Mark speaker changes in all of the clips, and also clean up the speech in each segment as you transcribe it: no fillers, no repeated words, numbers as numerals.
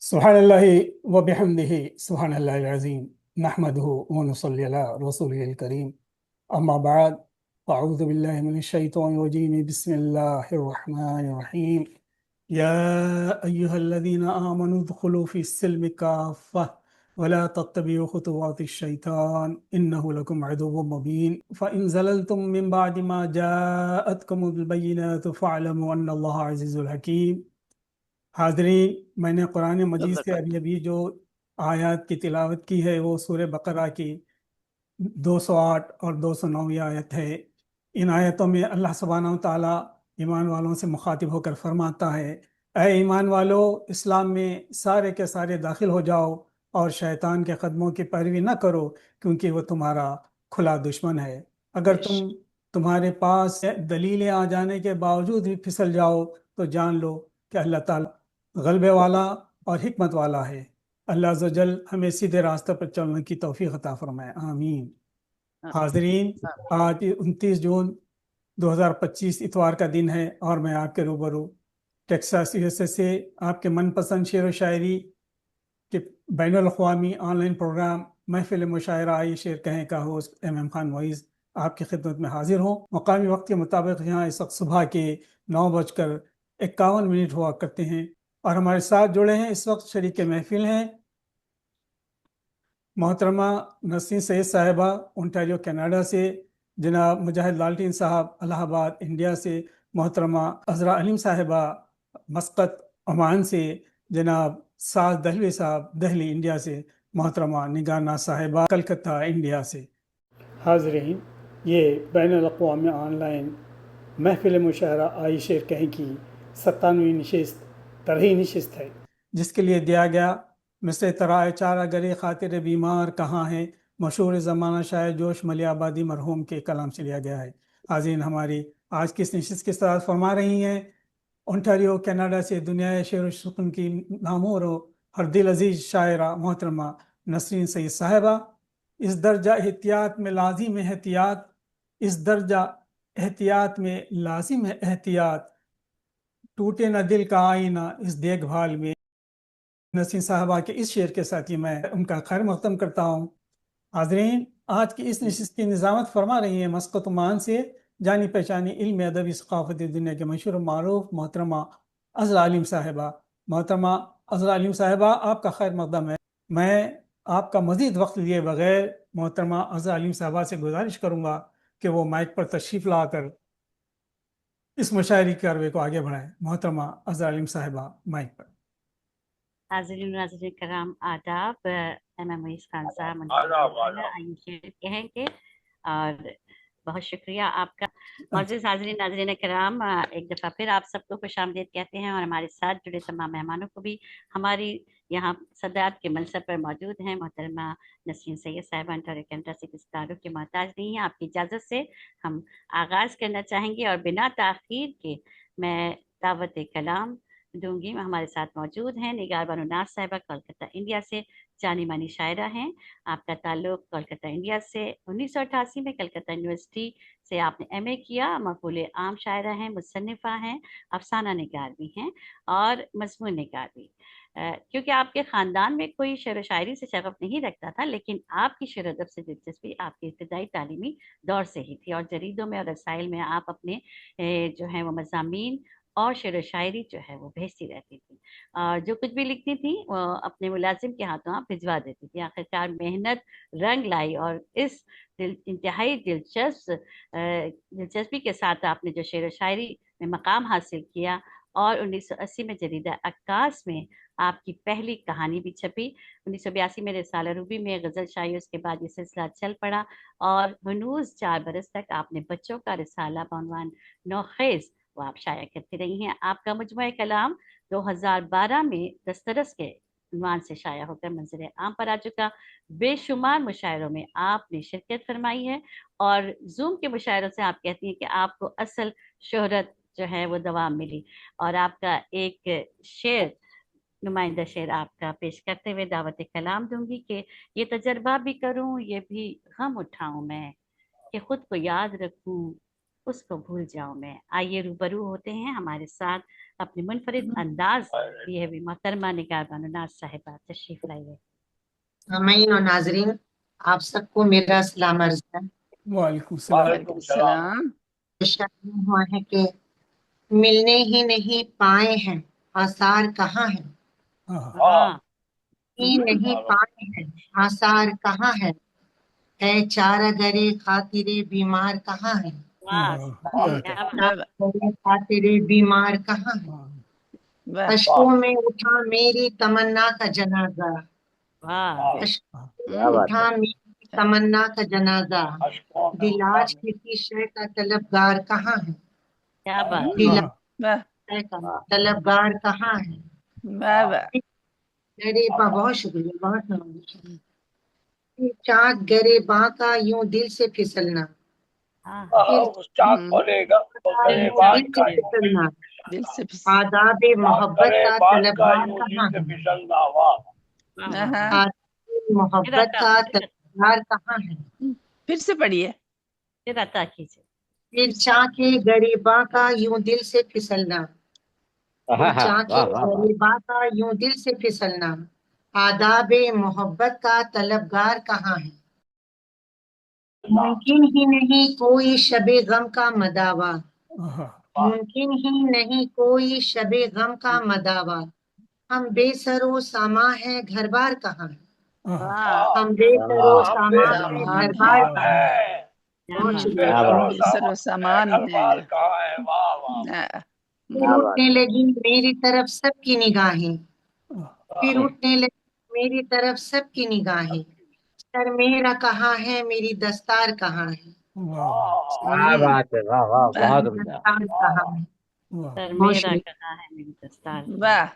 Speaker 1: سبحان اللہ و بحمدہ سبحان اللہ العظیم نحمدہ و نصلی علی رسولہ الکریم اما بعد فاعوذ باللہ من الشیطان الرجیم بسم اللہ الرحمن الرحیم یا ایہا الذین آمنوا ادخلوا فی السلم کافہ ولا تتبعوا خطوات الشیطان انہ لکم عدو مبین فإن زللتم من بعد ما جاءتکم البینات فاعلموا ان اللہ عزیز الحکیم۔ حاضرین، میں نے قرآن مجید سے ابھی جو آیات کی تلاوت کی ہے وہ سورہ بقرہ کی 208 اور 209 آیت ہے۔ ان آیتوں میں اللہ سبحانہ و تعالیٰ ایمان والوں سے مخاطب ہو کر فرماتا ہے، اے ایمان والو، اسلام میں سارے کے سارے داخل ہو جاؤ اور شیطان کے قدموں کی پیروی نہ کرو، کیونکہ وہ تمہارا کھلا دشمن ہے۔ اگر تمہارے پاس دلیلیں آ جانے کے باوجود بھی پھسل جاؤ تو جان لو کہ اللہ تعالیٰ غلبے والا اور حکمت والا ہے۔ اللہ عز و جل ہمیں سیدھے راستہ پر چلنے کی توفیق عطا فرمائے، آمین۔ حاضرین، آج 29 جون 2025 اتوار کا دن ہے اور میں آپ کے روبرو ٹیکساس USA سے آپ کے من پسند شعر و شاعری کے بین الاقوامی آن لائن پروگرام محفل مشاعرہ آئیے شعر کہیں کا ہوسٹ ایم خان معیز آپ کی خدمت میں حاضر ہوں۔ مقامی وقت کے مطابق یہاں اس وقت صبح کے 9:51 ہوا کرتے ہیں، اور ہمارے ساتھ جڑے ہیں اس وقت شریک محفل ہیں محترمہ نسرین سید صاحبہ اونٹاریو کینیڈا سے، جناب مجاہد لالٹین صاحب الہ آباد انڈیا سے، محترمہ عذرا علیم صاحبہ مسقط عمان سے، جناب ساز دہلوی صاحب دہلی انڈیا سے، محترمہ نگانا صاحبہ کلکتہ انڈیا سے۔ حاضرین، یہ بین الاقوامی آن لائن محفل مشاعرہ آئی شعر کہیں کی 97ویں نشست ترہی نشست ہے، جس کے لیے دیا گیا مثل ترائے چارہ گرے خاطر بیمار کہاں ہے، مشہور زمانہ شاعر جوش ملی آبادی مرحوم کے کلام سے لیا گیا ہے۔ حاضرین، ہماری آج کی اس نشست کی صدارت فرما رہی ہیں اونٹاریو کینیڈا سے دنیا شعر و سخن کی نامور و ہر دل عزیز شاعرہ محترمہ نسرین سید صاحبہ۔ اس درجہ احتیاط میں لازم ہے احتیاط، اس درجہ احتیاط میں لازم ہے احتیاط، ٹوٹے نہ دل کا آئینہ اس دیکھ بھال میں۔ نسرین صاحبہ کے اس شعر کے ساتھ ہی میں ان کا خیر مقدم کرتا ہوں۔ حاضرین، آج کی اس نشست کی نظامت فرما رہی ہیں مسقط عمان سے جانی پہچانی علم ادبی ثقافتی دنیا کے مشہور و معروف محترمہ عذرا علیم صاحبہ۔ محترمہ عذرا علیم صاحبہ، آپ کا خیر مقدم ہے۔ میں آپ کا مزید وقت لیے بغیر محترمہ عذرا علیم صاحبہ سے گزارش کروں گا کہ وہ مائک پر تشریف لا کر اس مشاعری کاروے کو آگے بڑھائیں۔ محترمہ عذرا علیم صاحبہ، مائک پر۔
Speaker 2: حاضرین ناظرین کرام، آداب۔ ایم معیز خان صاحب آئیے شعر کہیں گے، اور بہت شکریہ آپ کا۔ معزز حاضرین ناظرین کرام، ایک دفعہ پھر آپ سب کو خوش آمدید کہتے ہیں، اور ہمارے ساتھ جڑے تمام مہمانوں کو بھی ہماری یہاں صدارت کے منصب پر موجود ہیں محترمہ نسرین سید صاحبہ اونٹاریو کینیڈا سے کسی تعارف کے محتاج نہیں ہیں۔ آپ کی اجازت سے ہم آغاز کرنا چاہیں گے، اور بنا تاخیر کے میں دعوت کلام دوں گی۔ ہمارے ساتھ موجود ہیں نگار بانو ناز صاحبہ کولکتہ انڈیا سے، جانی مانی شاعرہ ہیں۔ آپ کا تعلق کولکتہ انڈیا سے، 1988 میں کلکتہ یونیورسٹی سے آپ نے ایم اے کیا، مقبول عام شاعرہ ہیں، مصنفہ ہیں، افسانہ نگار بھی ہیں اور مضمون نگار بھی۔ کیونکہ آپ کے خاندان میں کوئی شعر و شاعری سے شغف نہیں رکھتا تھا، لیکن آپ کی شعر و ادب سے دلچسپی آپ کی ابتدائی تعلیمی دور سے ہی تھی، اور جریدوں میں اور رسائل میں آپ اپنے جو ہیں وہ مضامین اور شعر و شاعری جو ہے وہ بھیجتی رہتی تھی، اور جو کچھ بھی لکھتی تھی وہ اپنے ملازم کے ہاتھوں آپ بھجوا دیتی تھی۔ آخرکار محنت رنگ لائی، اور اس انتہائی دلچسپی کے ساتھ آپ نے جو شعر و شاعری میں مقام حاصل کیا، اور 1980 میں جریدہ عکاس میں آپ کی پہلی کہانی بھی چھپی۔ 1982 میں رسالہ روبی میں غزل شائع، اس کے بعد یہ سلسلہ چل پڑا، اور ہنوز 4 برس تک آپ نے بچوں کا رسالہ بعنوان نوخیز وہ آپ شائع کرتی رہی ہیں۔ آپ کا مجموعہ کلام 2012 میں دسترس کے عنوان سے شائع ہو کر منظر عام پر آ چکا۔ بے شمار مشاعروں میں آپ نے شرکت فرمائی ہے، اور زوم کے مشاعروں سے آپ کہتی ہیں کہ آپ کو اصل شہرت جو ہے وہ دوام ملی۔ اور آپ کا ایک شعر، نمائندہ شعر آپ کا پیش کرتے ہوئے دعوت کلام دوں گی کہ یہ تجربہ بھی کروں، یہ بھی غم اٹھاؤں میں، کہ خود کو یاد رکھوں اس کو بھول جاؤں میں۔ آئیے روبرو ہوتے ہیں ہمارے ساتھ اپنے منفرد انداز لیے ہوئے محترمہ نگار بانو ناز صاحبہ، تشریف لائیے۔
Speaker 3: سامعین اور ناظرین، آپ سب کو میرا سلام عرض ہے۔
Speaker 1: وعلیکم السلام۔
Speaker 4: وعلیکم السلام۔
Speaker 3: شامل ہوا ہے کہ ملنے ہی نہیں پائے ہیں آثار کہاں ہیں،
Speaker 2: ہاں
Speaker 3: ہی نہیں پائے ہیں آثار کہاں ہے، اے چارہ گرے خاطرے بیمار کہاں ہے،
Speaker 2: واہ کیا بات۔
Speaker 3: خاطرے بیمار کہاں ہے، اشکوں میں اٹھا میری تمنا کا جنازہ،
Speaker 2: واہ
Speaker 3: اشکوں میں اٹھا میری تمنا کا جنازہ، دل آج کسی شے کا طلبگار کہاں ہے،
Speaker 2: کیا بات۔
Speaker 3: دل آج شے کا طلبگار کہاں ہے۔ گرے باں، بہت شکریہ، بہت شکریہ۔ چاک گرے باں کا یوں دل سے پھسلنا،
Speaker 2: ہاں
Speaker 3: پھسلنا، آداب محبت کا طلبگار کہاں ہے، آداب محبت کا طلبگار کہاں ہے۔
Speaker 4: پھر سے پڑھیے۔
Speaker 2: پھر عطا کیجیے۔
Speaker 3: پھر چاک گریباں کا یوں دل سے پھسلنا، پھر چاک گریباں کا یوں دل سے پھسلنا، آداب محبت کا طلبگار کہاں ہے۔ ممکن ہی نہیں کوئی شب غم کا مداوا، ممکن ہی نہیں کوئی شب غم کا مداوا، ہم بے سر و ساما ہے گھر بار کہاں ہے،
Speaker 2: واہ
Speaker 3: ہم بے سر و ساما ہے گھر بار کہاں ہے۔ بہت شکریہ۔
Speaker 4: سر و سامان ہے۔
Speaker 3: پھر اٹھنے لگی میری طرف سب کی نگاہیں، پھر اٹھنے لگی میری طرف سب کی نگاہیں، سر میرا کہاں ہے میری دستار کہاں ہے، دستار کہاں ہے۔
Speaker 2: سر میرا کہاں ہے میری دستار۔
Speaker 4: واہ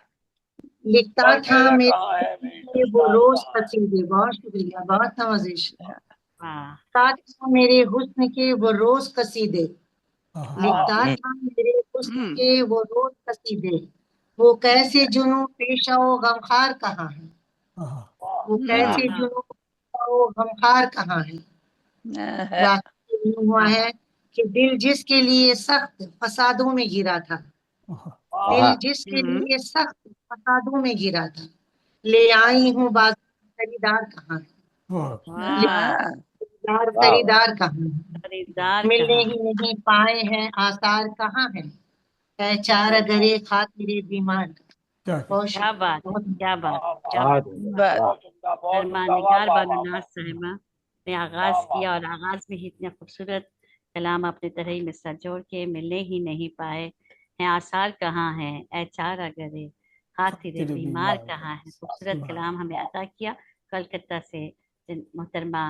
Speaker 3: لکھتا تھا میرے وہ روز قصیدے، بہت شکریہ، بہت نوازش۔
Speaker 2: واہ
Speaker 3: لکھتا تھا میرے حسن کے وہ روز قصیدے، لکھتا تھا میرے حسن کے وہ روز قصیدے، وہ کیسے جنوں پیشہ و غمخار کہاں ہے، وہ کیسے جنوں پیشہ و غمخار کہاں ہے۔ راستہ یوں ہوا ہے کہ دل جس کے لیے سخت فسادوں میں گرا تھا، دل جس کے لیے سخت فسادوں میں گرا تھا، لے آئی ہوں بازار خریدار کہاں ہے، خریدار کہاں ہے،
Speaker 2: خریدار
Speaker 3: ملنے
Speaker 2: کہاں۔
Speaker 3: ہی نہیں پائے ہیں آثار کہاں ہیں، اے چارہ گرے خاطرے بیمار۔ بہت
Speaker 2: کیا بات ہے، کیا بات، کیا بات۔
Speaker 4: بات
Speaker 2: نگار بانو ناز صاحبہ نے آغاز کیا اور آغاز میں ہی اتنا خوبصورت کلام اپنے ترہی میں سجوڑ کے ملنے ہی نہیں پائے ہیں آثار کہاں ہیں، اے چارہ گرے خاطر بیمار کہاں ہے، خوبصورت کلام ہمیں عطا کیا کلکتہ سے محترمہ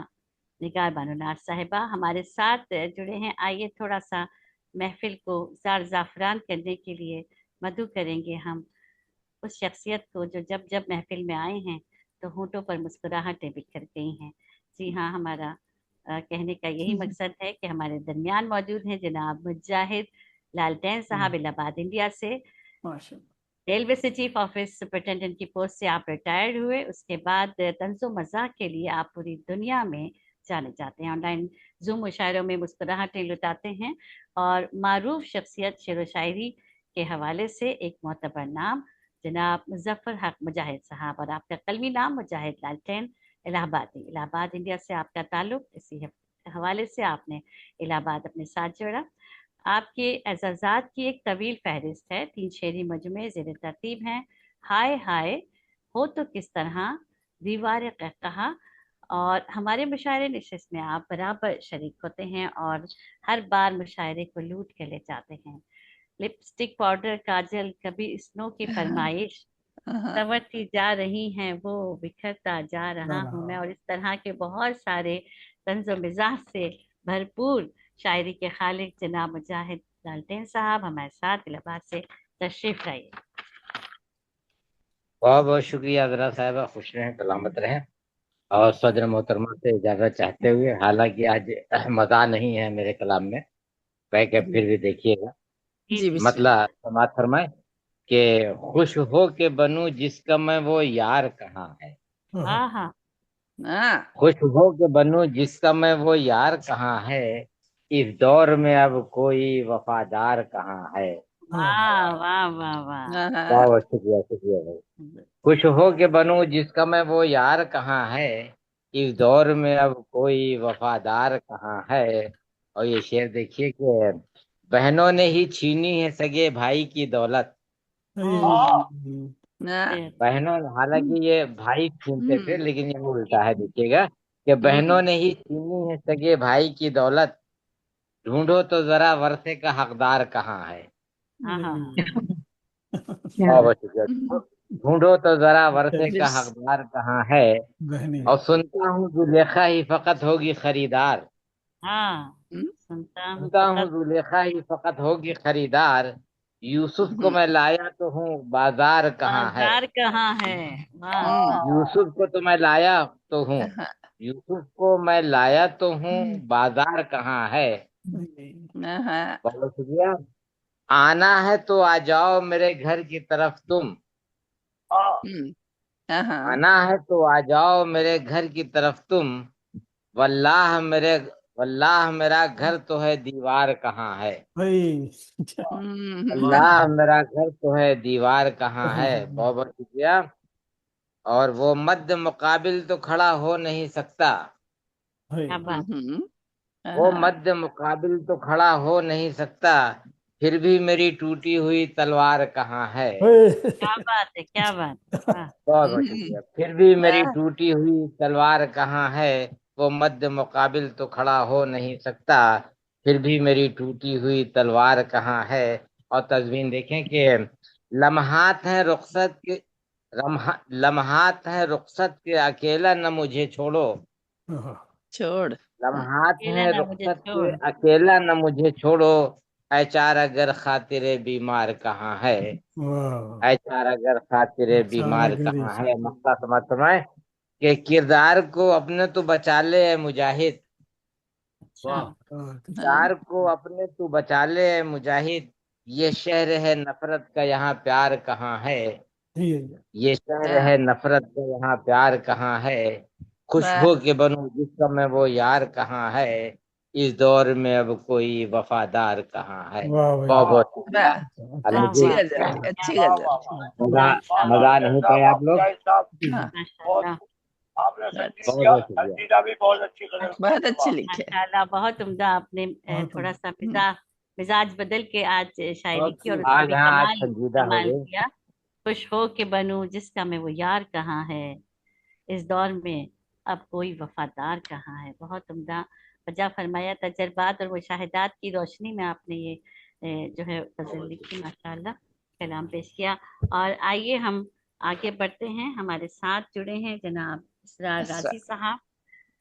Speaker 2: نگار بانو ناز صاحبہ ہمارے ساتھ جڑے ہیں۔ آئیے تھوڑا سا محفل کو زار زعفران کرنے کے لیے مدعو کریں گے ہم اس شخصیت کو جو جب جب محفل میں آئے ہیں تو ہونٹوں پر مسکراہٹیں بکھر گئی ہیں۔ جی ہاں، ہمارا کہنے کا یہی مقصد ہے کہ ہمارے درمیان موجود ہیں جناب مجاہد لالٹین صاحب الہ آباد انڈیا سے۔ ریلوے سے چیف آفس سپرنٹینڈنٹ کی پوسٹ سے آپ ریٹائرڈ ہوئے، اس کے بعد طنز و مزاح کے لیے آپ پوری دنیا میں جانے جاتے ہیں، آن لائن زوم مشاعروں میں مسکراہٹیں لٹاتے ہیں اور معروف شخصیت شعر و شاعری کے حوالے سے ایک معتبر نام جناب مظفر حق مجاہد صاحب، اور آپ کا قلمی نام مجاہد لالٹین الہ آبادی، الہ آباد انڈیا سے آپ کا تعلق، اسی حوالے سے آپ نے الہ آباد اپنے ساتھ جوڑا۔ آپ کے اعزازات کی ایک طویل فہرست ہے، 3 شعری مجموعے زیر ترتیب ہیں، ہائے ہائے، ہو تو کس طرح، دیوار قہقہا، اور ہمارے مشاعرے نشست میں آپ برابر شریک ہوتے ہیں اور ہر بار مشاعرے کو لوٹ کے لے جاتے ہیں۔ لپسٹک، پاؤڈر، کاجل، کبھی اسنو کی فرمائش، سنورتی جا رہی ہیں وہ، بکھرتا جا رہا ہوں میں، اور اس طرح کے بہت سارے طنز و مزاح سے بھرپور شاعری کے خالق جناب مجاہد لالٹین صاحب ہمارے ساتھ الہ آباد سے تشریف لائیے۔
Speaker 5: بہت بہت شکریہ عذرا صاحبہ، خوش رہیں، سلامت رہیں، اور صدر محترمہ سے اجازت چاہتے ہوئے، حالانکہ آج مزہ نہیں ہے میرے کلام میں، کہہ کے پھر بھی دیکھیے گا۔ مطلب سماعت فرمائے کہ خوش ہو کے بنوں جس کا میں وہ یار کہاں ہے، خوش ہو کے بنوں جس کا میں وہ یار کہاں ہے، इस दौर में अब कोई वफादार कहाँ है।
Speaker 2: वाह वाह वाह वाह
Speaker 5: वाह वाह, शुक्रिया शुक्रिया भाई। खुश हो के बनूं जिसका मैं वो यार कहाँ है, इस दौर में अब कोई वफादार कहाँ है। और ये शेर देखिए कि बहनों ने ही छीनी है सगे भाई की दौलत। बहनों, हालांकि ये भाई छीनते थे लेकिन ये उल्टा है, देखिएगा कि बहनों ने ही छीनी है सगे भाई की दौलत, ढूंढो तो जरा वर्षे का हकदार कहाँ है।
Speaker 2: हाँ हाँ
Speaker 5: वाह वाह, शुक्रिया। ढूंढो तो जरा वर्षे
Speaker 4: फिर
Speaker 5: का हकदार कहाँ है।
Speaker 1: बहनी
Speaker 5: और सुनता हूँ जुलेखा ही फकत होगी खरीदार।
Speaker 2: हाँ सुनता हूँ
Speaker 5: सुनता हूँ
Speaker 2: फकत
Speaker 5: जुलेखा ही फकत होगी खरीदार, यूसुफ को मैं लाया तो हूँ बाजार कहाँ है।
Speaker 2: बाजार कहाँ है। वाह
Speaker 5: यूसुफ को तो मैं लाया तो हूँ, यूसुफ को मैं लाया तो हूँ बाजार कहाँ है। बहुत शुक्रिया। आना है तो आ जाओ मेरे घर की तरफ तुम, आना है तो आ जाओ मेरे घर की तरफ तुम, वल्लाह मेरे वल्लाह मेरा घर तो है दीवार कहाँ है।
Speaker 1: भाई
Speaker 5: अल्लाह मेरा घर तो है दीवार कहाँ है। बहुत बहुत शुक्रिया। और वो मद्द मुकाबिल तो खड़ा हो नहीं सकता,
Speaker 2: क्या बात
Speaker 5: वो मद्द मुकाबिल तो खड़ा हो नहीं सकता, फिर भी मेरी टूटी हुई तलवार कहाँ है।
Speaker 2: क्या बात है क्या बात है। वाह
Speaker 5: बहुत बहुत शुक्रिया। फिर भी मेरी टूटी हुई तलवार कहाँ है, वो मद्द मुकाबिल तो खड़ा हो नहीं सकता, फिर भी मेरी टूटी हुई तलवार कहाँ है। और तस्वीर देखें कि लम्हात हैं रुखसत के, लम्हात हैं रुखसत के अकेला न मुझे छोड़ो,
Speaker 4: छोड़
Speaker 5: लम्हात
Speaker 2: अकेला
Speaker 5: हैं
Speaker 2: ना मुझे
Speaker 5: रुखसत के
Speaker 2: छोड़।
Speaker 5: अकेला न मुझे छोड़ो, ऐ चार अगर खातिरे बीमार कहाँ है।
Speaker 1: वाह
Speaker 5: ऐ चार अगर खातिरे
Speaker 1: सारा
Speaker 5: बीमार
Speaker 1: गरी
Speaker 5: कहाँ है। मक्का समझ समय कि किरदार को अपने तू बचा ले ऐ मुजाहिद,
Speaker 2: अच्छा
Speaker 5: किरदार को अपने तू बचा ले ऐ मुजाहिद, ये शहर है नफरत का यहाँ प्यार कहाँ है। ये शहर है नफरत का यहाँ प्यार कहाँ है, खुश हो के बनूं जिसका मैं वो यार कहाँ है, इस दौर में अब कोई वफादार कहाँ है।
Speaker 1: वाह भाई
Speaker 5: बहुत बहुत शुक्रिया।
Speaker 2: वाह
Speaker 5: अलम
Speaker 4: अच्छी
Speaker 5: जी,
Speaker 2: वाह
Speaker 4: गजल अच्छी गजल
Speaker 5: मजा मजा नहीं पाए आप लोग।
Speaker 2: माशाल्लाह
Speaker 5: बहुत बहुत शुक्रिया।
Speaker 4: बहुत अच्छी लिखे
Speaker 2: माशाल्लाह बहुत उम्दा। आपने थोड़ा सा मिजाज बदल के आज शायरी की और उसमें
Speaker 5: आज
Speaker 2: भी
Speaker 5: हाँ, आज
Speaker 2: कमाल
Speaker 5: संजीदा हो
Speaker 2: कमाल
Speaker 5: गए।
Speaker 2: किया। खुश हो के बनूं जिसका मैं वो यार कहाँ है, इस दौर में अब कोई वफादार कहाँ है। बहुत उम्दा वजह फरमाया। तजर्बात और मुशाहिदात की रोशनी में आपने ये जो है गजल लिखी, माशाल्लाह कलाम पेश किया। और आइए हम आगे बढ़ते हैं। हमारे साथ जुड़े हैं जनाब इसरार राजी साहब।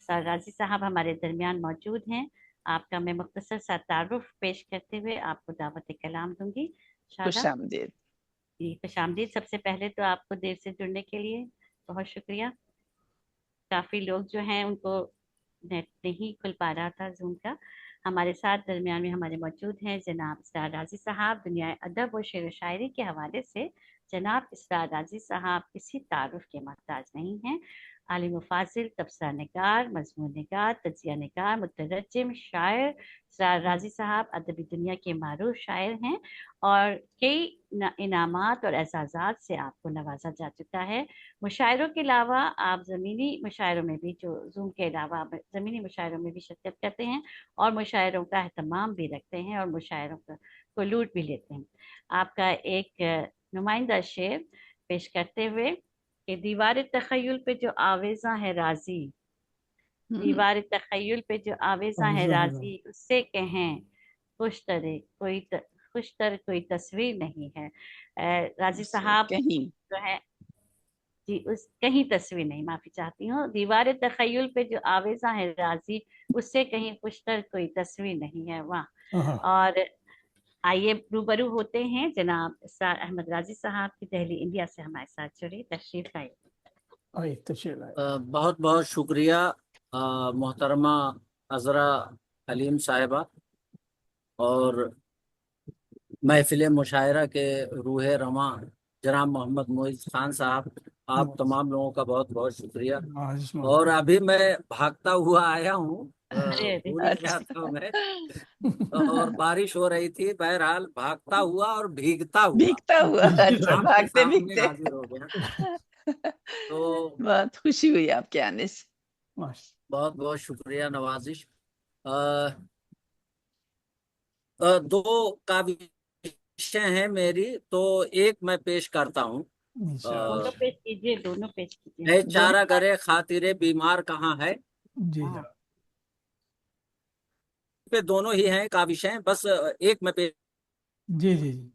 Speaker 2: इसरार राजी साहब हमारे दरमियान मौजूद हैं। आपका मैं मुख्तसर सा तारुफ पेश करते हुए आपको दावत कलाम दूंगी।
Speaker 4: खुशामदीद।
Speaker 2: जी खुशामदीद। सबसे पहले तो आपको देर से जुड़ने के लिए बहुत शुक्रिया। काफी लोग जो हैं उनको नेट नहीं खुल पा रहा था जूम का। हमारे साथ दरमियान में हमारे मौजूद हैं जनाब इसरार राजी साहब। दुनिया अदब और शेर व शायरी के हवाले से जनाब इसरार राजी साहब किसी तारुफ के मोहताज नहीं हैं। आलिम फाजिल, तबसरा निगार, मजमून निगार, तजिया निगार, मुतरज्जिम, शायर। इसरार राजी साहब अदबी दुनिया के मारूफ शायर हैं और कई इनामात और एजाज़ात से आपको नवाजा जा चुका है। मुशायरों के अलावा आप ज़मीनी मुशायरों में भी, जो जूम के अलावा आप ज़मीनी मुशायरों में भी शिरकत करते हैं और मुशायरों का अहतमाम भी रखते हैं और मुशायरों को लूट भी लेते हैं। आपका एक नुमाइंदा शेर पेश करते हुए कि दीवार तखय्युल पे जो आवेज़ा है राजी, दीवार तखय्युल पे जो आवेज़ा है राजी, उससे कहें खुशतर कोई तस्वीर नहीं है। राजी साहब
Speaker 4: कहीं
Speaker 2: जो है जी, उस कहीं तस्वीर नहीं, माफी चाहती हूँ। दीवार तखय्युल पे जो आवेज़ा है राजी, उससे कहीं खुशतर कोई तस्वीर नहीं है। वाह। और आइए रूबरू होते हैं जनाब इसरार अहमद राजी साहब की। दिल्ली इंडिया से हमारे साथ जुड़े, तशरीफ लाइए।
Speaker 6: बहुत बहुत शुक्रिया मोहतरमा अजरा हलीम साहिबा और महफिल मुशायरा के रूह रमा जनाब मोहम्मद मोइज खान साहब, आप तमाम लोगों का बहुत बहुत शुक्रिया। और अभी मैं भागता हुआ आया हूँ
Speaker 2: अरे अरे
Speaker 6: भूल ही गया था मैं। और बारिश हो रही थी, बहरहाल भागता हुआ और भीगता हुआ
Speaker 4: भीगता हुआ, अच्छा,
Speaker 6: आपके
Speaker 4: भागते
Speaker 6: सामने
Speaker 4: भीगते।
Speaker 6: हाजिर हो गया। तो
Speaker 4: बहुत खुशी हुई आपके आने से।
Speaker 6: बहुत बहुत शुक्रिया नवाजिश। दो काविशें हैं मेरी, तो एक मैं पेश करता हूँ।
Speaker 2: दोनों पेश कीजिए, दोनों पेश कीजिए।
Speaker 6: है चारा करे खातिरे बीमार कहाँ है,
Speaker 1: जी
Speaker 2: हाँ।
Speaker 6: पे दोनों ही हैं काविशें, बस एक मैं पेश।
Speaker 1: जी जी जी,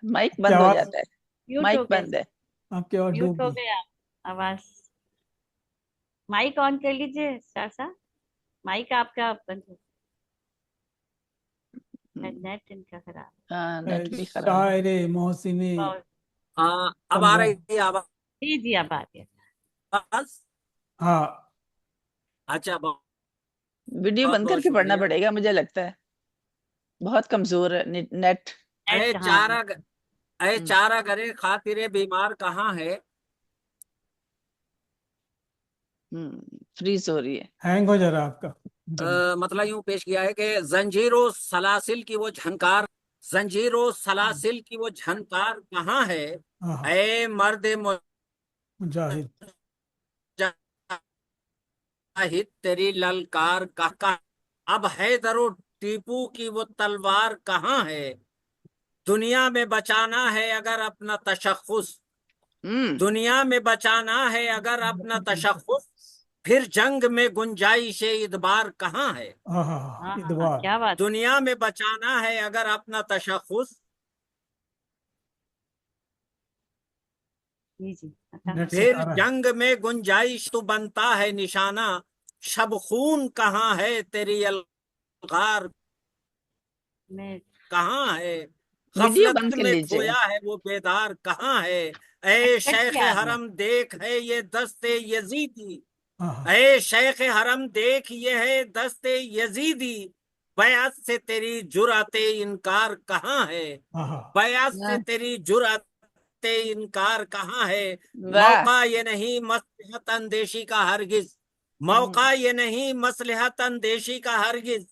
Speaker 4: माइक
Speaker 1: आपकी
Speaker 4: बंद हो
Speaker 1: आवाज
Speaker 4: जाता है,
Speaker 2: म्यूट हो
Speaker 4: माइक
Speaker 2: गया,
Speaker 4: बंद है।
Speaker 1: आपकी आवाज
Speaker 2: म्यूट
Speaker 1: डूब
Speaker 2: हो
Speaker 1: गई।
Speaker 2: गया आवाज। माइक ऑन कर लीजिए सासा, माइक आपका बंद हो। नेट इनका खराब।
Speaker 4: हाँ, नेट भी खराब है।
Speaker 1: शायरे मोहसिने
Speaker 2: बहुत।
Speaker 6: हाँ, अब आ रही है आवाज?
Speaker 2: जी जी, अब आ गया।
Speaker 1: हाँ,
Speaker 6: अच्छा, बहुत
Speaker 4: वीडियो बंद
Speaker 6: बहुत
Speaker 4: करके पढ़ना
Speaker 6: शुक्रिया।
Speaker 4: पड़ेगा, मुझे लगता है बहुत कमजोर है नेट।
Speaker 2: नेट
Speaker 6: ऐ
Speaker 2: कहाँ है?
Speaker 6: चारा करे खातिरे बीमार कहाँ है।
Speaker 4: फ्रीज हो रही है।
Speaker 1: हैंग हो जा रहा है आपका इंटरनेट।
Speaker 6: मतलब यूं पेश किया है कि जंजीरों सलासिल की वो झनकार, जंजीरों सलासिल की वो झनकार कहाँ है।
Speaker 1: हाँ,
Speaker 6: ऐ मर्द
Speaker 1: मुजाहिद
Speaker 6: मुजाहिद तेरी ललकार कहाँ। अब हैदरो टीपू की वो तलवार कहाँ है। दुनिया में बचाना है अगर अपना तशख्खुस, दुनिया में बचाना है अगर अपना तशख्खुस, फिर जंग में गुंजाइश इदबार कहाँ है।
Speaker 1: हाँ,
Speaker 2: हाँ,
Speaker 1: इदवार।
Speaker 2: क्या बात।
Speaker 6: दुनिया में बचाना है अगर अपना तशख्खुस,
Speaker 2: जी जी,
Speaker 1: नेट से
Speaker 6: फिर
Speaker 1: आ रहा है।
Speaker 6: जंग में गुंजाइश तो बनता है निशाना। शब खून कहाँ है तेरी अलगार
Speaker 2: मैं
Speaker 6: कहाँ है।
Speaker 4: वीडियो
Speaker 6: गफलत
Speaker 4: बंद कर
Speaker 6: में
Speaker 4: लीजिए।
Speaker 6: खोया है वो बेदार कहाँ है। ऐ
Speaker 2: कट
Speaker 6: शेख
Speaker 2: के आ गया।
Speaker 6: हरम देख है ये दस्ते यजीदी,
Speaker 1: हाँ,
Speaker 6: ऐ शेख हरम देख ये है दस्ते यजीदी, बैत से तेरी जुराते इनकार कहाँ है।
Speaker 1: हाँ,
Speaker 6: बैत से
Speaker 4: हाँ,
Speaker 6: तेरी जुराते इनकार कहाँ है।
Speaker 4: वाह।
Speaker 6: मौका ये नहीं मसलहत अंदेशी का हरगिज, मौका ये नहीं मसलहत अंदेशी का हरगिज,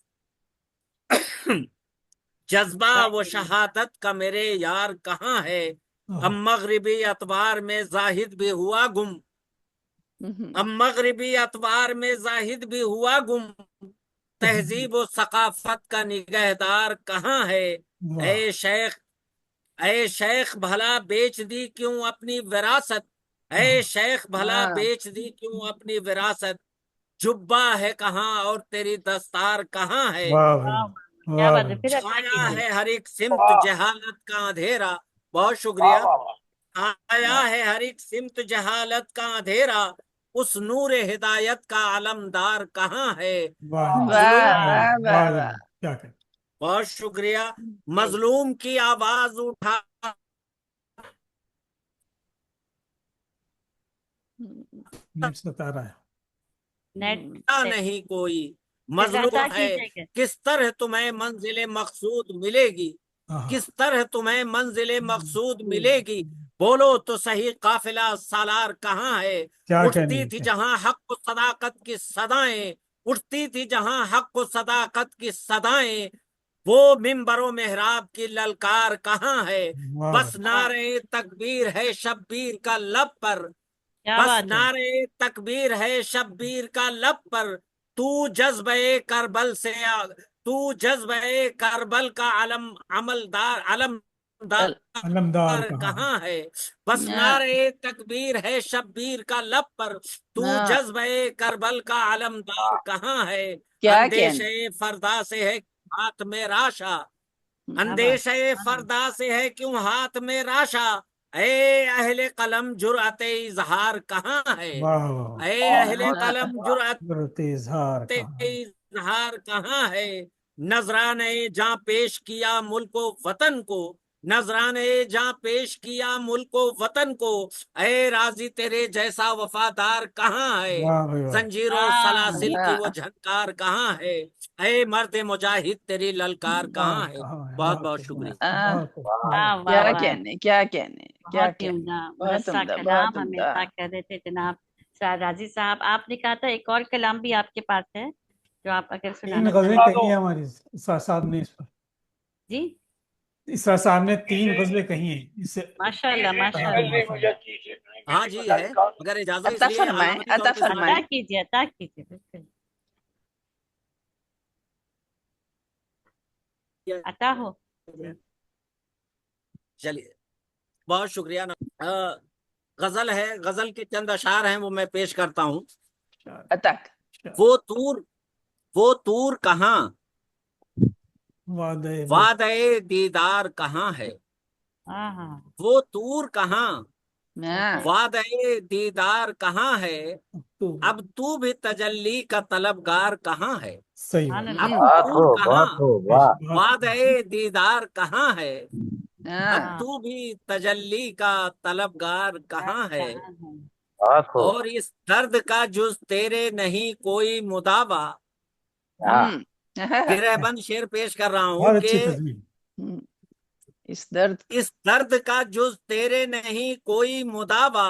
Speaker 6: जज्बा वो शहादत का मेरे यार कहाँ है। अब मगरिबी अतवार में जाहिद भी हुआ गुम, अब मगरिबी अतवार में जाहिद भी हुआ गुम, तहजीब और सकाफत का निगहदार कहाँ है।
Speaker 1: वाह,
Speaker 6: ऐ शेख भला बेच दी क्यों अपनी विरासत, ऐ शेख भला
Speaker 4: हाँ,
Speaker 6: बेच दी क्यों अपनी विरासत, जुब्बा है कहाँ और तेरी दस्तार कहाँ है।
Speaker 1: वाह भाई,
Speaker 2: वाह, क्या
Speaker 1: वाह
Speaker 2: बात है,
Speaker 1: भाई।
Speaker 2: फिर अच्छा
Speaker 6: छाया
Speaker 2: कीजिए।
Speaker 6: है हर एक सिमत जहालत का अंधेरा, बहुत शुक्रिया। आया है हर एक सिमत जहालत का अंधेरा, उस नूर हिदायत का अलमदार कहाँ है।
Speaker 1: वाह
Speaker 4: वाह,
Speaker 6: मजलूम,
Speaker 4: वाह, वाह,
Speaker 1: वाह
Speaker 4: वाह।
Speaker 1: जनाब, क्या करें।
Speaker 6: बहुत शुक्रिया। मजलूम की आवाज उठा
Speaker 1: नेट सता रहा है।
Speaker 2: नेट
Speaker 6: नहीं कोई,
Speaker 2: जगराता
Speaker 6: मजलूम है
Speaker 2: कीजिएगा।
Speaker 6: किस तरह तुम्हें मंजिल मकसूद मिलेगी,
Speaker 1: हाँ,
Speaker 6: किस तरह तुम्हें मंजिल मकसूद मिलेगी। बोलो तो सही काफिला सालार कहाँ है।
Speaker 1: क्या कहने
Speaker 6: उठती थी जहां हक व सदाकत की सदाएं, उठती थी जहां हक व सदाकत की सदाएं, वो मिंबरों मेहराब की ललकार कहाँ है।
Speaker 1: वाह
Speaker 6: बस
Speaker 1: भाई,
Speaker 6: नारे तकबीर है शब्बीर का लब पर,
Speaker 2: क्या
Speaker 6: बस
Speaker 2: बात है।
Speaker 6: नारे तकबीर है शब्बीर का लब पर, तू जज्बे करबल से तू जज्बे करबल का अलमदार
Speaker 1: अलमदार कहाँ है।
Speaker 6: कहाँ है। बस
Speaker 4: हाँ,
Speaker 6: नारे तकबीर है शब्बीर का लब पर, तू
Speaker 4: हाँ,
Speaker 6: जज्बे करबल का अलमदार कहाँ है।
Speaker 4: क्या कहने।
Speaker 6: अंदेशे फरदा से है हाथ में राशा,
Speaker 2: क्या बात।
Speaker 6: अंदेशे फरदा से है क्यों हाथ में राशा, ए अहले कलम जुराते इजहार कहाँ है।
Speaker 1: वाह वाह,
Speaker 6: ए अहले कलम जुराते
Speaker 1: जरूरत इजहार कहाँ है।
Speaker 6: इजहार कहाँ है। नजराने जहाँ पेश किया मुल्क वतन को, नजराने जहाँ पेश किया मुल्क वतन को, ए राजी तेरे जैसा वफादार कहाँ है।
Speaker 1: वाह भाई वाह,
Speaker 6: जंजीरों
Speaker 2: हाँ,
Speaker 6: सलासिल की वो
Speaker 4: वाह,
Speaker 6: झनकार कहाँ है। ए मर्द मुजाहिद तेरी ललकार
Speaker 1: वाह
Speaker 6: कहाँ है।
Speaker 1: कहाँ है।
Speaker 6: बहुत
Speaker 1: बहुत
Speaker 6: बहुत
Speaker 1: खूब,
Speaker 6: शुक्रिया।
Speaker 4: हाँ,
Speaker 1: बहुत खूब,
Speaker 2: वाह वाह
Speaker 4: क्या
Speaker 2: वाह।
Speaker 4: कहने, क्या कहने, क्या
Speaker 2: बहुत ही
Speaker 4: कहने।
Speaker 2: उम्दा,
Speaker 4: बहुत
Speaker 2: मुनस्सा
Speaker 4: उम्दा,
Speaker 2: कलाम
Speaker 4: बहुत
Speaker 2: हमें
Speaker 4: उम्दा।
Speaker 2: अता कर रहे थे जनाब राजी साहब, आपने कहा था एक और कलाम भी आपके पास है जो आप अगर
Speaker 1: तीन
Speaker 2: सुनाना
Speaker 1: गजलें
Speaker 2: चाहें।
Speaker 1: कही हैं हमारी इसरार साहब ने इस पर।
Speaker 2: जी,
Speaker 1: इसरार साहब ने 3 गजलें कही हैं इससे।
Speaker 2: माशाल्लाह माशाल्लाह।
Speaker 6: हाँ जी है, अगर इजाजत
Speaker 4: अता
Speaker 6: इसलिए
Speaker 4: फरमाएं,
Speaker 6: अलामती तौर
Speaker 4: अता
Speaker 6: पे सुना
Speaker 4: फरमाएं।
Speaker 2: अता कीजिए बिल्कुल,
Speaker 6: दिया।
Speaker 2: अता हो जी।
Speaker 6: चलिए, बहुत शुक्रिया। गजल है, गजल के चंद अशार हैं, वो मैं पेश करता हूँ।
Speaker 4: अतक
Speaker 6: वो तूर, वो तूर कहाँ,
Speaker 1: वादे
Speaker 6: वादे दीदार कहाँ है।
Speaker 2: हाँ हाँ,
Speaker 6: वो तूर कहाँ,
Speaker 4: हाँ,
Speaker 6: वादे दीदार कहाँ है।
Speaker 1: तो
Speaker 6: अब तू भी तजल्ली का तलबगार कहाँ है।
Speaker 1: सही
Speaker 2: सुभान
Speaker 1: बात।
Speaker 6: अब
Speaker 2: अल्लाह।
Speaker 5: बहुत
Speaker 6: तूर
Speaker 5: खूब,
Speaker 6: कहाँ,
Speaker 5: बहुत खूब, वाह।
Speaker 1: बहुत
Speaker 6: वादे दीदार कहाँ है। अब
Speaker 4: हाँ,
Speaker 6: तू भी तजल्ली का तलबगार कहाँ है।
Speaker 2: कहाँ है।
Speaker 5: बहुत खूब।
Speaker 6: और इस दर्द का जुज तेरे नहीं कोई मुदावा।
Speaker 5: हाँ,
Speaker 6: गिरहबंद शेर पेश कर रहा हूँ
Speaker 1: बहुत अच्छी
Speaker 6: कि
Speaker 1: तस्वीर।
Speaker 4: इस दर्द
Speaker 6: इस दर्द का जुज तेरे नहीं कोई मुदावा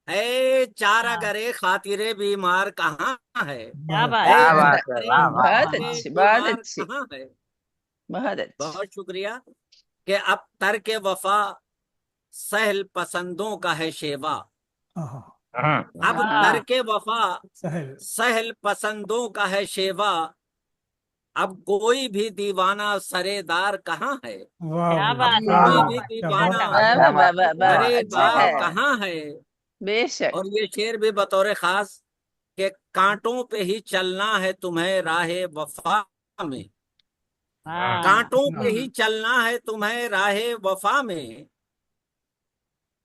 Speaker 6: है। चारा
Speaker 2: हाँ,
Speaker 6: गरे खातिरे बीमार कहाँ है।
Speaker 2: क्या
Speaker 1: बहुत
Speaker 2: बात
Speaker 6: है
Speaker 5: क्या
Speaker 2: है।
Speaker 5: बात है,
Speaker 6: खातिरे
Speaker 5: वाह वाह
Speaker 4: बहुत
Speaker 5: वाह।
Speaker 4: अच्छी, बहुत
Speaker 6: बीमार
Speaker 4: अच्छी,
Speaker 6: कहाँ है।
Speaker 4: बहुत अच्छी।
Speaker 6: बहुत शुक्रिया। कि अब तर्क वफा सहल पसंदों का है शेवा।
Speaker 1: हाँ,
Speaker 6: अब
Speaker 2: हाँ,
Speaker 6: तर्क वफा
Speaker 1: सहल
Speaker 6: सहल पसंदों का है शेवा। अब कोई भी दीवाना सरेदार कहाँ है।
Speaker 1: वाह
Speaker 2: क्या
Speaker 1: वाह,
Speaker 6: अब
Speaker 2: बात है,
Speaker 1: क्या
Speaker 6: कोई
Speaker 1: बात
Speaker 6: भी
Speaker 1: है, क्या
Speaker 2: क्या
Speaker 1: बात
Speaker 6: दीवाना
Speaker 1: है।
Speaker 4: वाह
Speaker 5: क्या
Speaker 4: वाह वाह
Speaker 5: बात है,
Speaker 4: वाह
Speaker 5: क्या
Speaker 4: वाह,
Speaker 5: बात है,
Speaker 4: अच्छा
Speaker 5: वाह
Speaker 6: सरेदार
Speaker 4: है,
Speaker 5: वाह वाह।
Speaker 6: कहाँ है।
Speaker 4: बेशक।
Speaker 6: और ये शेर भी बतौर खास के कांटों पे ही चलना है तुम्हें राहे वफा में।
Speaker 2: हाँ,
Speaker 6: कांटों पे ही
Speaker 4: हम्म,
Speaker 6: चलना है तुम्हें राहे वफा में।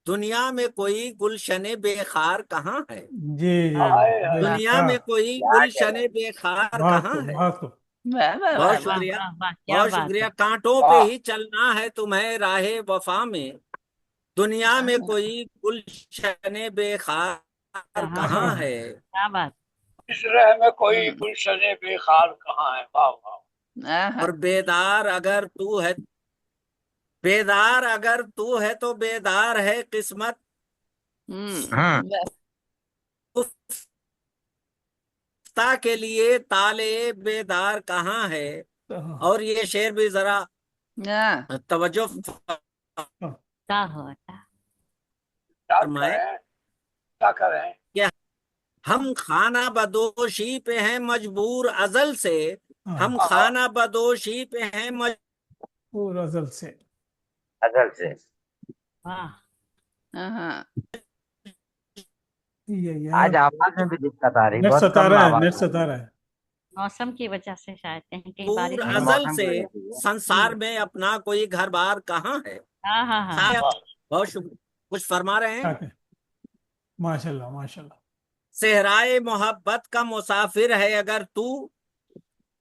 Speaker 6: दुनिया में कोई गुलशने बेखार कहाँ है।
Speaker 1: जी
Speaker 6: दुनिया
Speaker 1: क्या
Speaker 6: में कोई
Speaker 5: क्या कह रहे
Speaker 6: गुलशने बेखार
Speaker 1: बहुत
Speaker 6: कहाँ
Speaker 1: खूब,
Speaker 6: है।
Speaker 1: बहुत खूब।
Speaker 4: वाह वाह वाह
Speaker 6: बहुत
Speaker 4: वाह।
Speaker 2: वाह
Speaker 6: शुक्रिया,
Speaker 2: वाह वाह, क्या
Speaker 6: बहुत
Speaker 2: बात
Speaker 6: शुक्रिया।
Speaker 2: है।
Speaker 6: कांटों पे ही चलना है तुम्हें राहे वफा में। दुनिया में कोई गुलशने बेखार
Speaker 2: कहाँ है,
Speaker 6: कहाँ है।
Speaker 2: क्या बात।
Speaker 7: इस राह में कोई
Speaker 4: हम्म,
Speaker 7: गुलशने बेखार कहाँ है। वाह वाह।
Speaker 4: आहा,
Speaker 6: और बेदार अगर तू है, बेदार अगर तू है तो बेदार है किस्मत।
Speaker 4: वाह,
Speaker 6: पुख्ता के लिए ताले बेदार कहाँ है। और ये शेर भी जरा
Speaker 4: हाँ,
Speaker 6: तवज्जो
Speaker 2: क्या होता।
Speaker 7: क्या
Speaker 6: फरमाए
Speaker 7: करें, क्या करें।
Speaker 6: कि हम खाना बदोशी पे हैं मजबूर अजल से। हम खाना बदोशी पे हैं
Speaker 1: पूरा जल से
Speaker 5: अजल से।
Speaker 2: वाह,
Speaker 4: हाँ,
Speaker 1: ये
Speaker 5: आज आवाज में भी दिक्कत आ रही,
Speaker 1: नेट
Speaker 5: बहुत
Speaker 1: सता
Speaker 5: कम
Speaker 1: रहा है,
Speaker 5: आवाज
Speaker 1: नेट
Speaker 5: आ रही
Speaker 1: सता
Speaker 5: है।
Speaker 1: रहा है।
Speaker 2: मौसम की वजह से शायद कहीं कहीं
Speaker 6: मजबूर
Speaker 2: बारिश हो रही
Speaker 6: अजल
Speaker 5: मौसम
Speaker 6: से
Speaker 5: की वजह से है।
Speaker 6: संसार में अपना कोई घर बार कहाँ है।
Speaker 2: है। हाँ हाँ हाँ,
Speaker 6: साहब बहुत शुक्रिया, कुछ फरमा रहे हैं।
Speaker 1: क्या कहें? माशाल्लाह माशाल्लाह।
Speaker 6: सेहराए मोहब्बत का मुसाफिर है अगर तू।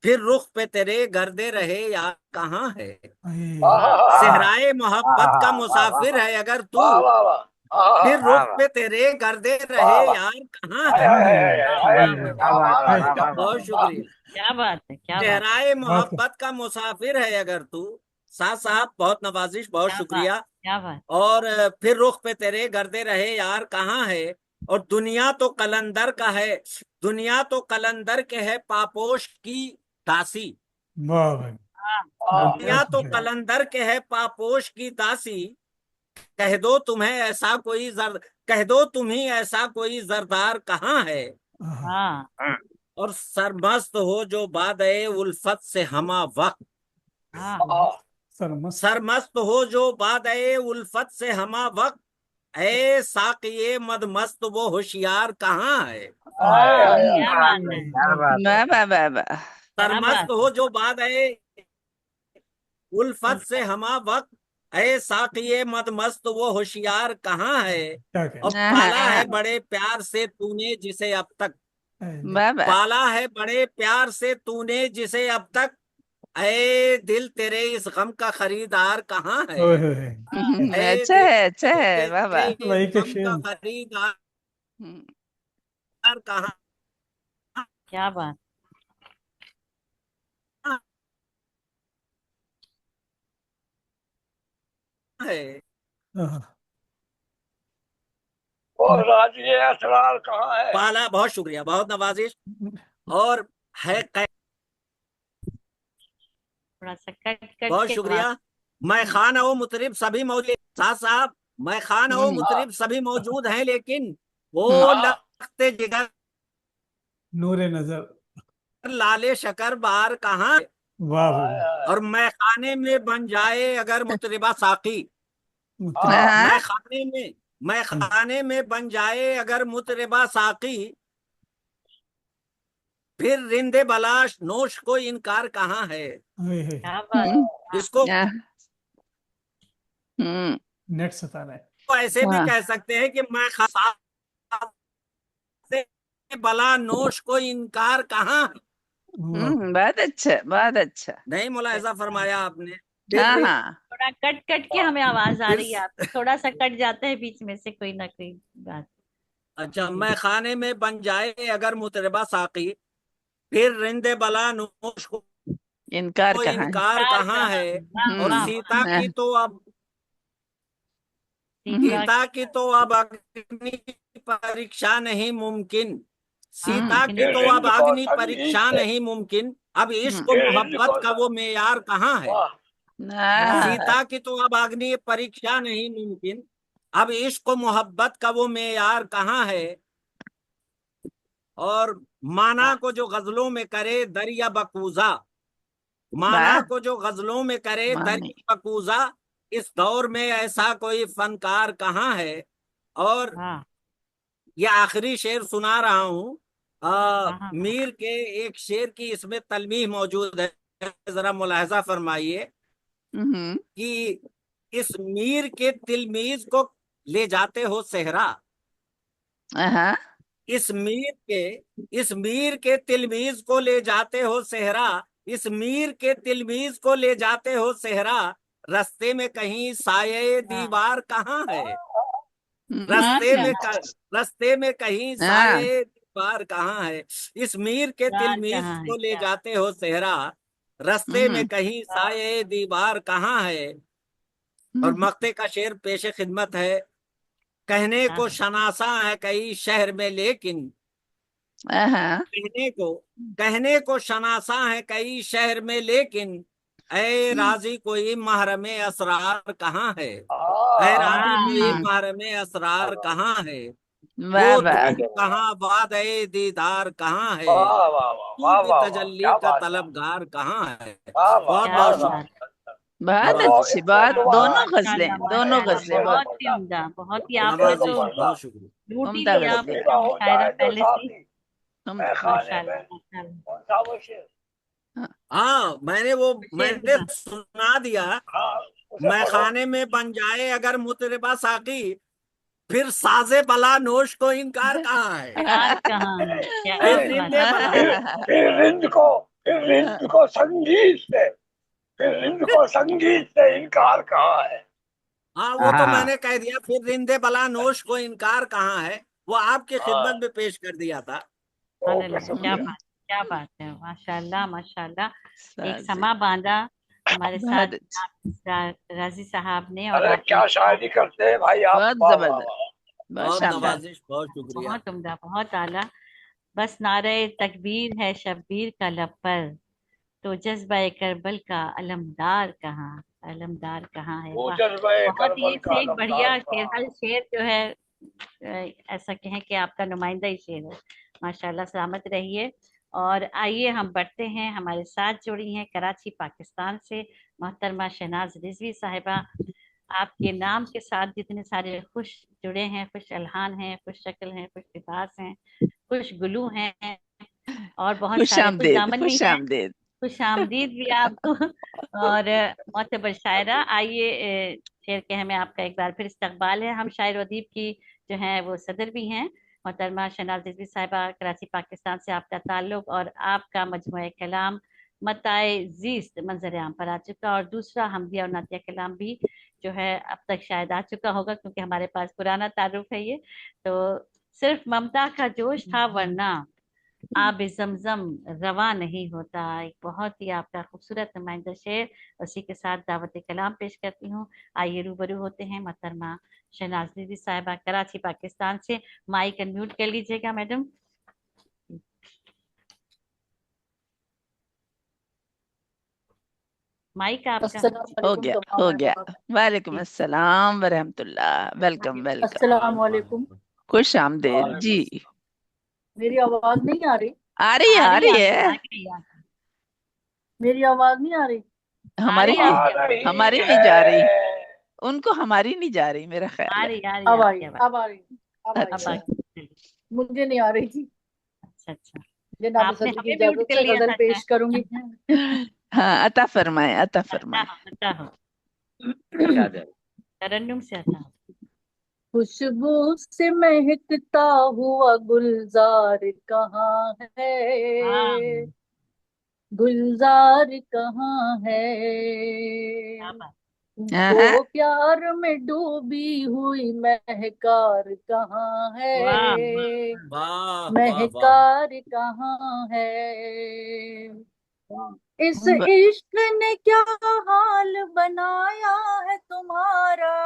Speaker 6: फिर रुख पे तेरे गर्दे रहे यार कहाँ है। सेहराए मोहब्बत का
Speaker 5: वाह वाह
Speaker 6: मुसाफिर
Speaker 5: वाह।
Speaker 6: है अगर तू।
Speaker 7: वाह वाह वाह।
Speaker 6: फिर
Speaker 5: वाह
Speaker 6: रुख
Speaker 5: वाह।
Speaker 6: पे तेरे गर्दे
Speaker 7: वाह
Speaker 6: रहे
Speaker 7: वाह।
Speaker 6: यार कहाँ
Speaker 7: हाय
Speaker 6: है।
Speaker 7: हाय हाय
Speaker 1: वाह
Speaker 7: हाय हाय।
Speaker 1: वाह
Speaker 5: क्या
Speaker 7: क्या
Speaker 5: बात
Speaker 7: बात
Speaker 5: है,
Speaker 7: है,
Speaker 5: वाह
Speaker 7: क्या
Speaker 5: वाह वाह
Speaker 6: बहुत
Speaker 5: वाह।
Speaker 6: शुक्रिया।
Speaker 2: क्या बात है, क्या बात है,
Speaker 6: सेहराए
Speaker 1: बहुत खूब।
Speaker 6: मोहब्बत का मुसाफिर है अगर तू। साथ साहब बहुत नवाजिश, बहुत
Speaker 2: क्या बात,
Speaker 6: शुक्रिया।
Speaker 2: क्या बात।
Speaker 6: और फिर रुख पे तेरे गर्दे रहे यार कहाँ है। और दुनिया तो कलंदर का है, दुनिया तो कलंदर के है पापोश की दासी।
Speaker 1: वाह भाई,
Speaker 6: दुनिया तो
Speaker 1: बहुत
Speaker 6: कलंदर के है पापोश की दासी। कह दो तुम्हें ऐसा कोई कह दो तुम्ही ऐसा कोई जरदार कहाँ है।
Speaker 2: हाँ
Speaker 6: और सरमस्त हो जो बादए उल्फत से हमा वक्त।
Speaker 2: हाँ,
Speaker 1: सरमस्त
Speaker 6: सरमस्त हो जो बादए उल्फत से हमा वक्त। ए साकिए मदमस्त वो होशियार कहाँ है।
Speaker 7: हाय हाय हाय।
Speaker 2: क्या बात है,
Speaker 5: क्या बात है।
Speaker 4: वाह वाह वाह वाह,
Speaker 2: क्या
Speaker 6: सरमस्त
Speaker 2: बात है।
Speaker 6: हो जो बादए उल्फत से हमा वक्त। ए साकिए मदमस्त वो होशियार कहाँ है।
Speaker 1: क्या कहें?
Speaker 6: और पाला है बड़े प्यार से तूने जिसे अब तक।
Speaker 4: वाह वाह,
Speaker 6: पाला है बड़े प्यार से तूने जिसे अब तक। ए दिल तेरे इस गम का खरीदार कहाँ है।
Speaker 1: ओए होए होए।
Speaker 6: ए
Speaker 4: अच्छा
Speaker 6: दिल
Speaker 4: है, अच्छा है, वाह
Speaker 6: तेरे
Speaker 4: वाह।
Speaker 6: इस
Speaker 1: वही के
Speaker 6: गम का
Speaker 1: शेर।
Speaker 6: खरीदार
Speaker 4: हम्म,
Speaker 6: कहाँ
Speaker 2: क्या बात।
Speaker 6: है।
Speaker 1: हाँ,
Speaker 7: وہ راضی اسرار کہاں ہے؟
Speaker 6: پہلا بہت شکریہ، بہت نوازش. اور ہے
Speaker 2: تھوڑا سا کٹ
Speaker 6: بہت
Speaker 2: کے
Speaker 6: شکریہ. میں خان و مطرب سبھی موجود صاحب میں خان و مطرب سبھی موجود ہیں، لیکن وہ لخت جگر
Speaker 1: نور نظر.
Speaker 6: لالے شکر بار کہاں ہے؟
Speaker 1: واہ واہ.
Speaker 6: اور میں خانے میں بن جائے اگر مطربہ ساقی، میں خانے میں بن جائے اگر مطربہ ساقی، پھر رندے بلاش نوش کو انکار کہاں ہے؟ اس کو
Speaker 1: نیٹ ستانا ہے.
Speaker 6: ایسے بھی کہہ سکتے ہیں کہ میں بلا نوش کو انکار کہاں ہے؟
Speaker 4: بہت اچھا، بہت اچھا.
Speaker 6: نہیں ملاحظہ فرمایا آپ نے؟
Speaker 2: تھوڑا کٹ کے ہمیں آواز آ رہی ہے آپ کی، تھوڑا سا کٹ جاتا ہے بیچ میں سے کوئی نہ کوئی بات.
Speaker 6: اچھا، میں خانے میں بن جائے اگر مطربہ ساقی، پھر رندے بلا نوش کو
Speaker 4: انکار
Speaker 6: کہاں ہے؟ اور سیتا کی تو اب اگنی پریکشا نہیں ممکن، سیتا کی تو اب اگنی پریکشا نہیں ممکن، اب عشق و محبت کا وہ معیار کہاں ہے؟ سیتا کی تو اب اگنی پریکشا نہیں ممکن، اب عشق و محبت کا وہ معیار کہاں ہے؟ اور مانا کو جو غزلوں میں کرے دریا بکوزا، مانا کو جو غزلوں میں کرے دریا بکوزا، اس دور میں ایسا کوئی فنکار کہاں ہے؟ اور یہ آخری شعر سنا رہا ہوں، میر کے ایک شعر کی اس میں تلمیح موجود ہے، ذرا ملاحظہ فرمائیے کہ اس میر کے تلمیذ کو لے جاتے ہو صحرا، اس میر کے تلمیذ کو لے جاتے ہو صحرا، اس میر کے تلمیذ کو لے جاتے ہو صحرا، رستے میں کہیں سایہ دیوار کہاں ہے؟ رستے میں کہیں سایہ دیوار کہاں ہے؟ اس میر کے تلمیذ کو لے جاتے ہو صحرا، رستے میں کہیں سایہ دیوار کہاں ہے؟ اور مقطع کا شعر پیش خدمت ہے، کہنے کو شناسا ہے کئی شہر میں لیکن، کہنے کو شناسا ہے کئی شہر میں لیکن، اے راضی کوئی محرم اسرار کہاں ہے؟ اے راضی کوئی محرم اسرار کہاں ہے؟ وہ کہاں وعدہ دیدار کہاں ہے؟ تجلی کا طلبگار کہاں ہے؟ بہت بہت شکریہ.
Speaker 4: بہت اچھی بات. دونوں غزلیں
Speaker 2: بہت ہی عمدہ، بہت ہی. آپ نے تو
Speaker 6: بہت شکریہ.
Speaker 2: لوٹ ہی لیا شاعرہ پہلے سے.
Speaker 6: ہاں میں نے سنا دیا، میں خانے میں بن جائے اگر مطربہ ساقی، پھر سازے بلا نوش کو انکار کہاں ہے؟
Speaker 7: رند کو سنگیت سے انکار کہاں ہے؟
Speaker 6: ہاں وہ تو میں نے کہہ دیا، پھر رندے بلا نوش کو انکار کہاں ہے، وہ آپ کی خدمت میں پیش کر دیا تھا.
Speaker 2: کیا بات ہے، ماشاء اللہ ماشاء اللہ. ایک سما باندھا ہمارے ساتھ راضی صاحب نے، اور
Speaker 7: کیا شاعری کرتے ہیں بھائی آپ.
Speaker 4: بہت زبردست،
Speaker 6: بہت نوازش، بہت شکریہ.
Speaker 2: بہت عمدہ، بہت اعلیٰ. بس نعرہ تکبیر ہے شبیر کا لب پر، تو جذبہ کربل کا علمدار کہاں ہے؟ بہت ہی ایک بڑھیا شعر، ہر شعر جو ہے ایسا کہیں کہ آپ کا نمائندہ ہی شعر ہے. ماشاءاللہ، سلامت رہیے. اور آئیے ہم بڑھتے ہیں، ہمارے ساتھ جڑی ہیں کراچی پاکستان سے محترمہ شہناز رضوی صاحبہ. آپ کے نام کے ساتھ جتنے سارے خوش جڑے ہیں، خوش الحان ہیں، خوش شکل ہیں، خوش لباس ہیں، خوش گلو ہیں، اور بہت سارے خوش دامن بھی ہیں. خوش آمدید بھی آپ کو. اور معتبر شاعرہ، آئیے شعر کہنے میں آپ کا ایک بار پھر استقبال ہے. ہم شاعر و ادیب کی جو ہیں وہ صدر بھی ہیں محترمہ شہناز رضوی صاحبہ. کراچی پاکستان سے آپ کا تعلق اور آپ کا مجموعہ کلام متاع زیست منظر عام پر آ چکا، اور دوسرا حمدیہ اور نعتیہ کلام بھی جو ہے اب تک شاید آ چکا ہوگا، کیونکہ ہمارے پاس پرانا تعارف ہے یہ. تو صرف ممتا کا جوش تھا ورنہ آب زمزم رواں نہیں ہوتا. ایک بہت ہی آپ کا خوبصورت نمائندہ شعر، اسی کے ساتھ دعوت کلام پیش کرتی ہوں. آئیے روبرو ہوتے ہیں محترمہ شہناز دیدی صاحبہ کراچی پاکستان سے. مائک انمیوٹ کر لیجیے گا میڈم. مائک آپ کا.
Speaker 4: ہو گیا ہو گیا. وعلیکم السلام ورحمۃ اللہ. Welcome welcome.
Speaker 8: السلام علیکم.
Speaker 4: خوش آمدید جی.
Speaker 8: میری آواز نہیں آ رہی؟
Speaker 4: آ رہی ہے آ رہی ہے.
Speaker 8: میری آواز نہیں آ رہی؟
Speaker 4: ہماری نہیں جا رہی. ان کو ہماری نہیں جا رہی میرا خیال ہے.
Speaker 8: اب آ رہی. مجھے نہیں آ رہی تھی.
Speaker 2: اچھا
Speaker 8: جناب صدر کی اجازت سے غزل پیش کروں گی.
Speaker 4: ہاں عطا فرمائے عطا فرمائے.
Speaker 2: ترنم سے عطا.
Speaker 8: خوشبو سے مہکتا ہوا گلزار کہاں ہے؟ گلزار کہاں ہے؟ وہ پیار میں ڈوبی ہوئی مہکار کہاں ہے؟ مہکار کہاں ہے؟ اس عشق نے کیا حال بنایا ہے تمہارا؟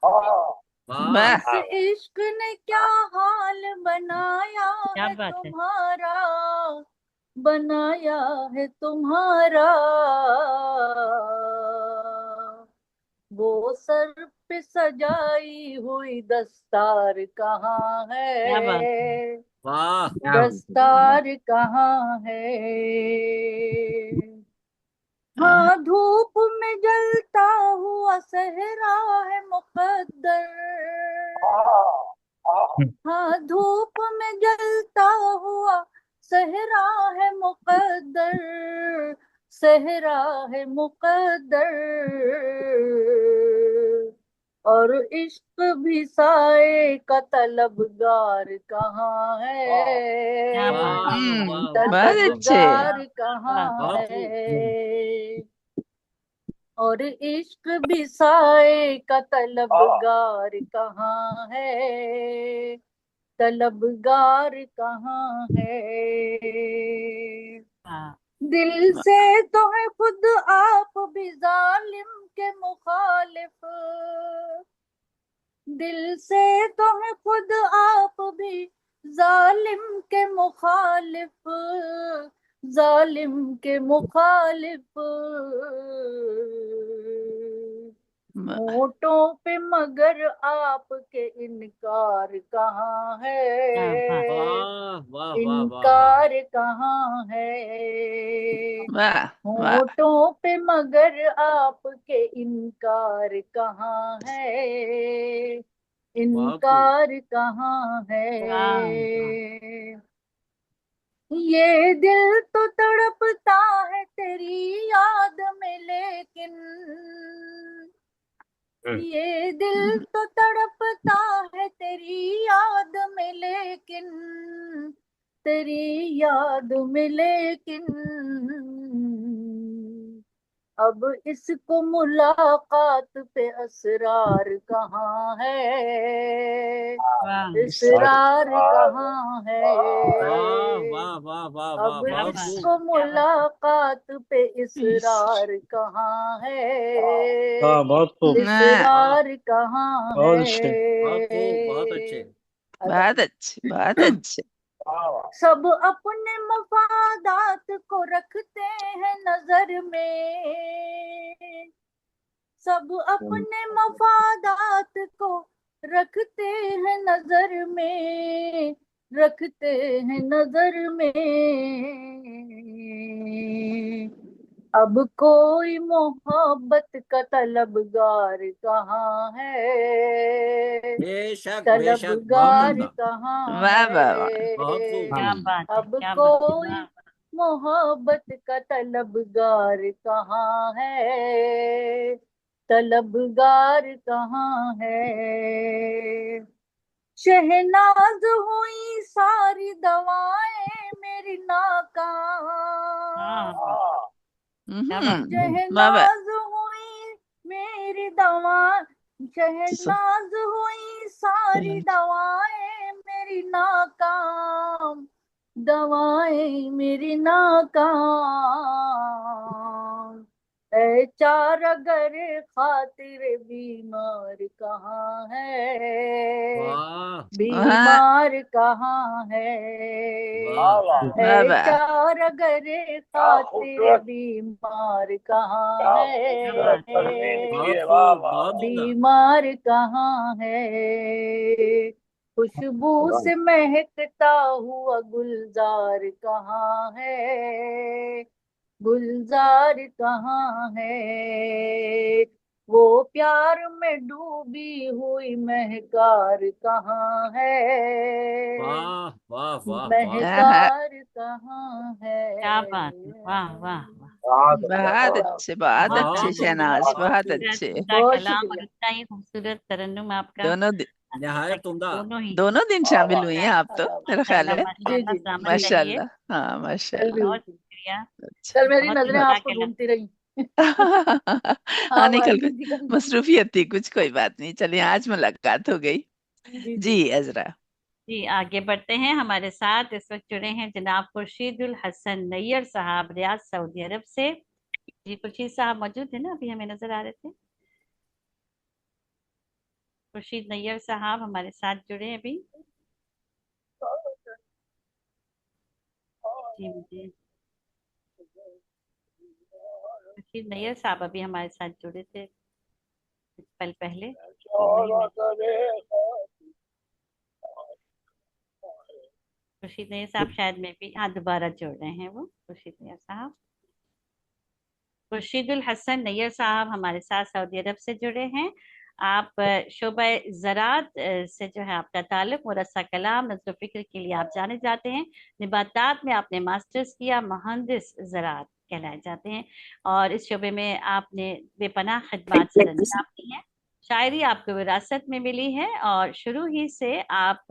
Speaker 8: اس عشق نے کیا حال بنایا ہے تمہارا؟ بنایا ہے تمہارا. وہ سر پہ سجائی ہوئی دستار کہاں ہے؟ دستار کہاں ہے؟ ہاں دھوپ میں جلتا ہوا صحرا ہے مقدر. ہاں دھوپ میں جلتا ہوا صحرا ہے مقدر. صحرا ہے مقدر. اور عشق بھی سائے کا طلبگار کہاں ہے؟ طلبگار کہاں ہے؟ اور عشق بھی سائے کا طلبگار کہاں ہے؟ طلبگار کہاں ہے؟ دل سے تو ہے خود آپ بھی ظالم کے مخالف. دل سے تو ہے خود آپ بھی ظالم کے مخالف. ظالم کے مخالف. ہونٹوں پہ مگر آپ کے انکار کہاں ہے؟ انکار کہاں ہے؟ ہونٹوں پہ مگر آپ کے انکار کہاں ہے؟ انکار کہاں ہے؟ یہ دل تو تڑپتا ہے تیری یاد میں لیکن. یہ دل تو تڑپتا ہے تیری یاد میں لیکن. تیری یاد میں لیکن. اب اس کو ملاقات پہ اسرار کہاں ہے؟ اسرار کہاں ہے؟ اب اس کو ملاقات پہ اسرار کہاں ہے؟ اسرار کہاں ہے؟
Speaker 4: بہت اچھے بہت اچھے.
Speaker 8: سب اپنے مفادات کو رکھتے ہیں نظر میں. سب اپنے مفادات کو رکھتے ہیں نظر میں. رکھتے ہیں نظر میں. اب کوئی محبت کا طلبگار کہاں ہے؟ طلبگار کہاں ہے؟ اب کوئی محبت کا طلبگار کہاں ہے؟ طلبگار کہاں ہے؟ شہناز ہوئی ساری دوائیں میری ناکام. شہناز ہوئی میری دوائیں. شہناز ہوئی ساری دوائیں मेरी नाकाम, दवाएं मेरी नाकाम। ऐ चार अगर खातिर बीमार कहाँ है,
Speaker 6: वाह
Speaker 8: बीमार कहाँ है।
Speaker 7: वाह वाह
Speaker 8: ऐ
Speaker 4: वाह
Speaker 8: चार अगर
Speaker 7: क्या
Speaker 8: खातिर
Speaker 7: खूबसूरत,
Speaker 8: बीमार कहाँ
Speaker 7: क्या
Speaker 8: है,
Speaker 7: खूबसूरत तस्वीर की
Speaker 6: बहुत
Speaker 7: है। वाह
Speaker 6: खूब,
Speaker 7: वाह
Speaker 6: बहुत
Speaker 7: वाह।
Speaker 6: उम्दा।
Speaker 8: बीमार कहाँ है। खुशबू से महकता हुआ गुलजार कहाँ है, गुलजार कहाँ है। वो प्यार में डूबी हुई महकार कहाँ है,
Speaker 6: वाह वाह वाह वाह
Speaker 8: महकार कहाँ है।
Speaker 2: क्या बात है, वाह वाह वाह।
Speaker 7: बहुत अच्छा,
Speaker 4: बहुत
Speaker 7: बहुत
Speaker 4: अच्छे, बहुत
Speaker 2: बहुत
Speaker 4: अच्छे
Speaker 6: बहुत उम्दा,
Speaker 4: शहनाज,
Speaker 6: बहुत
Speaker 4: बहुत
Speaker 6: खूब,
Speaker 4: अच्छे।
Speaker 2: उम्दा
Speaker 8: बहुत
Speaker 2: कलाम और
Speaker 8: शुक्रिया।
Speaker 2: इतना ही खूबसूरत तरन्नुम आपका।
Speaker 6: नहायत उम्दा।
Speaker 2: दोनों
Speaker 4: दिन
Speaker 7: वाह
Speaker 4: शामिल
Speaker 7: वाह।
Speaker 4: हुई हैं आप तो, मेरा ख्याल
Speaker 2: माशाल्लाह
Speaker 4: है।
Speaker 8: जी
Speaker 2: माशाल्लाह,
Speaker 8: जी
Speaker 2: सलामत
Speaker 8: जी,
Speaker 2: रहिए।
Speaker 4: माशाल्लाह, हाँ माशाल्लाह।
Speaker 2: बहुत शुक्रिया,
Speaker 4: अच्छा।
Speaker 8: कल मेरी
Speaker 2: बहुत
Speaker 8: नजरें
Speaker 2: उम्दा
Speaker 8: आपको
Speaker 2: कलाम।
Speaker 8: ढूंढती रही।
Speaker 4: हाँ,
Speaker 8: आप आई
Speaker 4: निकल
Speaker 8: नहीं थी कल।
Speaker 4: मसरूफियत थी कुछ, कोई बात नहीं, चलिए आज मुलाकात हो गई।
Speaker 8: जी जी
Speaker 4: जी अजरा।
Speaker 2: जी आगे बढ़ते हैं। हमारे साथ इस वक्त जुड़े हैं जनाब खुर्शीदुल हसन नैयर साहब, रियाद सऊदी अरब से। जी खुर्शीद साहब मौजूद है ना, अभी हमें नजर आ रहे थे। खुर्शीद नैयर साहब हमारे साथ जुड़े हैं अभी। जी मुझे खुर्शीद नैयर साहब अभी हमारे साथ जुड़े थे कुछ पल पहले, तो नहीं मिल। खुर्शीद नैयर साहब शायद में भी, हाँ दोबारा जुड़ रहे हैं वो खुर्शीद नैयर साहब। खुर्शीदुल हसन नैयर साहब हमारे साथ सऊदी अरब से जुड़े हैं। आप शोबा ज़राअत से जो है आपका ताल्लुक, मुरस्सा कलाम नज़्र फ़िक्र के लिए आप जाने जाते हैं। निबातात में आपने मास्टर्स किया, मुहंदिस ज़राअत कहलाए जाते हैं, और इस शोबे में आपने बेपनाह खिदमत सर अंजाम दी हैं। शायरी आपको विरासत में मिली है और शुरू ही से आप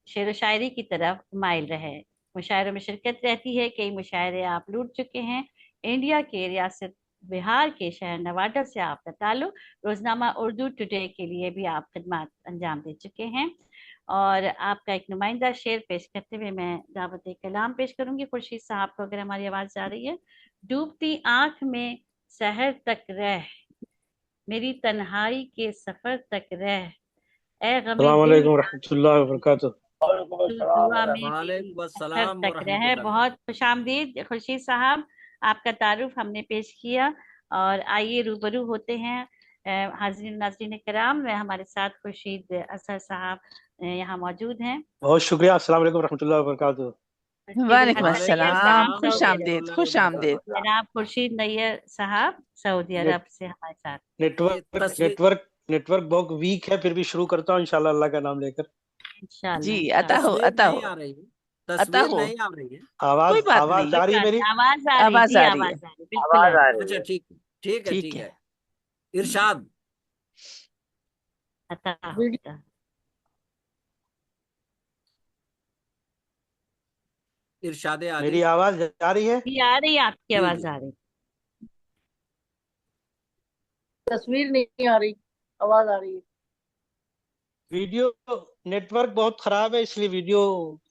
Speaker 2: शेर व शायरी की तरफ माइल रहे। मुशायरों में शिरकत रहती है, कई मुशायरे आप लूट चुके हैं। इंडिया के रियासत बिहार के शहर नवादा से आपका ताल्लुक। रोजनामा उर्दू टुडे के लिए भी आप खिदमत अंजाम दे चुके हैं, और आपका एक नुमाइंदा शेर पेश करते हुए मैं दावत कलाम पेश करूंगी खुर्शीद साहब को, अगर हमारी आवाज जा रही है। डूबती आंख में सहर तक रह, मेरी तन्हाई के सफर तक रह, ए गमे दिल
Speaker 9: अस्सलामुअलैकुम रहमतुल्लाहि व बरकातुहू।
Speaker 2: तू दुआ में भी
Speaker 6: वालेकुम
Speaker 2: असर
Speaker 6: अस्सलाम
Speaker 2: तक रहे।
Speaker 6: वरहमतुल्लाह।
Speaker 2: बहुत खुशामदीद खुर्शीद साहब, आपका तारुफ हमने पेश किया, और आइए रूबरू होते हैं हाज़रीन नाज़रीन कराम में। हमारे साथ खुर्शीद असर साहब यहाँ मौजूद हैं।
Speaker 9: बहुत शुक्रिया। अस्सलाम वालेकुम रहमतुल्लाहि व बरकातुहू।
Speaker 4: वालेकुम
Speaker 2: हसन नैयर
Speaker 4: अस्सलाम,
Speaker 2: साहब
Speaker 4: खुश
Speaker 2: सऊदी अरब,
Speaker 4: आमदीद, खुश आमदीद।
Speaker 2: जनाब खुर्शीद नैयर साहब सऊदी
Speaker 9: नेट
Speaker 2: अरब से हमारे साथ।
Speaker 9: नेटवर्क
Speaker 6: तस्वीर
Speaker 9: नेटवर्क नेटवर्क बहुत वीक है, फिर भी शुरू करता हूँ इंशाल्लाह अल्लाह का नाम लेकर।
Speaker 2: इंशाल्लाह
Speaker 4: जी अता
Speaker 2: इंशाल्लाह।
Speaker 4: हो,
Speaker 6: तस्वीर
Speaker 4: अता
Speaker 6: नहीं
Speaker 4: हो,
Speaker 6: आ रही है,
Speaker 4: अता
Speaker 6: तस्वीर
Speaker 4: हो।
Speaker 6: नहीं आ रही है।
Speaker 4: कोई
Speaker 9: आवाज
Speaker 4: बात
Speaker 9: आवाज
Speaker 4: नहीं,
Speaker 9: जा रही है
Speaker 2: कोई
Speaker 9: मेरी?
Speaker 2: बात, आवाज आ रही
Speaker 4: आवाज
Speaker 2: जी,
Speaker 4: आ रही है।
Speaker 2: आवाज आ रही, बिल्कुल आ
Speaker 7: आवाज आ
Speaker 2: रही।
Speaker 7: रही
Speaker 6: अच्छा
Speaker 7: है।
Speaker 6: ठीक ठीक है,
Speaker 4: ठीक
Speaker 6: ठीक
Speaker 4: है।
Speaker 6: है। इरशाद
Speaker 2: अता हो,
Speaker 8: वीडियो
Speaker 2: अता हो।
Speaker 6: इरशाद आली।
Speaker 9: मेरी आवाज जा रही है?
Speaker 2: जी आ रही है, आपकी
Speaker 6: जी
Speaker 2: आवाज
Speaker 6: जी।
Speaker 2: आ रही।
Speaker 8: तस्वीर नहीं आ रही, आवाज आ रही है।
Speaker 9: वीडियो नेटवर्क बहुत खराब है, इसलिए वीडियो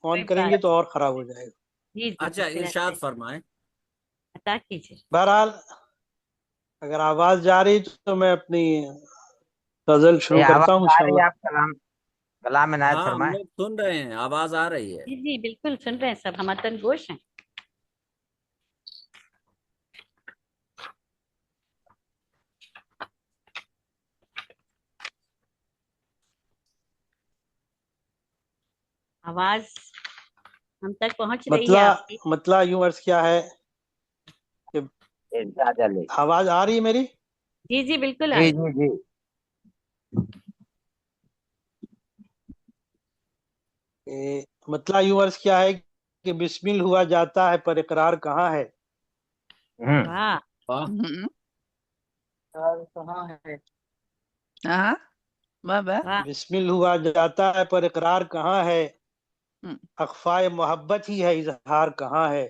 Speaker 2: कोई
Speaker 9: ऑन
Speaker 2: बात
Speaker 9: करेंगे तो और खराब हो जाएगा।
Speaker 2: जी जी
Speaker 6: अच्छा
Speaker 2: बिल्कुल
Speaker 6: इरशाद
Speaker 2: ऐसे
Speaker 6: फरमाएं।
Speaker 2: अता कीजिए।
Speaker 9: बहरहाल अगर आवाज जा रही तो मैं अपनी गजल
Speaker 5: ये
Speaker 9: शुरू करता हूँ
Speaker 5: आवाज आ रही है,
Speaker 9: इंशाल्लाह।
Speaker 5: आप कलाम कलाम में नायत
Speaker 6: हाँ हम
Speaker 5: फरमाएं।
Speaker 6: लोग सुन रहे हैं, आवाज आ रही है।
Speaker 2: जी जी बिल्कुल सुन रहे हैं, सब हम अतन गोश हैं। आवाज हम तक पहुंच रही है आपकी।
Speaker 9: मतला यूं अर्ज किया है कि
Speaker 5: इरशाद अली।
Speaker 9: आवाज आ रही है मेरी?
Speaker 2: जी जी बिल्कुल आ
Speaker 5: जी
Speaker 2: रही।
Speaker 5: जी जी।
Speaker 9: मतला यूं अर्ज किया है कि बिस्मिल हुआ जाता है पर इकरार कहाँ है।
Speaker 2: वाह
Speaker 6: वाह
Speaker 4: हम्म,
Speaker 8: यार कहाँ है।
Speaker 4: हाँ, वाह वाह।
Speaker 2: वाह।
Speaker 9: बिस्मिल हुआ जाता है पर इकरार कहाँ है,
Speaker 4: हम्म,
Speaker 9: अख्फाए मोहब्बत ही है इजहार कहाँ है।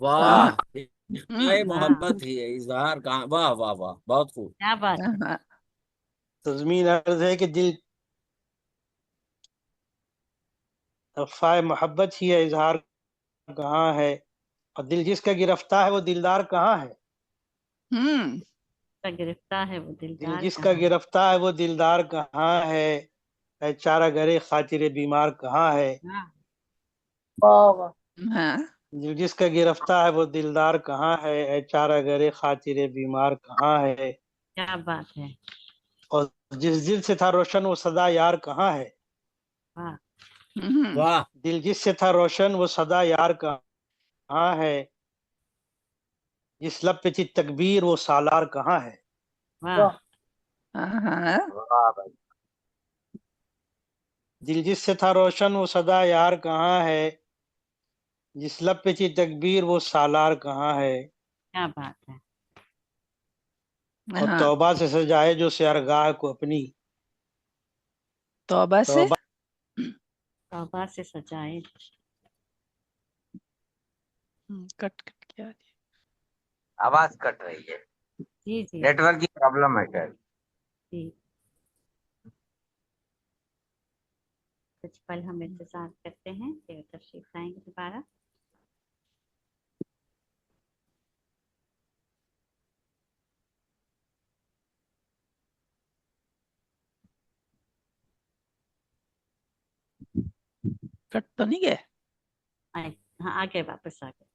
Speaker 6: वाह। इश्क़
Speaker 2: वाह
Speaker 6: मोहब्बत ही है इजहार कहाँ। वाह वाह वाह, बहुत खूब।
Speaker 2: क्या बात है।
Speaker 9: तज़मीन अर्ज है कि दिल तहफ़ा मोहब्बत ही है इजहार कहाँ है, और दिल जिसका गिरफ्तार है वो दिलदार कहाँ है।
Speaker 2: गिरफ्तार है वो
Speaker 9: दिल
Speaker 2: दिलदार
Speaker 9: जिसका
Speaker 2: कहाँ है।
Speaker 9: गिरफ्तार है वो दिलदार कहाँ है चारा गरे खातिर बीमार कहाँ है।
Speaker 7: वाह वाह।
Speaker 9: दिल जिसका गिरफ्तार है वो दिलदार कहाँ है चारा गरे खातिर बीमार कहाँ है।
Speaker 2: क्या बात है।
Speaker 9: और जिस दिल से था रोशन वो सदा यार कहाँ है।
Speaker 2: वाह
Speaker 6: वाह।
Speaker 9: दिल जिससे था रोशन वो सदा यार कहाँ है, जिस लब पे थी तकबीर वो सालार कहाँ है।
Speaker 2: वाह
Speaker 5: वाह भाई।
Speaker 9: दिल जिससे था रोशन वो सदा यार कहाँ है, जिस लब पे थी तकबीर वो सालार कहाँ है।
Speaker 2: क्या बात है।
Speaker 9: और तौबा से सजाए जो सैरगाह को अपनी,
Speaker 4: तौबा से
Speaker 2: तौबा से सजाए।
Speaker 4: कट कट क्या
Speaker 5: आवाज कट रही है,
Speaker 2: जी जी
Speaker 5: नेटवर्क की प्रॉब्लम है शायद।
Speaker 2: जी। कुछ पल हम इंतजार करते हैं फिर तशरीफ लाएंगे दोबारा।
Speaker 4: कट तो नहीं गए।
Speaker 2: हाँ आ गए, वापस आ गए।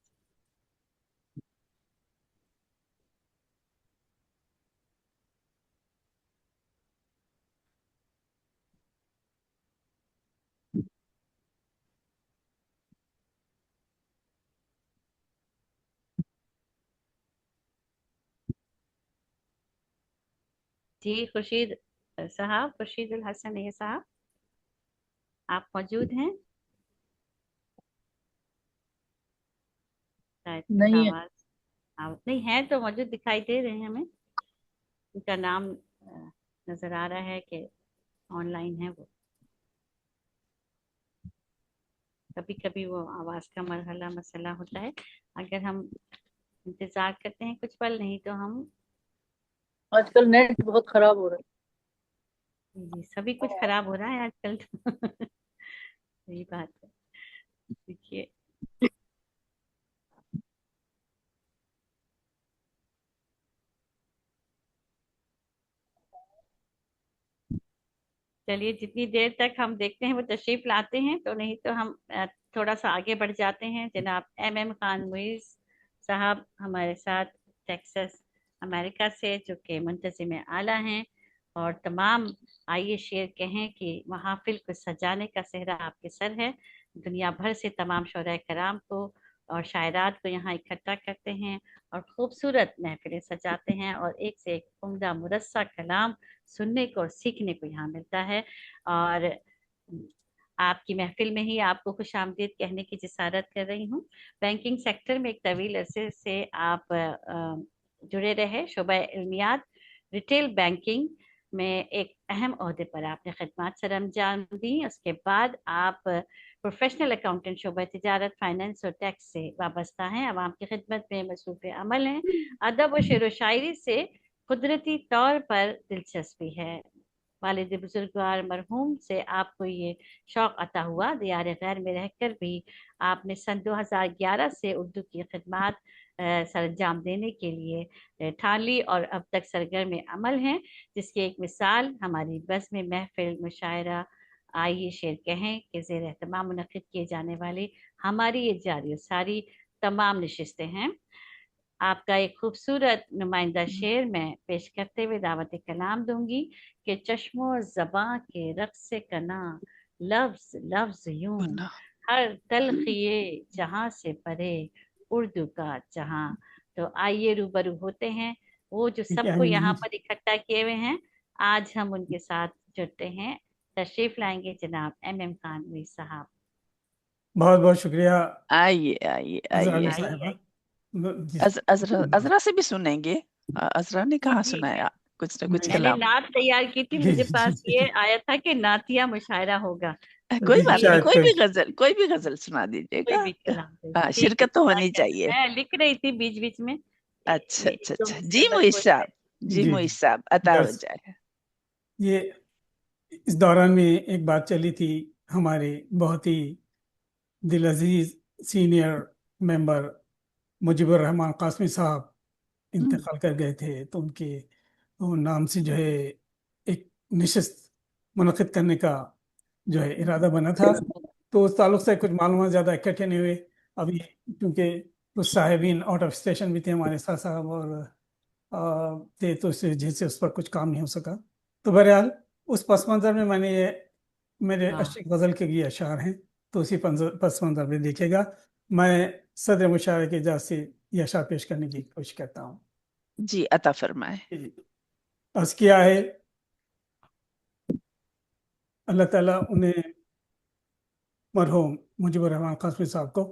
Speaker 2: जी खुर्शीद साहब, खुर्शीद उल हसन ये साहब, आप मौजूद हैं? शायद कुछ
Speaker 7: नहीं है।
Speaker 2: आवाज नहीं है तो मौजूद दिखाई दे रहे हैं हमें। उनका नाम नजर आ रहा है कि ऑनलाइन है वो। कभी कभी वो आवाज का मरहला मसला होता है। अगर हम इंतजार करते हैं कुछ पल, नहीं तो हम
Speaker 7: आजकल नेट बहुत खराब हो रहा है।
Speaker 2: जी सभी कुछ खराब हो रहा है आजकल तो सही बात है। देखिए चलिए जितनी देर तक हम देखते हैं वो तशरीफ लाते हैं, तो नहीं तो हम थोड़ा सा आगे बढ़ जाते हैं। जनाब MM खान मुइज़ साहब हमारे साथ टेक्सास अमेरिका से, जो कि मुंतज़िम आला हैं, और तमाम आइए शेर कहें कि महाफिल को सजाने का सेहरा आपके सर है। दुनिया भर से तमाम शोरा कराम को और शायरात को यहाँ इकट्ठा करते हैं और खूबसूरत महफिलें सजाते हैं, और एक से एक उम्दा मुरस्सा कलाम सुनने को और सीखने को यहाँ मिलता है। और आपकी महफिल में ही आपको खुश आमदीद कहने की जिसारत कर रही हूँ। बैंकिंग सेक्टर में एक तवील अरसे से आप जुड़े रहे। शोबा इल्मियात रिटेल बैंकिंग में एक अहम ओहदे पर आपने खिदमत सर अंजाम दी। उसके बाद आप प्रोफेशनल अकाउंटेंट शोबा तिजारत, फाइनेंस और टैक्स से वाबस्ता हैं। आवाम की खिदमत में मसरूफ़ अमल हैं। अदब और शेर व शायरी से कुदरती तौर पर दिलचस्पी है। वालिद बुजुर्गवार मरहूम से आपको ये शौक अता हुआ। दियार गैर में रहकर भी आपने सन 2011 से उर्दू की खिदमत सरंजाम देने के लिए ठान ली और अब तक सरगर्म अमल हैं, जिसकी एक मिसाल हमारी बस में महफिल मुशायरा आइए शेर कहें के ज़ेर एहतमाम मुनक़िद किए जाने वाली हमारी ये जारी सारी तमाम नशिस्तें हैं। आपका एक खूबसूरत नुमाइंदा शेर मैं पेश करते हुए दावत कलाम दूंगी कि चश्मो ज़बां के रक़्स कना लफ्ज़ लफ्ज़ यूं हर तलखिए जहां से परे उर्दू का जहां। तो आइए रूबरू होते हैं वो जो सबको यहाँ पर इकट्ठा किए हुए हैं। आज हम उनके साथ जुड़ते हैं। तशरीफ लाएंगे जनाब MM खान मुइज़ साहब।
Speaker 1: बहुत बहुत शुक्रिया।
Speaker 4: आइए आइए आइए। अजरा से भी सुनेंगे। अजरा ने कहाँ सुनाया, कुछ न कुछ
Speaker 2: मैंने
Speaker 4: कलाम।
Speaker 2: नात तैयार की थी, मुझे पास ये आया था कि नातिया मुशायरा होगा।
Speaker 4: कोई बात नहीं, कोई भी गजल सुना दीजिएगा।
Speaker 2: कोई भी कलाम
Speaker 4: शिरकत तो होनी चाहिए।
Speaker 2: मैं लिख रही थी बीच बीच में।
Speaker 4: अच्छा अच्छा अच्छा। जी मुइज़ साहब, जी मुइज़ साहब अता हो जाए।
Speaker 1: ये इस दौरान में एक बात चली थी, हमारे बहुत ही दिल अजीज सीनियर मेंबर मुजीबुर रहमान कासमी साहब इंतकाल कर गए थे, तो उनके नाम से जो है एक नशिस्त मुनक़िद करने का जो है इरादा बना था। तो उस ताल्लुक से कुछ मालूमात ज़्यादा इकट्ठे नहीं हुए अभी, क्योंकि कुछ साहिबीन आउट ऑफ स्टेशन भी थे हमारे साथ साहब और थे, तो इस वजह से उस पर कुछ काम नहीं हो सका। तो बहरहाल उस पस मंज़र में मैंने ये मेरे अशीक गज़ल के ये अशार हैं, तो उसी पस मंज़र में देखिएगा। मैं सदर मुशावरे की इजाज़त से ये अशार पेश करने की कोशिश करता हूँ।
Speaker 4: जी अता फरमाए।
Speaker 1: अर्ज़ किया है, अल्लाह ताला उन्हें मरहूम मुजीबुर रहमान कासमी साहब को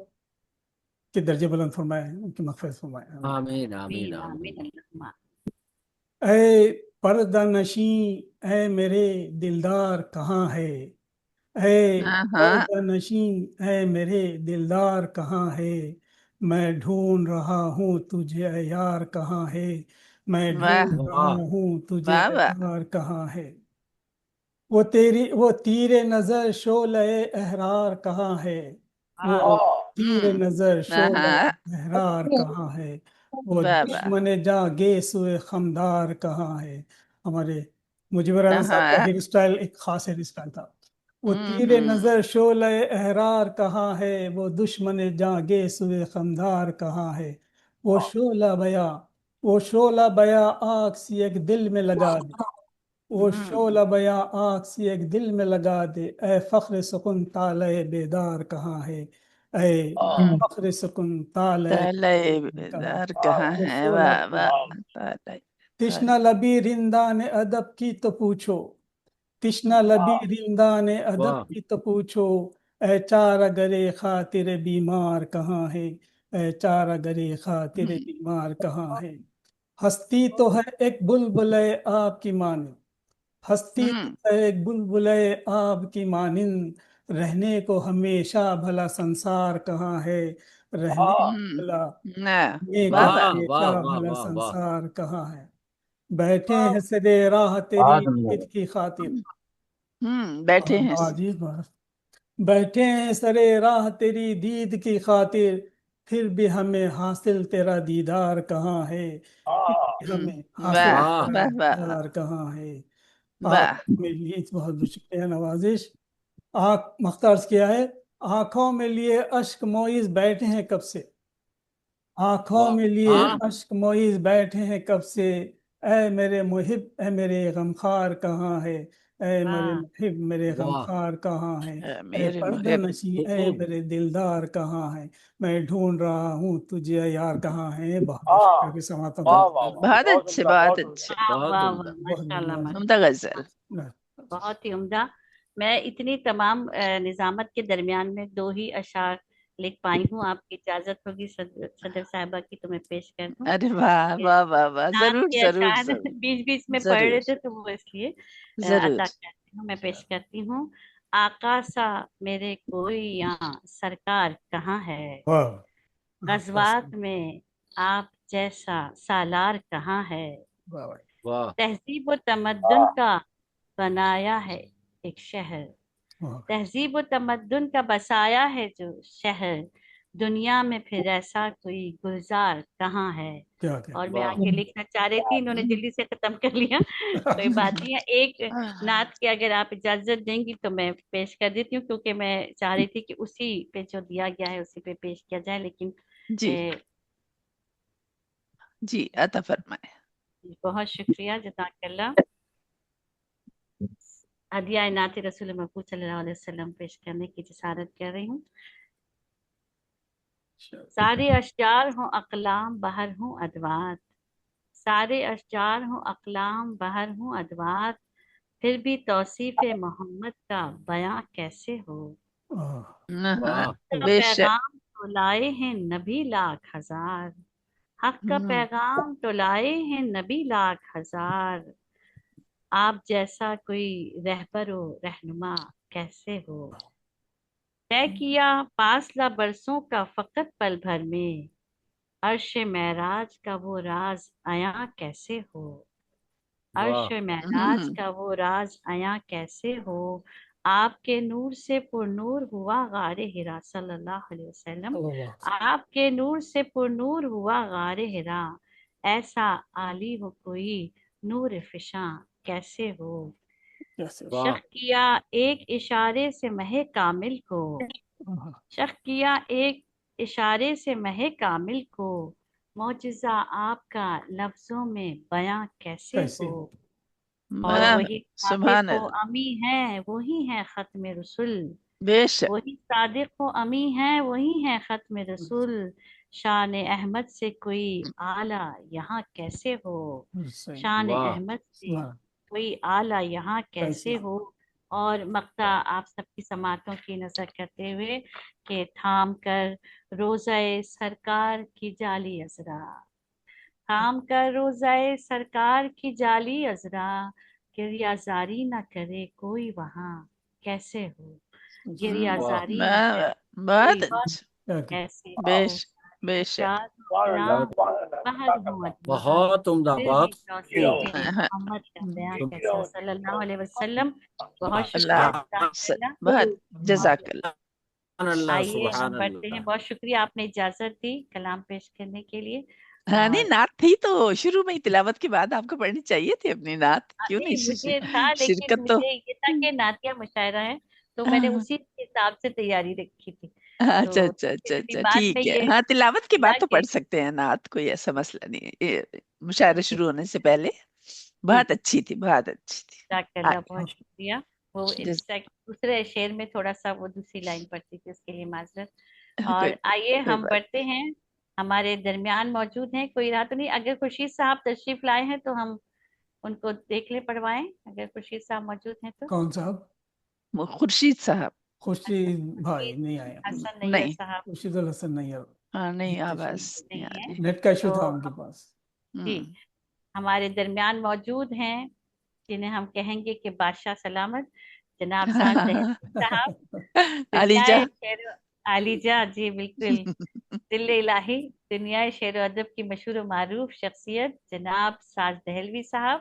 Speaker 1: के दर्जे बुलंद फरमाए, उनकी मग़फ़िरत फरमाए।
Speaker 6: आमीन आमीन आमीन।
Speaker 1: ऐ पर्दा नशी ऐ मेरे दिलदार कहाँ है, ऐ पर्दा नशी ऐ मेरे दिलदार कहाँ है, मैं ढूंढ रहा हूँ तुझे ऐ यार कहाँ है, मैं ढूंढ रहा हूँ तुझे ऐ यार कहाँ है। वो तीरे नजर शोले अहरार कहाँ है, वो तीरे नजर शोले अहरार कहाँ है, वो दुश्मने जागे सुए खमदार कहाँ है। हमारे मुजीबुर रहमान साहब का हेयर स्टाइल एक खास हेयर स्टाइल था। वो तीरे नजर शोले अहरार कहाँ है, वो दुश्मने जागे सुए खमदार कहाँ है। वो शोला बया आग सी एक दिल में लगा दे, वो शोला बया आग सी एक दिल में लगा दे, ऐ फख्र सुकुन ताले बेदार कहाँ है, ऐ फख्र सुकुन ताले
Speaker 4: बेदार कहाँ है। वाह वाह।
Speaker 1: तिश्ना लबी रिंदा ने अदब की तो पूछो, तिश्ना लबी रिंदा ने अदब की तो पूछो, ऐ चारा गरे खातिर बीमार कहाँ है, ऐ चारा गरे खातिर बीमार कहाँ है। हस्ती तो है एक बुलबुले आपकी मानी, हस्ती तो है एक बुलबुले आपकी मानिंद, रहने को हमेशा भला संसार कहाँ है, रहने भला हमेशा भला संसार कहाँ है। बैठे हैं सदे राह तेरी ईद की खातिर,
Speaker 4: बैठे हैं
Speaker 1: बैठे हैं सरे राह तेरी दीद की खातिर, फिर भी हमें हासिल तेरा दीदार कहाँ है, फिर भी हमें हासिल तेरा दीदार कहाँ है। आप मेरे लिए बहुत शुक्रिया नवाजिश। आँख मख्तार्स किया है, आंखों में लिए अश्क मोइज बैठे हैं कब से, आंखों में लिए अश्क मोइज बैठे हैं कब से, ऐ मेरे मुहिब ऐ मेरे गमखार कहाँ है, ऐ मेरे मुहिब मेरे गमखार कहाँ है, ऐ पर्दा नशी ऐ मेरे दिलदार कहाँ है, मैं ढूंढ रहा हूँ तुझे यार कहाँ है। बहुत समाता
Speaker 4: बहुत अच्छे बहुत अच्छे।
Speaker 2: उम्दा
Speaker 4: गजल,
Speaker 2: बहुत ही उम्दा। मैं इतनी तमाम निजामत के दरमियान में 2 ही अशार लिख पाई हूँ। आपकी इजाजत होगी सदर साहिबा की तो मैं पेश कर दूं।
Speaker 4: अरे वाह वाह वाह वाह, जरूर जरूर।
Speaker 2: बीच बीच में पढ़ रहे थे तो वो इसलिए अता करती हूँ, मैं पेश करती हूँ। आका सा मेरे कोई यहाँ सरकार कहाँ है, गज़वात में आप जैसा सालार कहाँ है, तहजीब व तमद्दुन का बनाया है एक शहर, तहजीब व तमद्दुन का बसाया है जो शहर, दुनिया में फिर ऐसा कोई गुलजार कहाँ है। और मैं आगे लिखना चाह रही थी, इन्होंने जल्दी से खत्म कर लिया, कोई बात नहीं है। एक नात की अगर आप इजाजत देंगी तो मैं पेश कर देती हूँ, क्योंकि मैं चाह रही थी कि उसी पे जो दिया गया है उसी पे पेश किया जाए, लेकिन
Speaker 4: जी अता फरमाए।
Speaker 2: बहुत शुक्रिया, जज़ाकल्लाह। हदिया नात रसूल महबूब सल्लल्लाहु अलैहि वसल्लम पेश करने की जसारत कर रही हूँ। सारे अशजार हों अकलाम बहर हों अदवात, सारे अशजार हों अकलाम बहर हों अदवात, फिर भी तौसीफ मोहम्मद का बयां कैसे हो। पैगाम तो लाए हैं नबी लाख हजार, हक का पैगाम तो लाए हैं नबी लाख हजार, आप जैसा कोई रहबर व रहनुमा कैसे हो। तय किया फासला बरसों का फकत पल भर में, अर्श महराज का वो राज आया कैसे हो, अर्श महराज का वो राज आया कैसे हो। آپ کے نور سے پر نور ہوا غار ہرا صلی اللہ علیہ وسلم، آپ کے نور سے پر نور ہوا غار ہرا، ایسا عالی ہو کوئی نور فشاں کیسے ہو، شق کیا ایک اشارے سے مہ کامل کو، شق کیا ایک اشارے سے مہ کامل کو، معجزہ آپ کا لفظوں میں بیاں کیسے ہو، اور وہی
Speaker 4: سبحان
Speaker 2: صادق و
Speaker 4: اللہ،
Speaker 2: امی ہیں وہی ہیں ختم رسول،
Speaker 4: بے شک،
Speaker 2: وہی صادق و امی ہیں وہی ہیں ختم رسول، شان احمد سے کوئی اعلیٰ یہاں کیسے ہو، شان
Speaker 6: واہ
Speaker 2: احمد سے کوئی اعلیٰ یہاں کیسے ہو، اور مقطع آپ سب کی سماعتوں کی نظر کرتے ہوئے کہ تھام کر روزہ سرکار کی جالی ازرا، تھام کر روزہ سرکار کی جالی ازرا، گریہ زاری نہ کرے کوئی وہاں کیسے ہو، گریہ
Speaker 6: واہ
Speaker 2: زاری نہ کرے
Speaker 4: بہت
Speaker 2: کوئی
Speaker 4: اچھا،
Speaker 2: کیسے
Speaker 4: بے
Speaker 2: ہو،
Speaker 4: شک، بے شک،
Speaker 2: شاد غلام بہر ہوں ادنا،
Speaker 6: بہت عمدہ،
Speaker 2: پھر بھی
Speaker 6: بہت
Speaker 2: توصیف محمد کا بیاں کیسے ہو صلی اللہ علیہ وسلم۔ بہت شکریہ،
Speaker 4: اللہ
Speaker 2: جزاک اللہ۔
Speaker 4: بہت جزاک
Speaker 2: اور
Speaker 4: اللہ۔
Speaker 6: سبحان اللہ،
Speaker 2: آئیے ہم
Speaker 6: سبحان
Speaker 2: بڑھتے ہیں،
Speaker 6: اللہ۔
Speaker 2: بہت شکریہ آپ نے اجازت دی کلام پیش کرنے کے لیے۔
Speaker 4: ہاں
Speaker 2: اور
Speaker 4: نہیں، نعت تھی تو شروع میں ہی تلاوت کے بعد آپ کو پڑھنی چاہیے تھی اپنی نعت، کیوں
Speaker 2: نہیں
Speaker 4: نہیں؟
Speaker 2: مجھے تھا، لیکن
Speaker 4: شرکت تو
Speaker 2: مجھے یہ تھا کہ نعتیہ مشاعرہ ہے تو میں نے اسی حساب سے تیاری رکھی تھی،
Speaker 4: اچھا
Speaker 2: تو
Speaker 4: اچھا اچھا
Speaker 2: پھر بھی
Speaker 4: اچھا،
Speaker 2: بعد میں
Speaker 4: ٹھیک ہے،
Speaker 2: یہ
Speaker 4: ہاں تلاوت کے بعد
Speaker 2: ملا
Speaker 4: تو
Speaker 2: کہ
Speaker 4: پڑھ سکتے ہیں نعت، کوئی ایسا مسئلہ نہیں ہے، مشاعرہ شروع ہونے سے پہلے بہت اچھی تھی، بہت اچھی تھی۔
Speaker 2: جزاک اللہ، بہت شکریہ۔ وہ
Speaker 4: جس
Speaker 2: دوسرے شعر میں تھوڑا سا وہ دوسری لائن پڑتی تھی، اس کے لیے معذرت۔ اور
Speaker 4: کوئی
Speaker 2: آئیے
Speaker 4: کوئی
Speaker 2: ہم
Speaker 4: بات
Speaker 2: بڑھتے ہیں، ہمارے درمیان موجود ہیں، کوئی رات نہیں، اگر خورشید صاحب تشریف لائے ہیں تو ہم ان کو دیکھ لیں، پڑھوائیں، اگر خورشید صاحب موجود ہیں تو۔
Speaker 1: کون صاحب؟
Speaker 4: خورشید صاحب
Speaker 1: خورشید بھائی نہیں آئے،
Speaker 2: حسن نیّر
Speaker 4: نہیں،
Speaker 2: صاحب
Speaker 1: خورشید الحسن نہیں ہے،
Speaker 4: ہاں نہیں، آواز نہیں آ
Speaker 2: نہیں ہے،
Speaker 4: رہی۔
Speaker 1: نیٹ کا ایشو
Speaker 2: تو
Speaker 1: تھا ان کے پاس۔
Speaker 2: جی ہمارے درمیان موجود ہیں جنہیں ہم کہیں گے کہ بادشاہ سلامت، جناب ساز دہلوی صاحب،
Speaker 4: علی
Speaker 2: دنیا
Speaker 4: جا
Speaker 2: شعر عالی جا، جی بالکل، دل الہی، دنیا شعر و ادب کی مشہور و معروف شخصیت جناب ساز دہلوی صاحب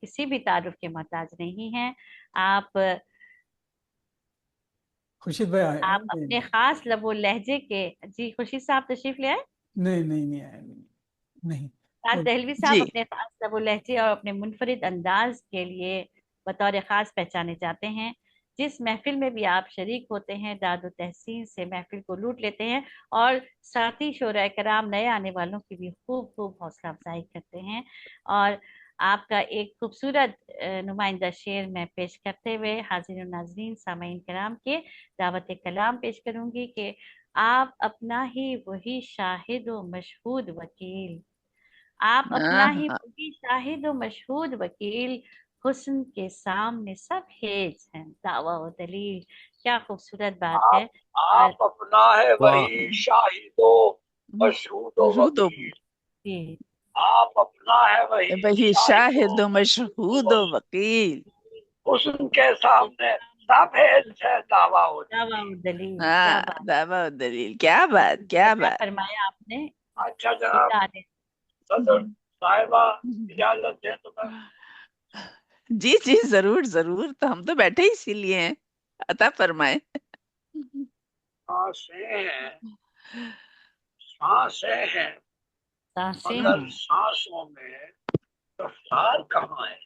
Speaker 2: کسی بھی تعارف کے محتاج نہیں ہیں۔ آپ
Speaker 1: خورشید بھائی آئے؟
Speaker 2: اپنے خاص لب و لہجے کے، جی خورشید صاحب تشریف لے آئے،
Speaker 1: نہیں آئے، نہیں۔
Speaker 2: ساز دہلوی صاحب
Speaker 4: جی،
Speaker 2: اپنے خاص لب و لہجے اور اپنے منفرد انداز کے لیے بطور خاص پہچانے جاتے ہیں۔ جس محفل میں بھی آپ شریک ہوتے ہیں، داد و تحسین سے محفل کو لوٹ لیتے ہیں، اور ساتھی شعراء کرام نئے آنے والوں کی بھی خوب حوصلہ افزائی کرتے ہیں۔ اور آپ کا ایک خوبصورت نمائندہ شعر میں پیش کرتے ہوئے حاضرین و ناظرین سامعین کرام کے دعوت کلام پیش کروں گی کہ آپ اپنا ہی وہی شاہد و مشہود وکیل، آپ اپنا ہی وہی شاہد و مشہود وکیل، حسن کے سامنے سب ہیج ہیں دعویٰ و دلیل۔ کیا خوبصورت بات ہے۔
Speaker 10: آپ اپنا ہے وہی شاہد و مشہود و وکیل،
Speaker 2: جی
Speaker 10: آپ اپنا ہے
Speaker 4: وہی شاہد و مشہود و وکیل،
Speaker 10: حسن کے سامنے سب ہے دعویٰ و
Speaker 2: دعویٰ و دلیل۔
Speaker 4: ہاں
Speaker 2: کیا بات،
Speaker 4: دعویٰ و دلیل، کیا بات، کیا
Speaker 2: کیا
Speaker 4: بات۔
Speaker 2: فرمایا آپ نے۔
Speaker 10: اچھا جناب صدر صاحبہ اجازت دیں تو میں
Speaker 4: جی جی، ضرور ضرور، تو ہم تو بیٹھے ہی اسی لیے ہیں، عطا فرمائے۔
Speaker 10: سانسیں ہیں
Speaker 2: سانسیں
Speaker 10: مگر
Speaker 2: ہیں،
Speaker 10: سانسوں میں رفتار کہاں ہے،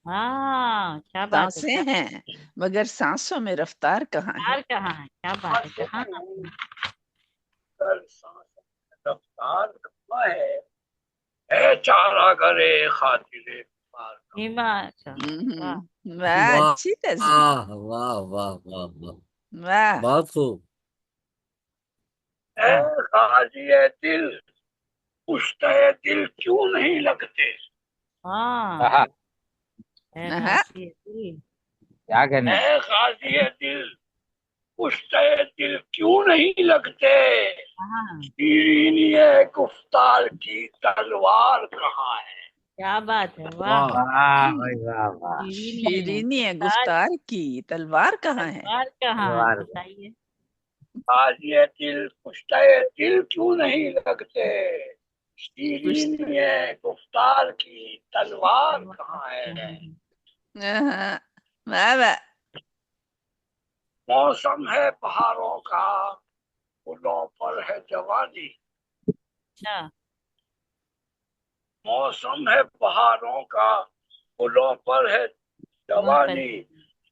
Speaker 2: ہاں کیا بات ہے،
Speaker 4: سانسیں
Speaker 2: کیا
Speaker 4: ہیں مگر سانسوں میں رفتار کہاں ہے۔
Speaker 2: پیار کہاں ہے، کیا بات ہے، کہاں
Speaker 10: مگر سانسوں میں رفتار کہاں ہے، اے چارہ گرے خاطر پار کا۔
Speaker 2: واہ
Speaker 4: واہ،
Speaker 6: واہ
Speaker 4: اچھی تصویر،
Speaker 6: واہ واہ واہ واہ،
Speaker 4: واہ،
Speaker 6: بہت خوب۔
Speaker 10: اے غازی دل پشتے دل کیوں نہیں لگتے،
Speaker 2: ہاں، اے غازی دل،
Speaker 5: کیا کرنا،
Speaker 10: اے غازی دل پشتے دل کیوں نہیں لگتے،
Speaker 2: ہاں
Speaker 10: شیرینی گفتار کی تلوار کہاں ہے،
Speaker 2: کیا بات ہے، واہ،
Speaker 5: واہ بھائی واہ واہ،
Speaker 4: شیرینی ہے گفتار کی تلوار کہاں ہے۔
Speaker 2: تلوار کہاں ہے،
Speaker 5: تلوار
Speaker 2: بتائیے۔
Speaker 10: غازی دل پشتے دل کیوں نہیں لگتے، شیرینی گفتار کی تلوار کہاں ہے۔
Speaker 4: واہ واہ،
Speaker 10: मौसम है बहारों का, फूलों पर है जवानी।
Speaker 2: अच्छा,
Speaker 10: मौसम है बहारों का, फूलों पर है जवानी।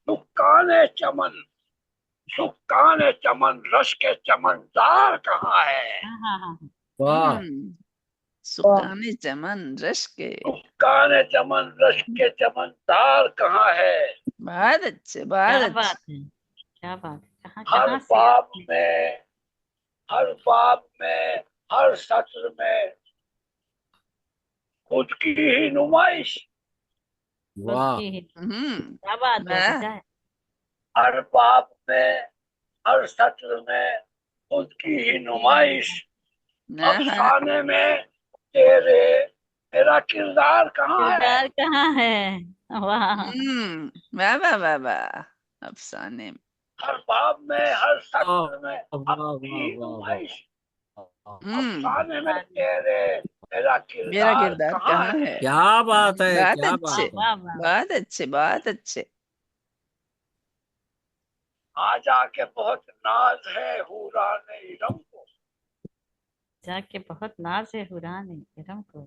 Speaker 10: सुक्काने चमन, सुक्काने चमन, रस के चमनदार कहाँ है?
Speaker 2: हाँ हाँ
Speaker 6: वाह
Speaker 4: सुकाने चमन रश के।
Speaker 10: सुक्काने चमन, रस के चमनदार कहाँ है?
Speaker 4: बहुत अच्छे,
Speaker 2: क्या
Speaker 4: बहुत अच्छे।
Speaker 2: बात है, क्या बात है। कहाँ
Speaker 10: हर
Speaker 2: कहाँ से
Speaker 10: बाब
Speaker 2: आपने?
Speaker 10: में, हर बाब में, हर सत्र में खुद की ही नुमाइश।
Speaker 2: खुद
Speaker 6: वाह
Speaker 2: की ही।
Speaker 4: हम्म,
Speaker 2: क्या बात है,
Speaker 4: वाह।
Speaker 2: अच्छा है।
Speaker 10: हर बाब में, हर सत्र में खुद की ही नुमाइश।
Speaker 4: हाँ,
Speaker 10: अफसाने में तेरे, मेरा किरदार कहाँ है?
Speaker 2: किरदार कहाँ है? वाह,
Speaker 4: वाह वाह वाह वाह। अफसाने में।
Speaker 10: हर बाब में, हर
Speaker 6: वाह
Speaker 10: सत्र में
Speaker 6: वाह
Speaker 10: अपनी
Speaker 6: वाह
Speaker 10: ही
Speaker 6: वाह
Speaker 10: नुमाइश।
Speaker 6: वाह।
Speaker 10: अफसाने में तेरे, मेरा
Speaker 4: मेरा
Speaker 10: किरदार
Speaker 4: किरदार
Speaker 10: कहाँ
Speaker 4: कहाँ
Speaker 10: है?
Speaker 4: है?
Speaker 6: क्या बात है,
Speaker 4: बहुत
Speaker 6: क्या
Speaker 4: अच्छे,
Speaker 6: बात है।
Speaker 2: वाह वाह।
Speaker 4: बहुत अच्छे, बहुत अच्छे।
Speaker 10: आजा के बहुत नाज है हूरा ने इलम को।
Speaker 2: जाके बहुत नाज है हुरान इरम को।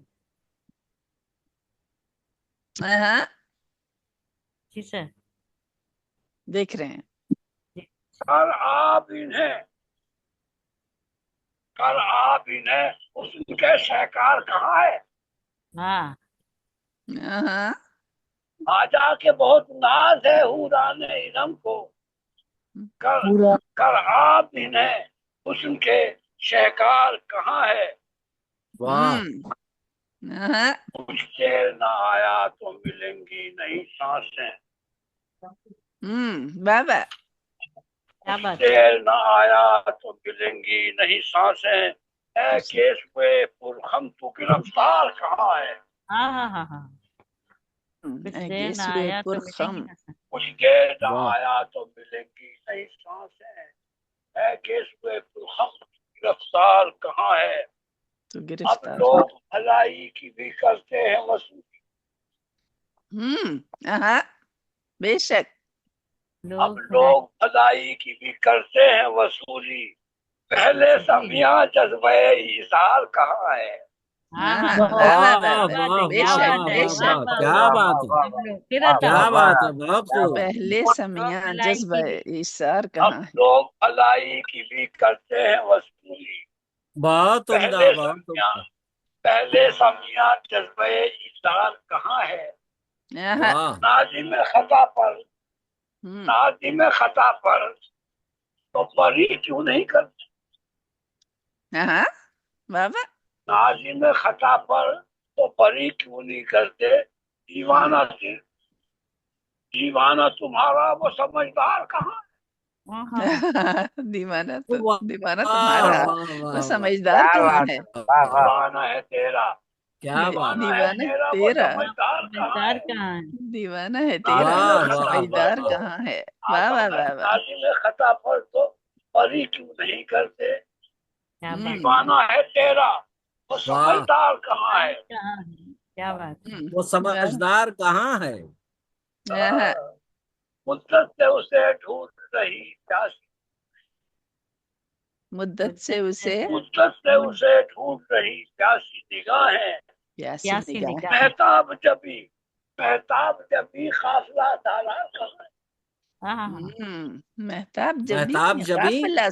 Speaker 4: हाँ,
Speaker 2: जी सर।
Speaker 4: देख रहे हैं।
Speaker 10: कर आप इन्हें, कर आप इन्हें, उसके सहकार कहाँ है?
Speaker 2: हाँ,
Speaker 4: हाँ,
Speaker 10: आजा के बहुत नाज है हूरा ने इलम को। कर, कर आप इन्हें, उसके सहकार कहाँ है?
Speaker 6: वाह
Speaker 4: हाँ,
Speaker 10: कुछ देर न आया तो मिलेंगी नहीं सांसें।
Speaker 4: वाह वाह।
Speaker 2: क्या बात है।
Speaker 10: देर न आया तो मिलेंगी नहीं सांसें। ऐ केसवे पुरखम तू गिरफ्तार कहाँ है?
Speaker 2: हाँ हाँ हाँ हाँ। कुछ देर ना
Speaker 4: गेसुए
Speaker 2: आया तो
Speaker 4: पुरखम।
Speaker 2: मिलेंगी ना सर।
Speaker 10: कुछ देर न
Speaker 6: वाह
Speaker 10: आया तो मिलेंगी नहीं सांसें। ऐ केसवे पुरखम गिरफ्तार कहाँ है?
Speaker 4: तो
Speaker 10: अब
Speaker 4: गिरफ्तार।
Speaker 10: लोग भलाई की भी करते हैं वसूली।
Speaker 4: हाँ, बेशक।
Speaker 10: अब लोग भलाई की भी करते हैं वसूली। पहले समिया जज्बे इज़हार कहाँ है?
Speaker 2: हाँ हाँ
Speaker 4: वाह
Speaker 2: हाँ।
Speaker 4: वाह
Speaker 6: वाह
Speaker 4: वाह
Speaker 2: क्या
Speaker 4: वाह।
Speaker 2: बात है, क्या
Speaker 6: वाह
Speaker 2: बात
Speaker 6: वाह
Speaker 2: है,
Speaker 6: वाह
Speaker 2: वाह
Speaker 6: वाह,
Speaker 2: वाह
Speaker 6: क्या
Speaker 2: वाह।
Speaker 6: बात है,
Speaker 2: सब लोग फिर आता
Speaker 6: क्या
Speaker 2: हूँ।
Speaker 6: बात है, बहुत खूब।
Speaker 4: पहले समिया
Speaker 2: भलाई
Speaker 4: जज्बा
Speaker 2: की भी।
Speaker 4: इसार
Speaker 10: अब
Speaker 4: कहाँ है?
Speaker 10: लोग भलाई की भी करते हैं वसूली।
Speaker 6: बहुत उम्दा,
Speaker 10: पहले
Speaker 6: बहुत
Speaker 10: समिया,
Speaker 6: उम्दा।
Speaker 10: पहले समिया जज्बे इज़हार कहाँ है?
Speaker 4: हाँ,
Speaker 6: वाह
Speaker 10: नाज़िम खता पर, नाज़िम खता पर तो परी क्यों नहीं करते?
Speaker 4: हाँ, वाह वाह।
Speaker 10: नाज़िम खता पर तो परी क्यों नहीं करते? दीवाना से, दीवाना तुम्हारा वो समझदार कहाँ
Speaker 2: हाँ हाँ हाँ।
Speaker 4: दीवाना तो,
Speaker 6: वाह
Speaker 4: दीवाना
Speaker 6: वाह
Speaker 4: तुम्हारा,
Speaker 6: वाह
Speaker 4: वो
Speaker 6: वाह,
Speaker 4: समझदार कहाँ है?
Speaker 10: है? दीवाना है तेरा,
Speaker 6: क्या बात
Speaker 10: दीवाना
Speaker 6: है।
Speaker 10: है
Speaker 4: दीवाना
Speaker 10: तेरा, वो
Speaker 4: तेरा,
Speaker 10: समझदार कहाँ
Speaker 2: समझदार
Speaker 10: है?
Speaker 2: कहाँ है?
Speaker 4: दीवाना है तेरा,
Speaker 6: वाह
Speaker 10: नाज़िम
Speaker 6: वाह
Speaker 10: खता पर
Speaker 4: समझदार
Speaker 10: तो,
Speaker 4: कहाँ है? वाह वाह वाह वाह।
Speaker 10: नाज़िम खता पर तो परी क्यों नहीं करते?
Speaker 2: क्या बात है।
Speaker 10: दीवाना है तेरा, वो
Speaker 6: वाह,
Speaker 10: समझदार कहाँ है?
Speaker 2: कहाँ है? क्या बात है।
Speaker 6: वो समझदार कहाँ है?
Speaker 10: मुद्दत से उसे ढूंढ रही प्यासी,
Speaker 4: मुद्दत से उसे
Speaker 10: मुद्दत से उसे ढूंढ रही प्यासी निगाहें।
Speaker 4: प्यासी
Speaker 2: प्यासी
Speaker 4: निगाह।
Speaker 2: निगाह।
Speaker 10: महताब जबी, महताब जबी काफिला सालार कहाँ है?
Speaker 2: हाँ हाँ हाँ।
Speaker 4: महताब जबी
Speaker 6: महताब जबी,
Speaker 4: काफिला,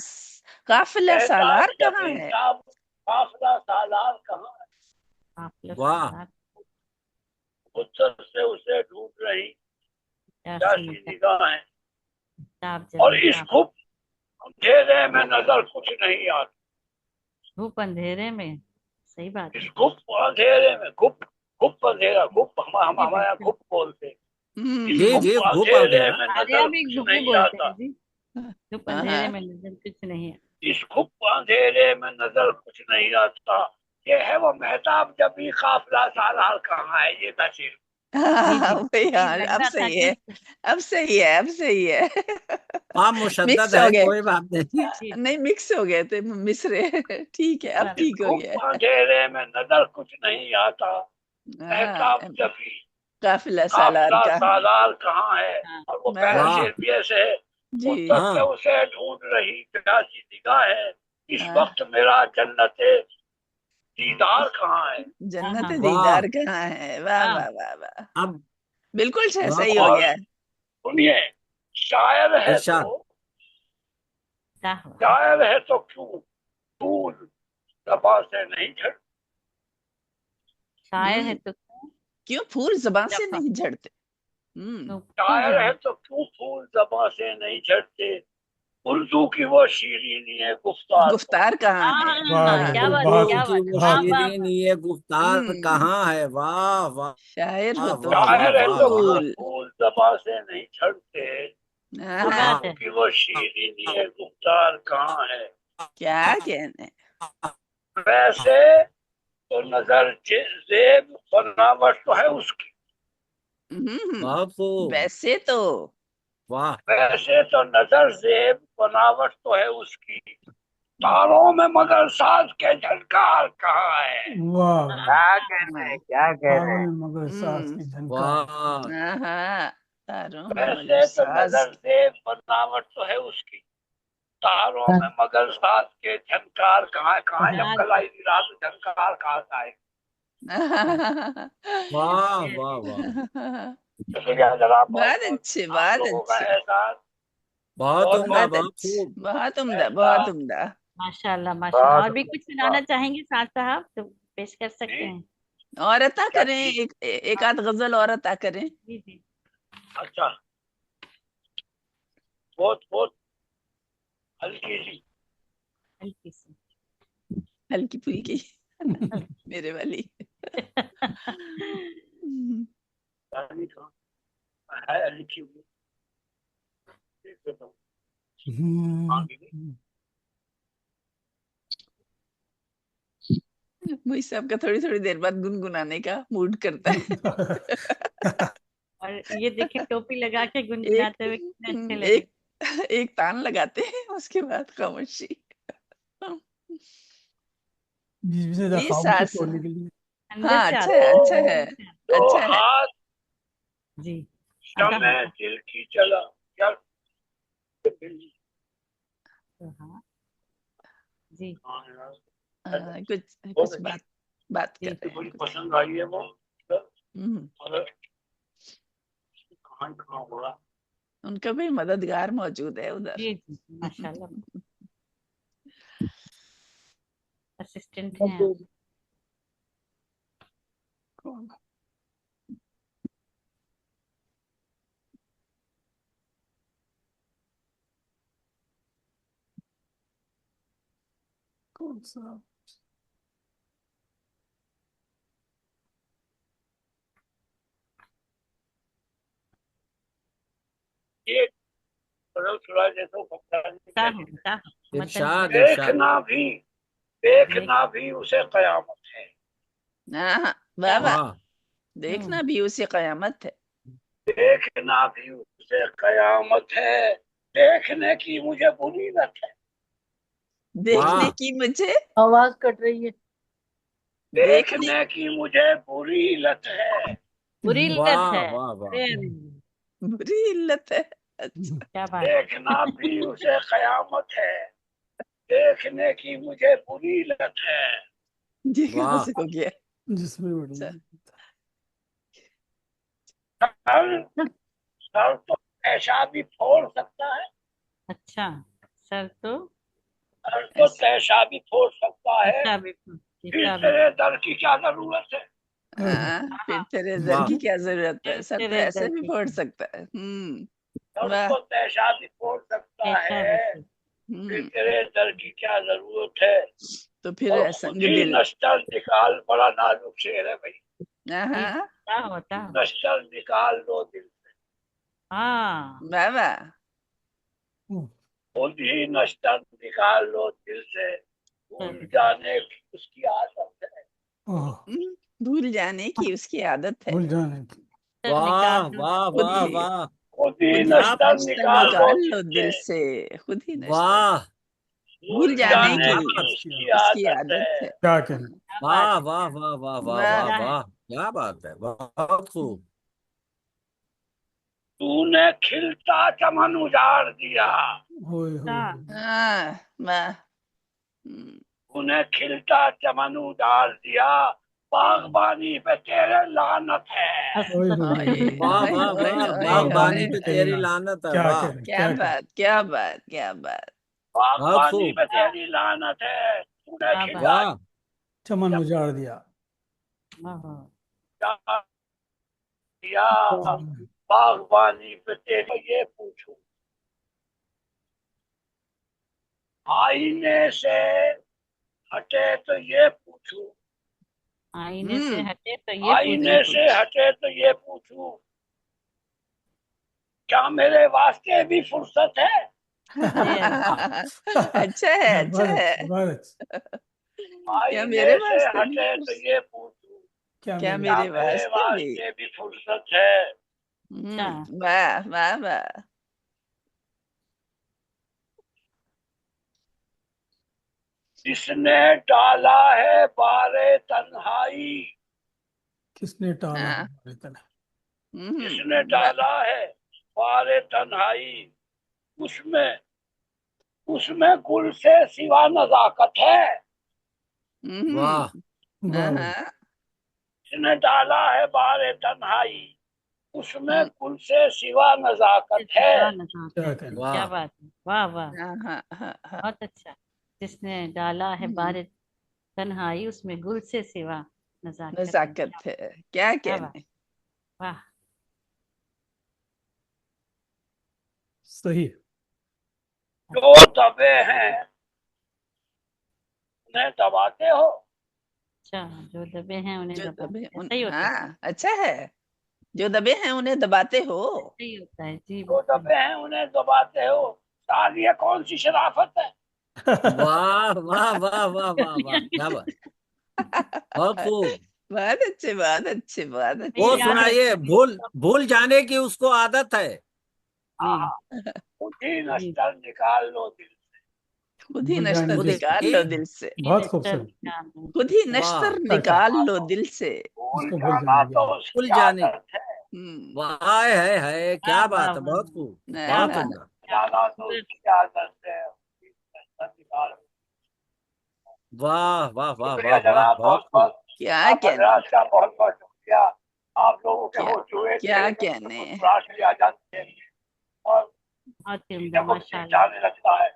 Speaker 4: काफिला
Speaker 10: महताब
Speaker 4: सालार कहाँ
Speaker 10: जबी
Speaker 4: है?
Speaker 10: काफिला सालार कहाँ है?
Speaker 2: आप लोग
Speaker 6: वाह
Speaker 2: साथ
Speaker 10: मुद्दत से उसे ढूंढ रही
Speaker 2: प्यासी
Speaker 10: प्यासी
Speaker 2: निगाह।
Speaker 10: निगाहें।
Speaker 2: महताब
Speaker 10: और
Speaker 2: जबी
Speaker 10: इस खूब अंधेरे में नजर कुछ नहीं आती।
Speaker 2: धूप अंधेरे में। सही बात
Speaker 10: इस
Speaker 2: है।
Speaker 10: गुप्त अंधेरे में, गुप्त, गुप्त अंधेरा, गुप्त हम
Speaker 2: जी
Speaker 10: हमारे यहाँ
Speaker 2: बिल्कुल।
Speaker 10: गुप्त बोलते हैं। इस
Speaker 6: जी
Speaker 10: गुप्त
Speaker 6: जी, घूप
Speaker 10: अंधेरे
Speaker 6: अंधेरा।
Speaker 10: में
Speaker 2: हमारे
Speaker 10: नजर
Speaker 2: यहाँ भी
Speaker 10: कुछ
Speaker 2: धूप ही
Speaker 10: नहीं
Speaker 2: बोलते
Speaker 10: आता।
Speaker 2: हैं जी। धूप अंधेरे में नजर कुछ नहीं है।
Speaker 10: इस गुप्त अंधेरे में नजर कुछ नहीं आता। ये है वो महताब जबी काफिला सालार कहाँ है, ये था शेर।
Speaker 2: जी जी
Speaker 4: वही,
Speaker 2: जी,
Speaker 4: हाँ,
Speaker 2: लग
Speaker 4: अब
Speaker 2: रहा था
Speaker 4: सही
Speaker 2: कि
Speaker 4: है, अब सही है, अब सही है।
Speaker 6: हाँ,
Speaker 4: मिक्स
Speaker 6: मुशद्दद
Speaker 4: हो
Speaker 6: है,
Speaker 4: गए,
Speaker 6: कोई बात नहीं।
Speaker 2: जी
Speaker 4: नहीं मिक्स हो गए थे मिसरे। ठीक है, अब
Speaker 10: इस
Speaker 4: ठीक हो गया।
Speaker 10: गुप्त अंधेरे में नजर कुछ नहीं आता। महताब
Speaker 4: हाँ,
Speaker 10: जबी
Speaker 4: काफिला सालार
Speaker 10: काफिला
Speaker 4: कहाँ?
Speaker 10: सालार कहाँ है?
Speaker 2: हाँ।
Speaker 10: और वो पहला
Speaker 6: वाह
Speaker 10: शेर भी ऐसे है,
Speaker 3: جی
Speaker 10: مدت سے اسے ڈھونڈ رہی پیاسی نگاہ ہے، اس وقت میرا جنت دیدار کہاں ہے؟
Speaker 4: جنت دیدار کہاں ہے؟ واہ واہ واہ واہ،
Speaker 6: اب
Speaker 4: بالکل صحیح ہو
Speaker 10: اور
Speaker 4: گیا.
Speaker 10: سنیے، شاعر ہے
Speaker 6: ارشاد.
Speaker 10: تو شاعر ہے تو کیوں پھول زبان سے نہیں جھڑ،
Speaker 2: شاعر ہے تو
Speaker 4: کیوں پھول زبان سے نہیں جھڑتے؟
Speaker 10: شاعر ہے تو کیوں پھول زبان سے نہیں جھڑتے، اردو کی وہ شیرینی ہے
Speaker 4: گفتار کہاں ہے؟
Speaker 2: کیا بات ہے، کیا
Speaker 6: کی وہ
Speaker 2: بات ہے.
Speaker 6: شیرین یہ گفتار کہاں ہے؟ واہ واہ.
Speaker 4: شاعر ہو تو
Speaker 10: شاعر ہے تو کیوں
Speaker 4: پھول.
Speaker 10: پھول زبان سے نہیں جھڑتے، اردو کی وہ شیرینی ہے گفتار کہاں ہے؟
Speaker 4: کیا کہنے.
Speaker 10: ویسے تو نظر زیب بناوٹ تو ہے اس کی،
Speaker 4: ویسے تو
Speaker 6: واہ،
Speaker 10: ویسے تو نظر زیب بناوٹ تو ہے اس کی، تاروں میں مگر ساز کے جھنکار کہاں ہے؟
Speaker 5: کیا کہتے ہیں، کیا کہہ رہے ہیں؟
Speaker 1: مگر ساز کی جھنکار.
Speaker 6: واہ.
Speaker 4: تاروں میں مگر
Speaker 10: ویسے تو
Speaker 4: ساز.
Speaker 10: نظر زیب بناوٹ تو ہے اس کی، تاروں میں مگر ساز کے جھنکار کہاں ہے؟ کہاں ہے اب کلائی رات جھنکار کہاں سے آئے؟
Speaker 6: واہ واہ واہ،
Speaker 10: شکریہ جناب،
Speaker 4: بہت اچھے،
Speaker 10: آپ
Speaker 4: بہت
Speaker 10: لوگوں کا
Speaker 4: اچھے،
Speaker 10: احساس
Speaker 6: بہت عمدہ،
Speaker 4: بہت
Speaker 6: بہت
Speaker 4: اچھے،
Speaker 6: خوب.
Speaker 4: بہت عمدہ، بہت عمدہ.
Speaker 2: ماشاء اللہ ماشاء اللہ. اور بھی کچھ سنانا چاہیں گے سعد صاحب تو پیش کر سکتے ہیں.
Speaker 4: اور عطا کریں، ایک آدھ غزل اور عطا کریں.
Speaker 2: جی جی.
Speaker 10: اچھا، بہت بہت ہلکی سی،
Speaker 2: ہلکی سی،
Speaker 4: ہلکی پھلکی میرے والی.
Speaker 10: ہے لکھی ہوئی.
Speaker 4: مجھ صاحب کا تھوڑی تھوڑی دیر بعد گنگنانے کا موڈ کرتا ہے.
Speaker 2: اور یہ دیکھیں ٹوپی لگا کے گنگناتے ہوئے کتنے اچھے لگے.
Speaker 4: ایک تان لگاتے ہیں، اس کے بعد خاموشی. یہ ساس، ہاں اچھا ہے، اچھا ہے، اچھا ہے.
Speaker 2: جی
Speaker 10: شمع دل کی چلا
Speaker 2: جی
Speaker 4: کچھ بات کر رہے
Speaker 10: بڑی
Speaker 4: ہیں.
Speaker 10: پسند آئی ہے وہ، کہاں ہوگا
Speaker 4: ان کا بھی مددگار موجود ہے ادھر.
Speaker 2: جی جی ماشاء اللہ، اسسٹنٹ ہیں.
Speaker 1: کون سا
Speaker 6: ارشاد ارشاد.
Speaker 10: دیکھنا بھی اسے قیامت ہے،
Speaker 4: واہ واہ، دیکھنا بھی اسے قیامت ہے.
Speaker 10: دیکھنا بھی اسے قیامت ہے، دیکھنے کی مجھے بری لت ہے،
Speaker 4: دیکھنے کی مجھے
Speaker 7: آواز کٹ رہی ہے.
Speaker 10: دیکھنے کی مجھے بری لت ہے،
Speaker 2: بری لت
Speaker 6: واہ
Speaker 2: ہے،
Speaker 6: واہ واہ،
Speaker 4: بری علت ہے. اچھا،
Speaker 2: کیا بات.
Speaker 10: دیکھنا بھی اسے قیامت ہے، دیکھنے کی مجھے بری لت ہے.
Speaker 4: یہ کہاں سے ہو گیا؟
Speaker 1: جس میں بڑی
Speaker 10: سر تو ایسا بھی پھوڑ سکتا ہے،
Speaker 2: اچھا سر تو
Speaker 10: ایسا بھی پھوڑ سکتا ہے، پھر تیرے در کی کیا ضرورت ہے؟
Speaker 4: پھر تیرے در کی کیا ضرورت ہے؟ سر تو ایسے بھی پھوڑ سکتا ہے.
Speaker 10: سر تو ایسا بھی پھوڑ سکتا ہے، پھر تیرے در کی کیا ضرورت ہے؟
Speaker 4: تو پھر
Speaker 10: اور
Speaker 4: سنگ
Speaker 10: خود ہی
Speaker 4: دل.
Speaker 10: نشتر نکال، بڑا نازک شعر ہے بھائی،
Speaker 2: کیا ہوتا.
Speaker 10: نشتر نکال دو دل سے،
Speaker 2: ہاں
Speaker 4: واہ واہ،
Speaker 10: خود ہی نشتر نکال لو دل سے، بھول جانے کی اس کی عادت ہے،
Speaker 4: بھول جانے کی اس کی عادت ہے.
Speaker 1: بھول جانے کی.
Speaker 6: واہ واہ واہ واہ،
Speaker 10: خود ہی
Speaker 4: خود
Speaker 10: نشتر
Speaker 4: نشتر
Speaker 10: نکال
Speaker 4: نکال
Speaker 10: لو
Speaker 4: لو دل سے، خود ہی نشتر
Speaker 6: واہ
Speaker 4: بھول جانے کی
Speaker 10: اس کی
Speaker 4: اس کی
Speaker 10: عادت ہے.
Speaker 4: عادت ہے.
Speaker 1: کیا کہنا.
Speaker 6: واہ واہ واہ واہ واہ واہ واہ، کیا بات ہے، بہت خوب.
Speaker 10: तूने खिलता चमन उजाड़ दिया, तूने खिलता चमन उजाड़ दिया, बागबानी पे तेरे लानत है।
Speaker 6: वाह वाह वाह, बागबानी पे तेरी लानत है। वाह,
Speaker 4: क्या बात, क्या बात, क्या बात।
Speaker 6: बहुत
Speaker 10: बागबानी
Speaker 6: खूब।
Speaker 10: पे तेरी लानत है, तूने खिलता
Speaker 6: वाह,
Speaker 1: चमन उजाड़ दिया।
Speaker 10: दिया, बागबानी पे तेरे ये पूछूं, आईने से हटे तो ये पूछूं,
Speaker 2: आईने से हटे तो ये
Speaker 10: आईने से हटे तो ये पूछूं, क्या मेरे वास्ते भी फुर्सत है?
Speaker 4: अच्छा है, अच्छा है। क्या मेरे
Speaker 10: आईने से
Speaker 4: वास्ते भी
Speaker 10: हटे तो ये पूछूं,
Speaker 4: क्या मेरे
Speaker 10: वास्ते भी फुर्सत है?
Speaker 4: वाह वाह वाह।
Speaker 10: जिसने डाला है बारे तन्हाई,
Speaker 1: किसने टाला है बारे तन्हाई,
Speaker 10: जिसने डाला है बारे तन्हाई, उसमें उसमें गुल से सिवा नजाकत है।
Speaker 6: वाह,
Speaker 10: जिसने डाला है बारे तन्हाई, उसमें गुल से सिवा नजाकत है।
Speaker 2: क्या बात है, वाह वाह, बहुत अच्छा। जिसने डाला है बारे तन्हाई, उसमें गुल से सिवा
Speaker 4: नजाकत है। क्या कहने।
Speaker 2: वाह,
Speaker 1: सही।
Speaker 10: जो दबे हैं उन्हें दबाते हो।
Speaker 2: अच्छा, जो दबे हैं उन्हें दबाते, सही होता है।
Speaker 4: अच्छा है, जो दबे हैं उन्हें दबाते हो।
Speaker 2: सही होता है जी।
Speaker 10: जो दबे हैं उन्हें दबाते हो, साल ये कौन सी शराफत है?
Speaker 6: वाह वाह वाह वाह वाह वाह, क्या बात, बहुत खूब।
Speaker 4: बहुत अच्छे, बहुत अच्छे, बहुत अच्छे।
Speaker 6: वो सुनाइए, भूल जाने की उसको आदत है।
Speaker 10: खुद ही नश्तर निकाल लो दिल से,
Speaker 4: खुद ही नश्तर निकाल लो दिल से।
Speaker 1: बहुत खूबसूरत।
Speaker 4: खुद ही नश्तर निकाल लो दिल से।
Speaker 10: भूल जाना तो
Speaker 6: भूल
Speaker 10: उसकी
Speaker 6: जाने,
Speaker 10: आदत है।
Speaker 6: वाह है, क्या बात है, बहुत खूब, बहुत उम्दा।
Speaker 10: जाना तो उसकी आदत है, नश्तर निकाल लो।
Speaker 6: वाह वाह वाह
Speaker 10: शुक्रिया
Speaker 6: वाह वाह,
Speaker 10: जनाब,
Speaker 6: बहुत
Speaker 10: बहुत
Speaker 6: खूब।
Speaker 4: क्या
Speaker 10: आप
Speaker 4: कहने,
Speaker 10: हजरात का बहुत बहुत शुक्रिया। आप लोगों के होते हुए
Speaker 4: क्या कहने।
Speaker 10: आ जाते हैं और जाने लगता है।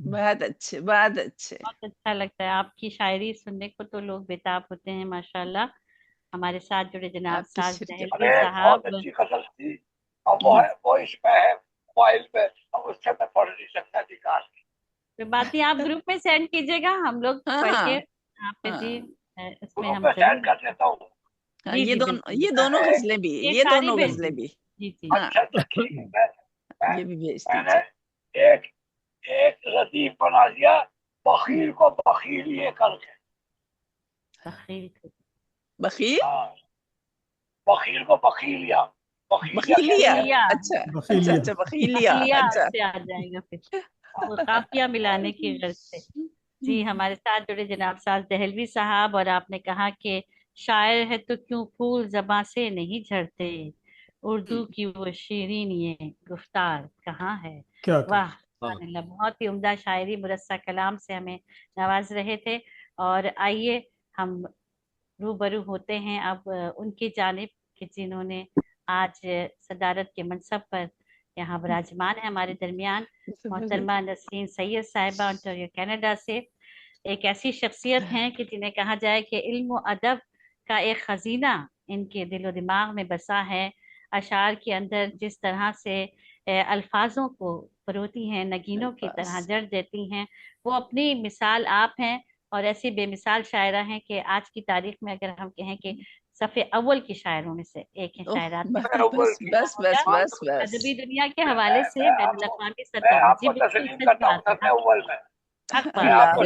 Speaker 4: बहुत अच्छे, बहुत अच्छे।
Speaker 2: बहुत अच्छा लगता है आपकी शायरी सुनने को, तो लोग बेताब होते हैं माशाल्लाह। हमारे साथ जुड़े जनाब साज दहलवी साहब,
Speaker 10: बहुत अच्छी गजल थी, और वो इसमें है मोबाइल पे, और उससे मैं पढ़ नहीं सकता निकाल के।
Speaker 2: तो बात नहीं, आप ग्रुप में सेंड कीजिएगा, हम लोग पढ़ के आप पे जी इसमें हम
Speaker 10: सेंड कर देता हूँ।
Speaker 2: जी
Speaker 4: ये
Speaker 2: जी,
Speaker 4: ये दोनों गजलें भी, ये
Speaker 2: सारी
Speaker 4: दोनों
Speaker 2: भेज
Speaker 4: गजलें भी।
Speaker 2: जी जी।
Speaker 10: अच्छा ठीक है,
Speaker 4: ये भी भेज
Speaker 10: मैंने
Speaker 4: दीजिए।
Speaker 10: एक रदीफ बना दिया, बखील को बखील ये करके।
Speaker 4: बखील,
Speaker 2: बखील
Speaker 10: को बखीलिया,
Speaker 4: बखीलिया। अच्छा अच्छा अच्छा, बखीलिया। अच्छा,
Speaker 2: से आ जाएगा फिर वो काफिया मिलाने की गर्ज से। जी, हमारे साथ जुड़े जनाब साज दहलवी साहब, और आपने कहा कि शायर है तो क्यों फूल ज़बां से नहीं झड़ते, उर्दू की वो शीरीन ये गुफ्तार कहाँ है। वाह, सुभानअल्लाह, बहुत ही उम्दा शायरी मुरस्सा कलाम से हमें नवाज रहे थे। और आइए हम रूबरू होते हैं अब उनकी जानिब कि जिन्होंने आज सदारत के मनसब पर यहाँ विराजमान है हमारे दरमियान, मोहतरमा नसरीन सैयद साहिबा, ओंटारियो कनाडा से। एक ऐसी शख्सियत हैं कि जिन्हें कहा जाए कि इल्म व अदब का एक खजीना इनके दिलो दिमाग में बसा है। अशार के अंदर जिस तरह से अल्फाजों को परोती हैं, नगीनों की तरह जड़ देती हैं, वो अपनी मिसाल आप हैं। और ऐसी बेमिसाल शायरा हैं कि आज की तारीख में अगर हम कहें कि सफ़े अव्वल की शायरों में से एक है शायरात में।
Speaker 4: बस बस बस बस।
Speaker 2: अदबी दुनिया के हवाले से बैनुल-अक़वामी सतह पर, जी बिल्कुल सच बात है, हक बात।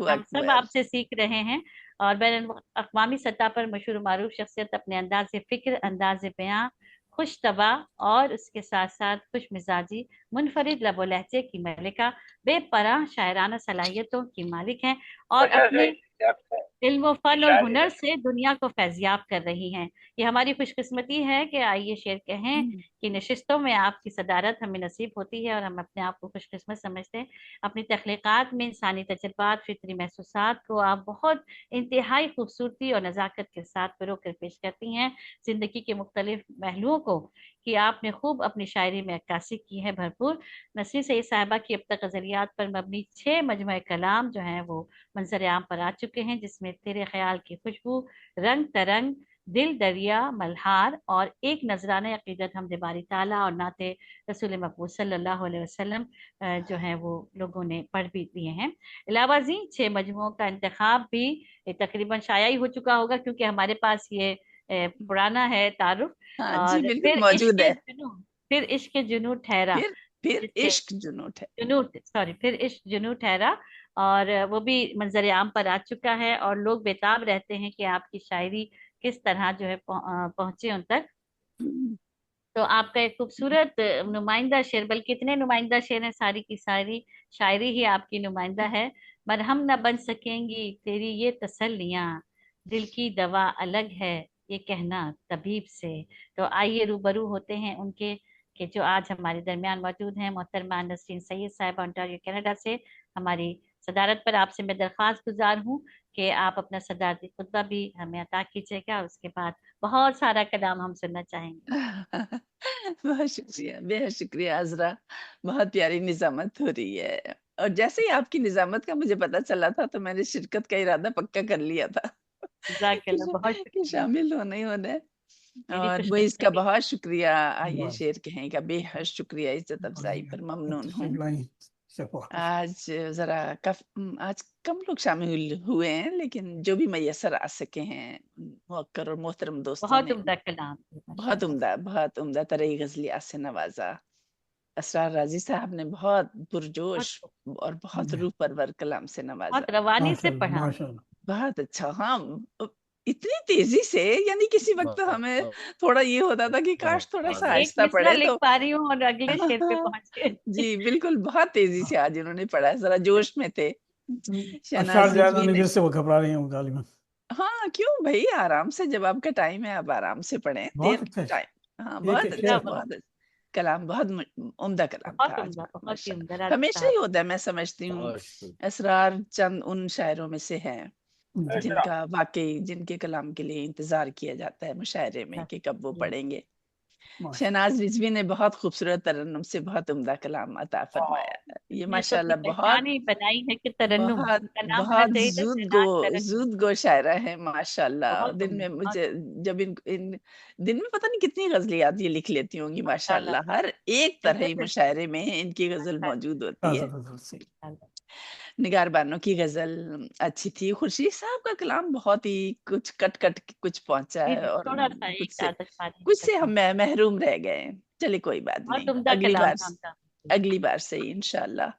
Speaker 2: हम सब आपसे सीख रहे हैं, और बैनुल-अक़वामी सतह पर मशहूर मारूफ शख्सियत अपने अंदाज़ फ़िक्र, अंदाज़ बयां, खुश तबा और उसके साथ साथ खुश मिजाजी, मुनफरिद लबो लहजे की मलिका, बेपनाह शायराना सलाहियतों की मालिक हैं। और अपने علم و فن اور ہنر سے دنیا کو فیضیاب کر رہی ہیں. یہ ہماری خوش قسمتی ہے کہ آئیے شعر کہیں کہ نشستوں میں آپ کی صدارت ہمیں نصیب ہوتی ہے اور ہم اپنے آپ کو خوش قسمت سمجھتے ہیں. اپنی تخلیقات میں انسانی تجربات، فطری محسوسات کو آپ بہت انتہائی خوبصورتی اور نزاکت کے ساتھ پرو کر پیش کرتی ہیں. زندگی کے مختلف پہلوؤں کو کہ آپ نے خوب اپنی شاعری میں عکاسی کی ہے بھرپور. نسرین سید صاحبہ کی اب تک غزلیات پر مبنی 6 مجموعہ کلام جو ہیں وہ منظر عام پر آ چکے ہیں، جس میں تیرے خیال کی خوشبو، رنگ ترنگ، دل دریا، ملہار اور ایک نذرانہ عقیدت حمد باری تعالیٰ اور نعت رسول مقبول صلی اللہ علیہ وسلم جو ہیں وہ لوگوں نے پڑھ بھی دیے ہیں. علاوہ ازیں 6 مجموعوں کا انتخاب بھی تقریباً شائع ہی ہو چکا ہوگا کیونکہ ہمارے پاس یہ پرانا ہے تعارف.
Speaker 4: جی
Speaker 2: اور
Speaker 4: بالکل موجود ہے.
Speaker 2: پھر عشق جنوں ٹھہرا،
Speaker 4: پھر عشق جنوں
Speaker 2: پھر عشق جنوں ٹھہرا، اور وہ بھی منظر عام پر آ چکا ہے اور لوگ بےتاب رہتے ہیں کہ آپ کی شاعری کس طرح جو ہے پہنچے ان تک. تو آپ کا ایک خوبصورت نمائندہ شعر، بلکہ اتنے نمائندہ شعر ہیں، ساری کی ساری شاعری ہی آپ کی نمائندہ ہے. مرہم نہ بن سکیں گی تیری یہ تسلیاں، دل کی دوا الگ ہے یہ کہنا طبیب سے. تو آئیے روبرو ہوتے ہیں ان کے کہ جو آج ہمارے درمیان موجود ہیں. محترمہ نسرین سید صاحبہ انٹاریو کینیڈا سے. ہماری صدارت پر آپ سے میں درخواست گزار ہوں کہ آپ اپنا صدارتی خطبہ بھی ہمیں عطا کیجیے گا. اس کے بعد بہت سارا کلام ہم سننا چاہیں گے.
Speaker 4: بہت شکریہ، بے حد شکریہ عذرا. بہت پیاری نظامت ہو رہی ہے، اور جیسے ہی آپ کی نظامت کا مجھے پتا چلا تھا تو میں نے شرکت کا ارادہ پکا کر لیا تھا
Speaker 2: جزاک اللہ، بہت
Speaker 4: کہ
Speaker 2: شکریہ.
Speaker 4: شامل ہونے.
Speaker 2: میری
Speaker 4: اور
Speaker 2: خوش
Speaker 4: وہ اس کا
Speaker 2: قسمتی.
Speaker 4: بہت شکریہ. آئیے شعر کہیں کا بے حد شکریہ، عزت افزائی پر ممنون ہوں. آج آج کم لوگ شامل ہوئے ہیں، لیکن جو بھی میسر آ سکے ہیں موقر اور محترم دوستوں
Speaker 2: بہت
Speaker 4: نے
Speaker 2: عمدہ کلام،
Speaker 4: بہت عمدہ طرح غزلیات سے نوازا. اسرار راضی صاحب نے بہت پرجوش اور بہت روح پرور کلام سے نوازا.
Speaker 2: بہت روانی سے پڑھا.
Speaker 4: بہت اچھا. ہاں اتنی تیزی سے، یعنی کسی وقت ہمیں تھوڑا یہ ہوتا تھا کہ کاش تھوڑا سا
Speaker 2: ایک
Speaker 4: آہستہ
Speaker 2: مصرع
Speaker 4: پڑھے
Speaker 2: لکھ
Speaker 4: تو.
Speaker 2: پا رہی ہوں اور اگلے شعر پہ پہنچ گئے.
Speaker 4: جی بالکل، بہت تیزی سے آج انہوں نے پڑھا، ذرا جوش میں تھے. شہناز رضوی نے
Speaker 1: سے وہ گھبرا رہی ہوں غالباً.
Speaker 4: ہاں کیوں بھائی، آرام سے، جب آپ کا ٹائم ہے آپ آرام سے پڑھیں. دیر ٹائم. ہاں بہت اچھا، بہت اچھا کلام، بہت عمدہ کلام تھا آج.
Speaker 2: بہت ہی عمدہ.
Speaker 4: ہمیشہ ہی ہوتا ہے، میں سمجھتی ہوں اسرار چند ان شاعروں میں سے ہیں جن کا واقعی، جن کے کلام کے لیے انتظار کیا جاتا ہے مشاعرے میں کہ کب وہ پڑھیں گے. شہناز رضوی نے بہت خوبصورت ترنم سے بہت عمدہ کلام عطا فرمایا. یہ ماشاءاللہ بہت
Speaker 2: بنائی ہے کہ ترنم کا نام ہونا
Speaker 4: بہت
Speaker 2: چاہیے تھا.
Speaker 4: زود گو شاعرہ ہے ماشاءاللہ. دن میں مجھے جب ان دن میں پتہ نہیں کتنی غزلیات یہ لکھ لیتی ہوں گی ماشاءاللہ. ہر ایک طرح مشاعرے میں ان کی غزل موجود ہوتی ہے. نگار بانو کی غزل اچھی تھی. خورشید صاحب کا کلام بہت ہی کچھ کٹ کچھ پہنچا ہے، اور کچھ سے ہم محروم رہ گئے. چلے کوئی بات نہیں، اگلی بار سے انشاءاللہ.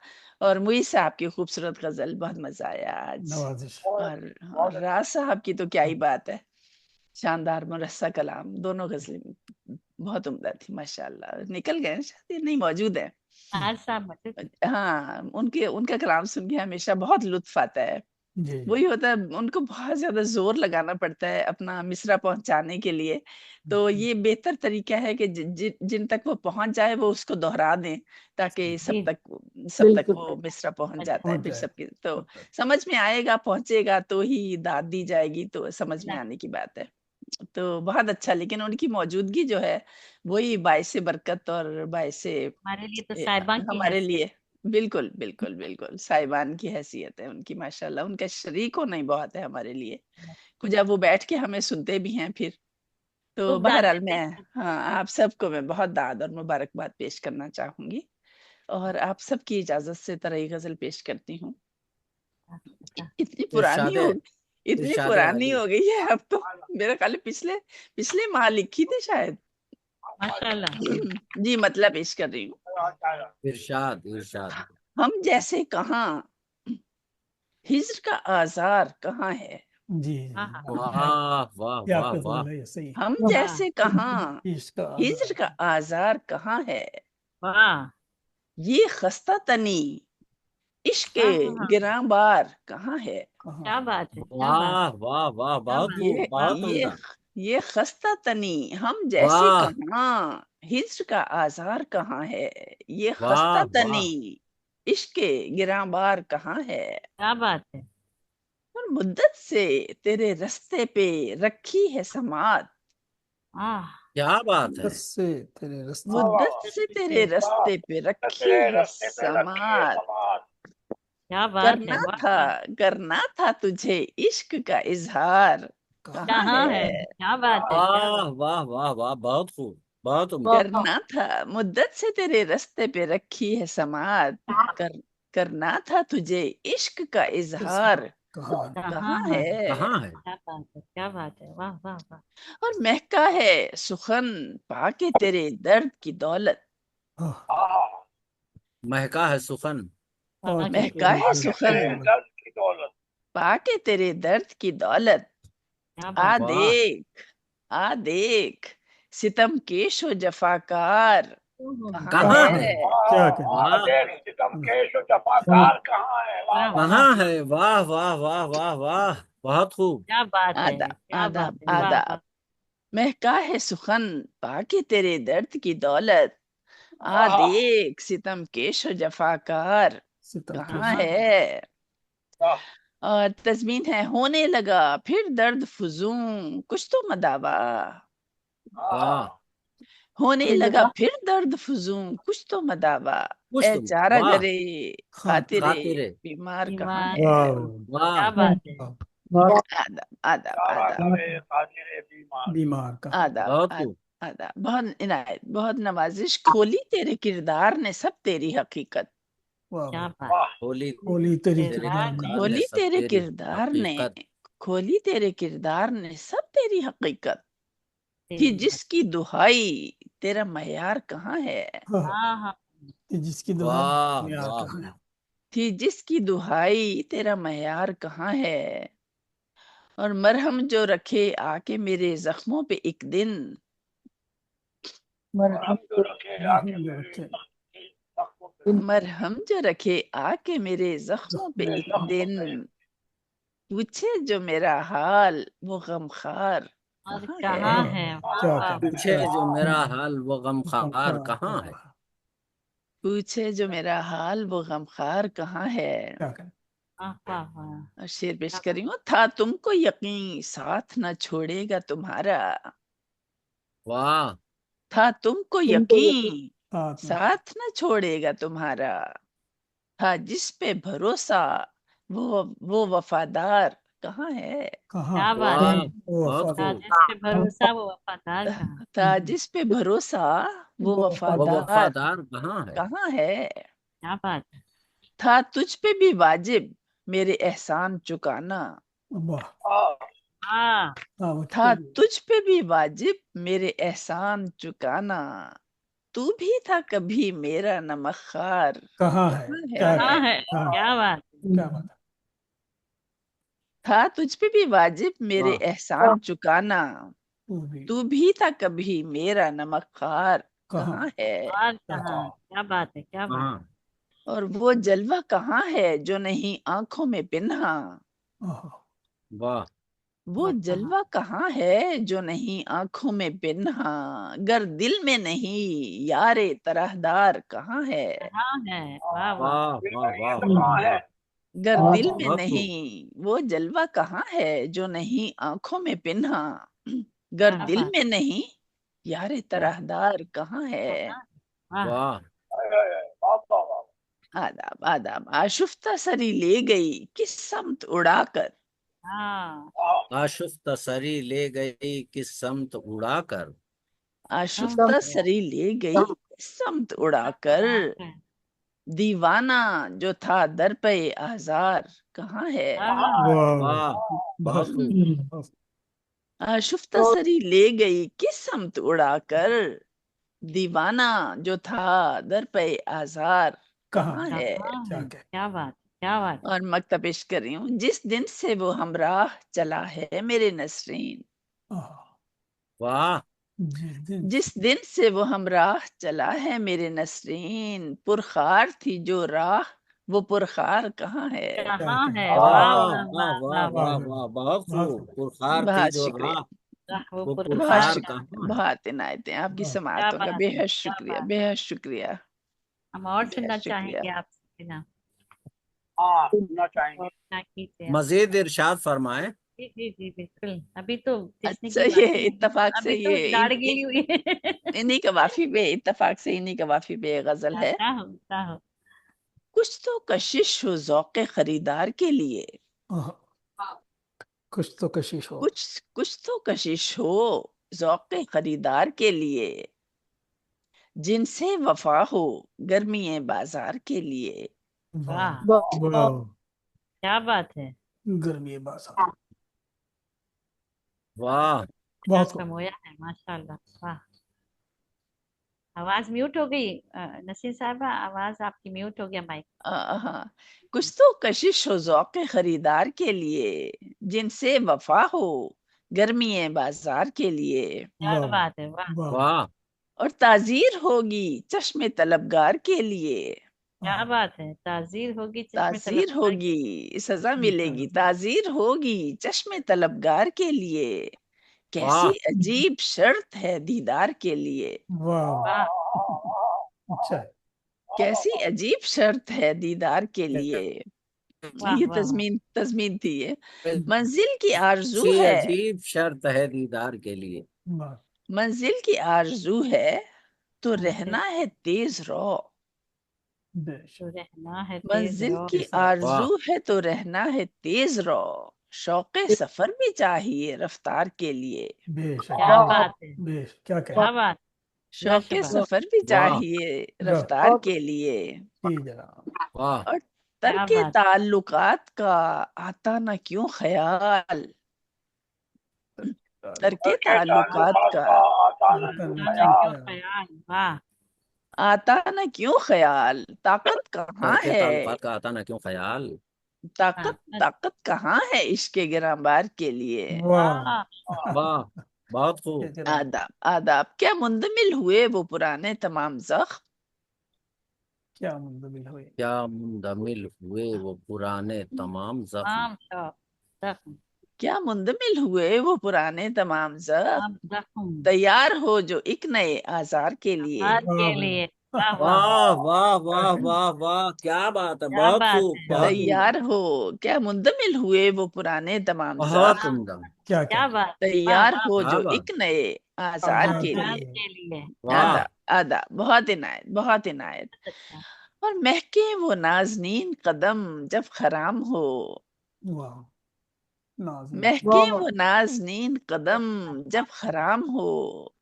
Speaker 4: اور معیز صاحب کی خوبصورت غزل، بہت مزہ آیا آج. اور راز صاحب کی تو کیا ہی بات ہے، شاندار مرصع کلام. دونوں غزلیں بہت عمدہ تھی ماشاءاللہ. نکل گئے شاید نہیں موجود ہیں. ہاں ان کا کلام سن کے ہمیشہ بہت لطف آتا ہے. وہی ہوتا ہے، ان کو بہت زیادہ زور لگانا پڑتا ہے اپنا مصرع پہنچانے کے لیے. تو یہ بہتر طریقہ ہے کہ جن تک وہ پہنچ جائے وہ اس کو دہرا دیں، تاکہ سب تک وہ مصرع پہنچ جاتا ہے. پھر سب کی تو سمجھ میں آئے گا، پہنچے گا تو ہی داد دی جائے گی، تو سمجھ میں آنے کی بات ہے. تو بہت اچھا. لیکن ان کی موجودگی جو ہے وہی باعث برکت اور باعث ہمارے لیے بالکل بالکل بالکل صاحبان کی حیثیت ہے ان کی ماشاءاللہ. ان کا شریک ہونا ہی بہت ہے ہمارے لیے. جب وہ بیٹھ کے ہمیں سنتے بھی ہیں پھر تو بہرحال میں آپ سب کو میں بہت داد اور مبارکباد پیش کرنا چاہوں گی، اور آپ سب کی اجازت سے طرح غزل پیش کرتی ہوں. اتنی پرانی ہو گئی ہے اب تو. میرا خیال پچھلے ماہ لکھی تھی شاید. جی مطلب پیش کر رہی ہوں.
Speaker 6: ارشاد.
Speaker 4: ہم جیسے کہاں، ہجر کا آزار کہاں ہے.
Speaker 1: جی
Speaker 6: واہ واہ واہ واہ.
Speaker 4: ہم جیسے کہاں، ہجر کا آزار کہاں ہے. یہ خستہ تنی عشق گراں بار کہاں ہے؟
Speaker 2: کیا بات ہے، کیا بات
Speaker 6: واہ واہ واہ، بہت
Speaker 2: بات
Speaker 6: خوب،
Speaker 2: ہے،
Speaker 6: بہت
Speaker 4: یہ
Speaker 6: عمدہ،
Speaker 4: یہ خستہ تنی ہم جیسے
Speaker 6: واہ
Speaker 4: کہاں، ہجر کا آزار کہاں ہے؟ یہ خستہ
Speaker 6: واہ واہ،
Speaker 4: تنی عشق گراں بار کہاں ہے؟
Speaker 2: کیا بات ہے،
Speaker 4: اور مدت سے تیرے رستے پہ رکھی ہے سماعت،
Speaker 2: آہ
Speaker 6: کیا بات ہے،
Speaker 1: بس سے تیرے رستے
Speaker 4: مدت سے تیرے رستے پہ رکھی
Speaker 10: تیرے
Speaker 4: ہے
Speaker 10: رستے پہ رکھی ہے
Speaker 4: سماعت،
Speaker 10: سماعت،
Speaker 2: کیا بات ہے،
Speaker 4: کرنا تھا تجھے عشق کا اظہار کہاں
Speaker 2: کہاں ہے،
Speaker 4: ہے؟
Speaker 2: کیا بات ہے، کیا
Speaker 6: واہ
Speaker 2: بات
Speaker 6: واہ واہ واہ، بہت خوب، بہت عمدہ،
Speaker 4: کرنا تھا مدت سے تیرے رستے پہ رکھی ہے سماعت، کرنا تھا تجھے عشق کا اظہار
Speaker 1: کہاں
Speaker 4: کہاں ہے؟
Speaker 6: کہاں ہے؟
Speaker 2: کیا بات ہے، کیا بات ہے، واہ واہ واہ،
Speaker 4: اور مہکا ہے سخن پا کے تیرے درد کی دولت،
Speaker 6: مہکا ہے سخن،
Speaker 4: مہکا ہے سخن
Speaker 10: تیرے درد کی دولت،
Speaker 4: پا کے تیرے درد کی دولت،
Speaker 2: کیا
Speaker 4: آ
Speaker 2: بات ہے،
Speaker 6: واہ
Speaker 4: دیکھ ستم کیش و جفاکار کہاں
Speaker 6: کہاں
Speaker 4: ہے؟
Speaker 6: ہے؟
Speaker 1: کیا کہ
Speaker 6: واہ
Speaker 10: دیکھ ستم کیش و جفاکار کہاں ہے؟ واہ واہ،
Speaker 6: کہاں ہے؟ واہ واہ واہ واہ واہ، بہت خوب،
Speaker 2: کیا بات ہے،
Speaker 4: آداب
Speaker 2: کیا
Speaker 4: آداب
Speaker 2: بات ہے، واہ
Speaker 4: آداب،
Speaker 2: واہ،
Speaker 4: مہکا ہے سخن پا کے تیرے درد کی دولت، آ دیکھ ستم کیش و جفاکار
Speaker 1: ستم
Speaker 4: کہاں
Speaker 1: کیش
Speaker 4: ہے؟ اور تضمین ہے ہونے لگا پھر درد فزوں کچھ تو مداوا،
Speaker 6: واہ
Speaker 4: ہونے لگا پھر درد فزوں کچھ تو مداوا،
Speaker 6: کچھ
Speaker 4: اے
Speaker 6: تم،
Speaker 4: چارہ
Speaker 6: واہ
Speaker 4: گرے خاطرے
Speaker 6: خاطرے،
Speaker 4: بیمار کہاں
Speaker 2: بیمار،
Speaker 4: ہے؟
Speaker 6: واہ
Speaker 2: کیا بات ہے،
Speaker 4: آداب آداب
Speaker 10: سارا
Speaker 4: آداب
Speaker 10: کرے خاطر بیمار،
Speaker 1: بیمار کا
Speaker 4: آداب
Speaker 6: بہت خوب،
Speaker 4: آداب، بہت عنایت، بہت نوازش، کھولی تیرے کردار نے سب تیری حقیقت،
Speaker 1: واہ
Speaker 2: کیا
Speaker 1: واہ
Speaker 2: بات
Speaker 6: ہولی
Speaker 1: ہولی تیری
Speaker 6: تیرے
Speaker 1: کردار میں
Speaker 6: کردار نے
Speaker 4: کھولی
Speaker 6: سب
Speaker 4: تیرے
Speaker 6: تیری
Speaker 4: کردار نے
Speaker 6: حقیقت،
Speaker 4: کھولی تیرے کردار نے سب تیری حقیقت، تھی
Speaker 2: ہے،
Speaker 4: جس کی دہائی تیرا معیار کہاں ہے؟
Speaker 1: ہاں
Speaker 2: ہاں ہاں،
Speaker 1: کہ جس کی دعا
Speaker 6: واہ
Speaker 1: معیار
Speaker 6: واہ
Speaker 1: کہاں ہے
Speaker 6: واہ،
Speaker 4: تھی جس کی دہائی تیرا معیار کہاں ہے؟ اور مرہم جو رکھے آ کے میرے زخموں پہ ایک دن،
Speaker 10: ہم جو رکھے آ کے
Speaker 1: مرحوم جو
Speaker 10: میرے
Speaker 1: رکھے
Speaker 10: زخموں پہ
Speaker 4: مرہم جو رکھے آ کے میرے زخموں پہ ایک دن، پوچھے جو میرا حال وہ غمخوار
Speaker 2: اور
Speaker 4: کہاں
Speaker 2: کہاں
Speaker 4: ہے؟
Speaker 2: ہے، واہ
Speaker 1: کیا
Speaker 2: واہ،
Speaker 1: کہتے
Speaker 6: پوچھے جو میرا حال وہ غمخوار کہاں ہے؟
Speaker 4: پوچھے جو میرا حال وہ غمخوار کہاں ہے؟
Speaker 1: کیا کہتے
Speaker 2: واہ واہ واہ،
Speaker 4: اور شعر پیش کر رہی ہوں، تھا تم کو یقین ساتھ نہ چھوڑے گا تمہارا،
Speaker 6: واہ
Speaker 4: تھا تم کو یقین
Speaker 1: ساتھ میں
Speaker 4: ساتھ نہ چھوڑے گا تمہارا، تھا جس پہ بھروسہ وہ وفادار کہاں ہے؟
Speaker 1: کہاں
Speaker 2: کیا بات ہے،
Speaker 6: واہ
Speaker 1: وہ
Speaker 6: بہت
Speaker 1: وفادار
Speaker 6: خوب،
Speaker 2: جس پہ بھروسہ وہ وفادار کہاں،
Speaker 4: تھا جس پہ بھروسہ وہ
Speaker 1: وہ
Speaker 6: وہ
Speaker 4: وفادار
Speaker 6: وفادار کہاں ہے؟
Speaker 4: کہاں ہے؟
Speaker 2: کیا بات ہے،
Speaker 4: تھا تجھ پہ بھی واجب میرے احسان چکانا،
Speaker 1: واہ
Speaker 2: ہاں،
Speaker 4: تھا تجھ پہ بھی واجب میرے احسان چکانا، تو بھی تھا کبھی میرا نمک خوار
Speaker 1: کہاں ہے کیا
Speaker 2: کہاں ہے،
Speaker 1: کہاں
Speaker 2: کیا بات ہے،
Speaker 1: کیا بات ہے
Speaker 4: تھا تجھ پہ بھی واجب میرے
Speaker 6: واہ
Speaker 4: احسان چکانا،
Speaker 1: تو بھی
Speaker 4: تو بھی تھا کبھی میرا نمک خوار
Speaker 1: کہاں
Speaker 4: کہاں ہے؟
Speaker 2: اور کہاں، کیا بات ہے، کیا بات
Speaker 6: کہاں؟
Speaker 4: اور وہ جلوہ کہاں ہے جو نہیں آنکھوں میں پنہا،
Speaker 1: آہا،
Speaker 6: واہ
Speaker 4: وہ جلوہ کہاں ہے جو نہیں آنکھوں میں پنہا، گر دل میں نہیں یار طرحدار کہاں ہے؟
Speaker 2: کہاں ہے، واہ واہ،
Speaker 6: واہ واہ واہ
Speaker 10: کہاں ہے؟
Speaker 4: گر دل میں
Speaker 6: بہت خوب،
Speaker 4: نہیں وہ جلوہ کہاں ہے جو نہیں آنکھوں میں پنہا، گر
Speaker 2: کیا
Speaker 4: دل
Speaker 2: بات،
Speaker 4: میں نہیں یار طرحدار کہاں ہے؟
Speaker 2: واہ،
Speaker 6: واہ
Speaker 4: آداب آداب، آشفتہ سری لے گئی کس سمت اڑا کر،
Speaker 2: ہاں،
Speaker 6: آشفتہ سری لے گئی کس سمت اڑا کر،
Speaker 4: آشفتہ سری لے گئی کس سمت اڑا کر، دیوانہ جو تھا در پہ آزار کہاں ہے؟
Speaker 1: واہ
Speaker 6: واہ بہت خوب،
Speaker 4: آشفتہ سری لے گئی کس سمت اڑا کر، دیوانہ جو تھا در پہ آزار کہاں ہے؟
Speaker 1: کیا کہ
Speaker 2: کیا بات، کیا بات،
Speaker 4: اور مکتب پیش کر رہی ہوں، جس دن سے وہ ہمراہ چلا ہے میرے نسرین،
Speaker 1: آہا،
Speaker 6: واہ
Speaker 4: جس دن سے وہ ہمراہ چلا ہے میرے نسرین، پرخار تھی جو راہ वो पुरखार कहाँ है।
Speaker 2: कहाँ है।
Speaker 1: क्या
Speaker 2: वाह
Speaker 6: वाह
Speaker 2: वाह
Speaker 6: वाह
Speaker 2: वाह
Speaker 6: वाह
Speaker 2: वाह
Speaker 6: वाह
Speaker 1: वाह
Speaker 6: वाह, बहुत
Speaker 1: बहुत
Speaker 6: खूब। पुरखार की
Speaker 4: बहुत
Speaker 6: जो
Speaker 4: शुक्रिया,
Speaker 6: राह,
Speaker 2: वो
Speaker 6: वो
Speaker 4: बहुत
Speaker 2: पुरखार
Speaker 6: पुरखार
Speaker 2: का।
Speaker 6: कहाँ है।
Speaker 4: बहुत इनायतें आपकी
Speaker 1: बहुत
Speaker 2: क्या
Speaker 4: समातों का,
Speaker 2: बात है,
Speaker 4: बेहद
Speaker 2: क्या
Speaker 4: शुक्रिया,
Speaker 2: बात।
Speaker 4: बेहद शुक्रिया,
Speaker 2: हम और
Speaker 4: बेहद
Speaker 2: सुनना
Speaker 4: शुक्रिया।
Speaker 2: चाहेंगे आपसे ना।
Speaker 10: हाँ सुनना चाहेंगे।
Speaker 2: क्या कीजिए आप।
Speaker 6: मजीद इरशाद फरमाएं।
Speaker 2: जी जी जी बिल्कुल। अभी तो जिसने
Speaker 4: अच्छा,
Speaker 2: की
Speaker 4: ये
Speaker 2: बात है,
Speaker 4: इत्तफाक से
Speaker 2: अभी तो
Speaker 4: ये
Speaker 2: दाढ़ गीली हुई है।
Speaker 4: इन्हीं कवाफी पे, इत्तफाक से इन्हीं कवाफी पे गजल है।
Speaker 2: क्या हो क्या हो।
Speaker 4: कुछ तो कशिश हो ज़ौक़े खरीदार के लिए,
Speaker 1: कुछ तो कशिश हो।
Speaker 4: कुछ तो कशिश हो ज़ौक़े खरीदार के लिए, जिनसे वफा हो गर्मी बाजार के लिए।
Speaker 2: वाह
Speaker 1: वाह
Speaker 2: क्या बात है।
Speaker 1: गर्मी बाजार।
Speaker 6: वाह
Speaker 2: क्या
Speaker 1: बहुत खूब।
Speaker 2: समोया है माशाल्लाह। वाह। आवाज म्यूट हो गई नसीर साहबा, आवाज आपकी म्यूट हो गया माइक।
Speaker 4: हाँ, कुछ तो कशिश हो ज़ौक़े खरीदार के लिए, जिनसे वफा हो गर्मी बाजार के लिए।
Speaker 2: क्या
Speaker 1: वाह
Speaker 2: बात है। वाह
Speaker 1: वाह
Speaker 6: वाह
Speaker 4: और ताजीर होगी चश्मे तलबगार के लिए,
Speaker 2: क्या बात है। ताजीर होगी चश्मे
Speaker 4: ताजीर
Speaker 2: तलबगार।
Speaker 4: होगी सजा मिलेगी, ताजीर होगी चश्मे तलबगार के लिए। कैसी
Speaker 6: वाह
Speaker 4: अजीब शर्त है दीदार के लिए,
Speaker 1: वाह
Speaker 2: वाह
Speaker 1: अच्छा है।
Speaker 4: कैसी अजीब शर्त है दीदार के लिए।
Speaker 2: वाह
Speaker 4: ये
Speaker 2: वाह वाह।
Speaker 4: तज़मीन थी ये। मंजिल की आरजू
Speaker 6: सी
Speaker 4: है,
Speaker 6: अजीब शर्त है दीदार के लिए।
Speaker 1: वाह
Speaker 4: मंजिल की आरजू है तो
Speaker 2: मंजिल
Speaker 4: रहना है तेज रो,
Speaker 1: बेश
Speaker 2: तो रहना है तेज
Speaker 4: मंजिल
Speaker 2: रो।
Speaker 4: की
Speaker 6: वाह
Speaker 4: आरजू है तो रहना है तेज रो, शौक़े सफर भी चाहिए रफ्तार के लिए,
Speaker 1: बेश है।
Speaker 2: क्या बात है।
Speaker 1: बेश क्या कहें।
Speaker 2: क्या बात।
Speaker 4: शौक़े
Speaker 2: लाजवाब।
Speaker 4: सफर भी
Speaker 6: वाह
Speaker 4: चाहिए
Speaker 1: वाह
Speaker 4: रफ्तार के लिए।
Speaker 1: जी जनाब।
Speaker 6: वाह
Speaker 4: और
Speaker 2: क्या
Speaker 4: तर्के
Speaker 2: बात।
Speaker 4: ताल्लुकात का आता ना क्यों ख्याल, तर्के
Speaker 10: करके
Speaker 4: ताल्लुकात
Speaker 10: ताल्लुकात
Speaker 4: का
Speaker 10: का आता
Speaker 1: आता
Speaker 10: नहीं
Speaker 1: न
Speaker 2: आना
Speaker 1: क्यों
Speaker 10: ख्याल।
Speaker 2: क्यों
Speaker 1: ख्याल।
Speaker 2: ख्याल। वाह
Speaker 4: आता ना क्यों ख्याल, ताकत कहाँ
Speaker 6: करके
Speaker 4: है,
Speaker 6: ताल्लुकात का आता ना क्यों ख्याल।
Speaker 4: ताकत
Speaker 2: ताकत।
Speaker 4: ताकत कहाँ है इश्क गिराबार के लिए।
Speaker 1: वाह
Speaker 2: वाह
Speaker 6: वाह बहुत खूब।
Speaker 1: जनाब।
Speaker 4: आदाब आदाब, क्या मुंदमिल हुए वो पुराने तमाम जख्म,
Speaker 1: क्या मुंतजिल हुए।
Speaker 6: क्या मुंदमिल हुए वो पुराने तमाम जख्म।
Speaker 2: तमाम शौक जख्म।
Speaker 4: क्या मुंदमिल हुए वो पुराने तमाम जख्म,
Speaker 2: तमाम जख्म
Speaker 4: तैयार हो जो एक नए आजार के लिए।
Speaker 2: हार
Speaker 1: वाह
Speaker 2: के लिए। वाह वाह।
Speaker 6: वाह वाह वाह वाह वाह, क्या बात है,
Speaker 2: क्या
Speaker 6: बहुत
Speaker 2: बात
Speaker 6: खूब
Speaker 2: है।
Speaker 1: क्या
Speaker 6: बहुत खूब।
Speaker 4: तैयार हो, क्या मुंदमिल हुए वो पुराने तमाम
Speaker 6: बहुत
Speaker 4: जख्म,
Speaker 2: तमाम
Speaker 6: उम्दा।
Speaker 1: क्या
Speaker 2: क्या
Speaker 1: कहें।
Speaker 2: बात है। वाह
Speaker 4: तैयार
Speaker 2: वाह।
Speaker 4: हो
Speaker 6: क्या
Speaker 4: जो
Speaker 6: बात।
Speaker 4: एक नए आजार
Speaker 1: आजाद
Speaker 4: के
Speaker 1: के
Speaker 2: हार
Speaker 4: लिए।
Speaker 1: लिए।
Speaker 2: के लिए।
Speaker 6: वाह
Speaker 4: आदाब आदाब, बहुत इनायत बहुत इनायत।
Speaker 2: बहुत अच्छा।
Speaker 4: और महके वो नाजनीन कदम जब खराम हो,
Speaker 1: वाह नाज़नीन
Speaker 4: महके वो नाजनीन कदम जब खराम हो,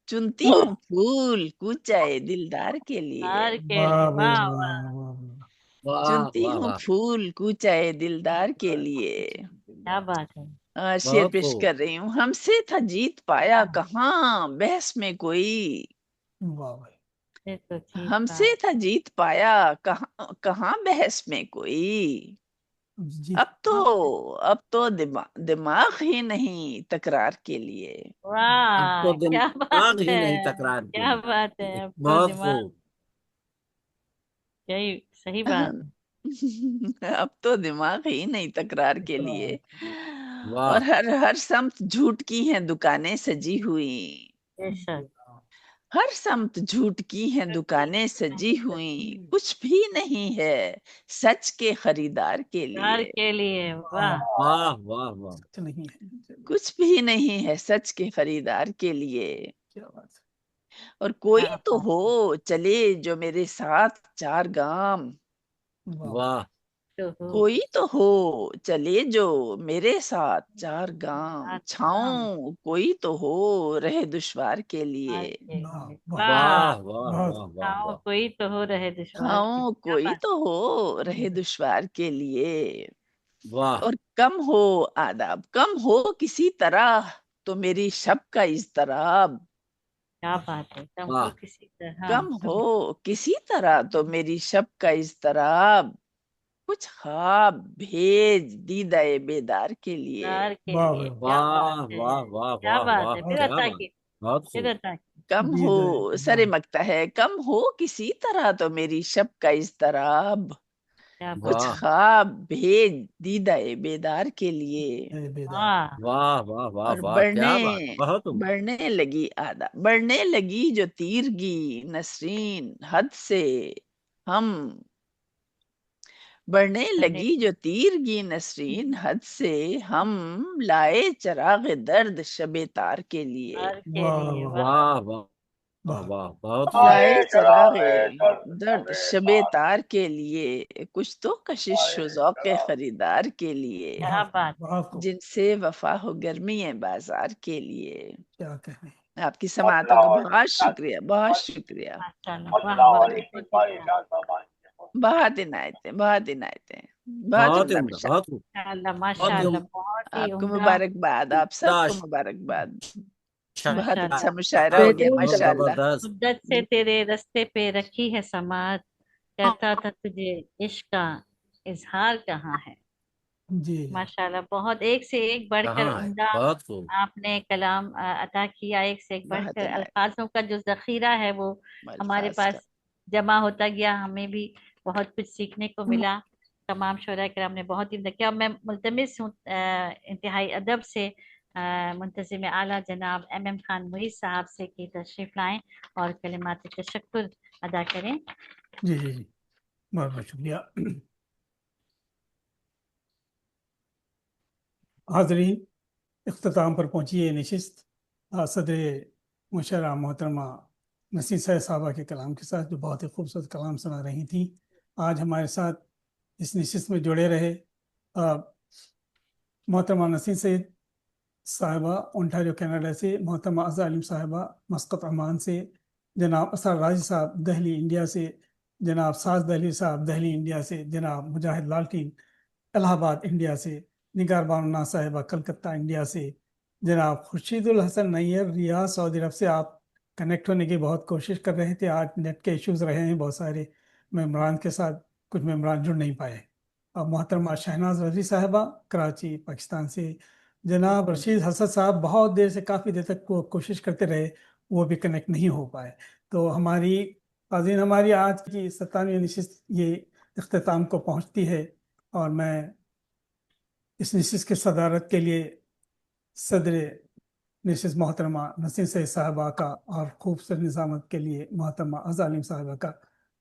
Speaker 4: चुनती हूँ फूल कूचाए दिलदार के लिए,
Speaker 2: हार के
Speaker 1: वाह
Speaker 2: लिए।
Speaker 1: भाई
Speaker 2: वाह
Speaker 1: वाह
Speaker 2: वाह।
Speaker 1: वाह
Speaker 6: वाह
Speaker 4: चुनती
Speaker 6: वाह
Speaker 4: हूँ
Speaker 6: वाह,
Speaker 4: फूल कूचाए दिलदार के लिए।
Speaker 2: क्या बात है।
Speaker 4: शेर
Speaker 6: बहुत
Speaker 4: पेश
Speaker 6: खूब।
Speaker 4: कर रही हूँ। हमसे था जीत पाया कहाँ बहस में कोई,
Speaker 1: वाह भाई।
Speaker 2: ये तो चीज
Speaker 4: हमसे था जीत पाया कहाँ कहाँ बहस में कोई।
Speaker 1: जी
Speaker 4: अब तो दिमाग ही नहीं तकरार के लिए।
Speaker 6: अब तो
Speaker 2: वाह क्या
Speaker 6: दिमाग
Speaker 2: बात
Speaker 6: ही नहीं
Speaker 2: है।
Speaker 6: तकरार के
Speaker 2: क्या बात है।
Speaker 6: लिए।
Speaker 2: अब तो
Speaker 6: बहुत
Speaker 2: दिमाग।
Speaker 6: खूब।
Speaker 2: सही सही बात है।
Speaker 4: अब तो दिमाग ही नहीं तकरार के लिए।
Speaker 6: वाह
Speaker 4: और हर समत झूठ की हैं दुकानें सजी हुई,
Speaker 2: बेशक।
Speaker 4: हर समत झूठ की हैं दुकानें सजी हुई, कुछ भी नहीं है सच के खरीदार के
Speaker 2: हार
Speaker 4: लिए।
Speaker 2: के लिए। वाह
Speaker 6: वाह वाह वाह,
Speaker 1: सच नहीं है।
Speaker 4: कुछ भी नहीं है सच के खरीदार के लिए।
Speaker 1: क्या बात
Speaker 4: और कोई
Speaker 2: क्या
Speaker 4: तो
Speaker 2: बात।
Speaker 4: हो चले जो मेरे साथ चार गाम,
Speaker 1: है। वाह
Speaker 6: वाह
Speaker 2: तो हो।
Speaker 4: कोई तो हो चले जो मेरे साथ चार गाम,
Speaker 2: साथ काम।
Speaker 4: छाऊं कोई तो हो रहे दुश्वार के लिए।
Speaker 2: हार के
Speaker 1: वाह
Speaker 2: लिए।
Speaker 1: वाह
Speaker 2: वाह।
Speaker 6: वाह वाह
Speaker 1: बहुत
Speaker 6: वाह वाह
Speaker 2: आओ
Speaker 6: वाह,
Speaker 2: कोई तो हो रहे दुश्वार के।
Speaker 4: छाऊं
Speaker 2: क्या
Speaker 4: कोई
Speaker 2: बात।
Speaker 4: तो हो रहे दुश्वार के लिए।
Speaker 6: वाह
Speaker 4: और कम हो आदाब, कम हो किसी तरह तो मेरी शब का इज़्तिराब,
Speaker 2: क्या बात है। तुमको
Speaker 6: वाह
Speaker 2: किसी तरह
Speaker 4: कम हो किसी तरह तो मेरी शब का इज़्तिराब, कुछ ख्वाब भेज दीदाए बेदार के लिए।
Speaker 2: हार के
Speaker 1: वाह
Speaker 2: लिए।
Speaker 1: भाई
Speaker 2: क्या
Speaker 6: वाह
Speaker 2: बात है।
Speaker 6: वाह वाह
Speaker 2: क्या
Speaker 6: वाह
Speaker 2: बात
Speaker 6: वाह,
Speaker 2: है। फिर
Speaker 1: बहुत
Speaker 6: क्या
Speaker 2: अता
Speaker 6: बात,
Speaker 2: की।
Speaker 6: बहुत
Speaker 2: फिर
Speaker 6: खूब।
Speaker 2: अता की।
Speaker 4: कम
Speaker 1: जी
Speaker 4: हो
Speaker 1: दे
Speaker 4: सरे मकता है, कम हो किसी तरह तो मेरी शब का इज़्तिराब,
Speaker 2: क्या
Speaker 4: कुछ
Speaker 6: वाह
Speaker 4: ख्वाब भेज दीदा बेदार के लिए,
Speaker 2: वाह
Speaker 6: वाह वाह वाह
Speaker 4: और
Speaker 6: वाह, क्या बात, बहुत उम्दा।
Speaker 4: बढ़ने लगी बढ़ने लगी जो तीरगी नसरीन हद से हम, बढ़ने लगी जो तीरगी नसरीन हद से हम, लाए चराग दर्द शबे तार के लिए,
Speaker 2: और के
Speaker 1: वाह
Speaker 2: लिए
Speaker 1: वाह
Speaker 6: वाह वाह वाह
Speaker 1: वाह
Speaker 6: वाह, बहुत
Speaker 4: लाए
Speaker 6: खूब।
Speaker 4: चराग दर्द शबे तार के लिए, कुछ तो कशिश हो ज़ौक़ खरीदार के लिए,
Speaker 2: क्या
Speaker 1: बहुत
Speaker 2: बात है।
Speaker 1: बहुत खूब,
Speaker 4: जिनसे वफा हो गर्मी है बाजार के लिए।
Speaker 1: क्या कहने।
Speaker 4: आपकी समातों का बहुत शुक्रिया, बहुत शुक्रिया।
Speaker 2: माशाल्लाह, वाह वाह, बहुत ही अच्छा।
Speaker 4: बहुत इनायतें, बहुत इनायतें, बहुत
Speaker 6: बहुत
Speaker 4: उम्दा
Speaker 6: उम्दा,
Speaker 4: मुशायरा।
Speaker 6: बहुत खूब,
Speaker 2: माशाल्लाह
Speaker 6: बहुत
Speaker 2: माशाल्लाह,
Speaker 6: उम्दा
Speaker 2: बहुत ही
Speaker 4: आपको
Speaker 2: उम्दा।
Speaker 4: मुबारकबाद, आप सबको
Speaker 6: शाबाश,
Speaker 4: मुबारकबाद। बहुत
Speaker 2: माशाल्लाह,
Speaker 4: अच्छा मुशायरा हो गया
Speaker 7: बेहतरीन कलाम।
Speaker 4: माशाल्लाह।
Speaker 6: जबरदस्त।
Speaker 2: मुद्दत से तेरे रस्ते पे रखी है समात, कहता था तुझे इश्क का इजहार कहाँ है।
Speaker 1: जी
Speaker 2: माशाल्लाह, बहुत एक से एक बढ़कर
Speaker 6: कहाँ है,
Speaker 2: उम्दा
Speaker 6: बहुत खूब।
Speaker 2: आपने कलाम अता किया। एक से एक
Speaker 4: बहुत
Speaker 2: बढ़कर
Speaker 4: इनायत,
Speaker 2: अल्फाजों का जो जखीरा है वो हमारे
Speaker 4: अल्फाज का।
Speaker 2: पास जमा होता गया। हमें भी बहुत कुछ सीखने को मिला। तमाम शोरा कराम ने बहुत ही उम्दा किया। मैं मुल्तमिस हूँ इंतहाई अदब से मुंतज़िम आला जनाब MM खान मुईज़ साहब से कि तशरीफ लाएं और कलिमात तशक्कुर अदा करें।
Speaker 1: जी जी जी, बहुत बहुत शुक्रिया। हाज़रीन, इख्तिताम पर पहुंची है नशिस्त सदर मुशर्रा मोहतरमा नसीर सैयद साहबा के कलाम के साथ, जो बहुत ही खूबसूरत कलाम सुना रही थी। आज हमारे साथ इस नशिस्त में जुड़े रहे मोहतरमा नसीर सैयद साहिबा ओंटारियो कनाडा से, मोहतरमा अज़ा अलीम साहिबा मस्कत अमान से, जनाब असर राजी साहब दहली इंडिया से, जनाब साज दहली साहब दहली इंडिया से, जनाब मुजाहिद लालटीन इलाहाबाद इंडिया से, निगार बानुन्ना साहिबा कलकत्ता इंडिया से, जनाब खुर्शीदुल हसन नैयर रियाद सऊदी अरब से। आप कनेक्ट होने की बहुत कोशिश कर रहे थे, आज नेट के इश्यूज रहे हैं बहुत सारे मेम्बरान के साथ, कुछ मेम्बरान जुड़ नहीं पाए। और मोहतरमा शहनाज रजी साहिबा कराची पाकिस्तान से, जनाब रशीद हसन साहब बहुत देर से काफ़ी देर तक कोशिश करते रहे, वो भी कनेक्ट नहीं हो पाए। तो हमारी आज की 97वीं नशिस्त ये इख्तिताम को पहुंचती है, और मैं इस नशिस्त की सदारत के लिए सदर नशिस्त मोहतरमा नसीर सैयद साहबा का और खूबसूरत निज़ामत के लिए मोहतरमा अज़ा अलीम साहबा का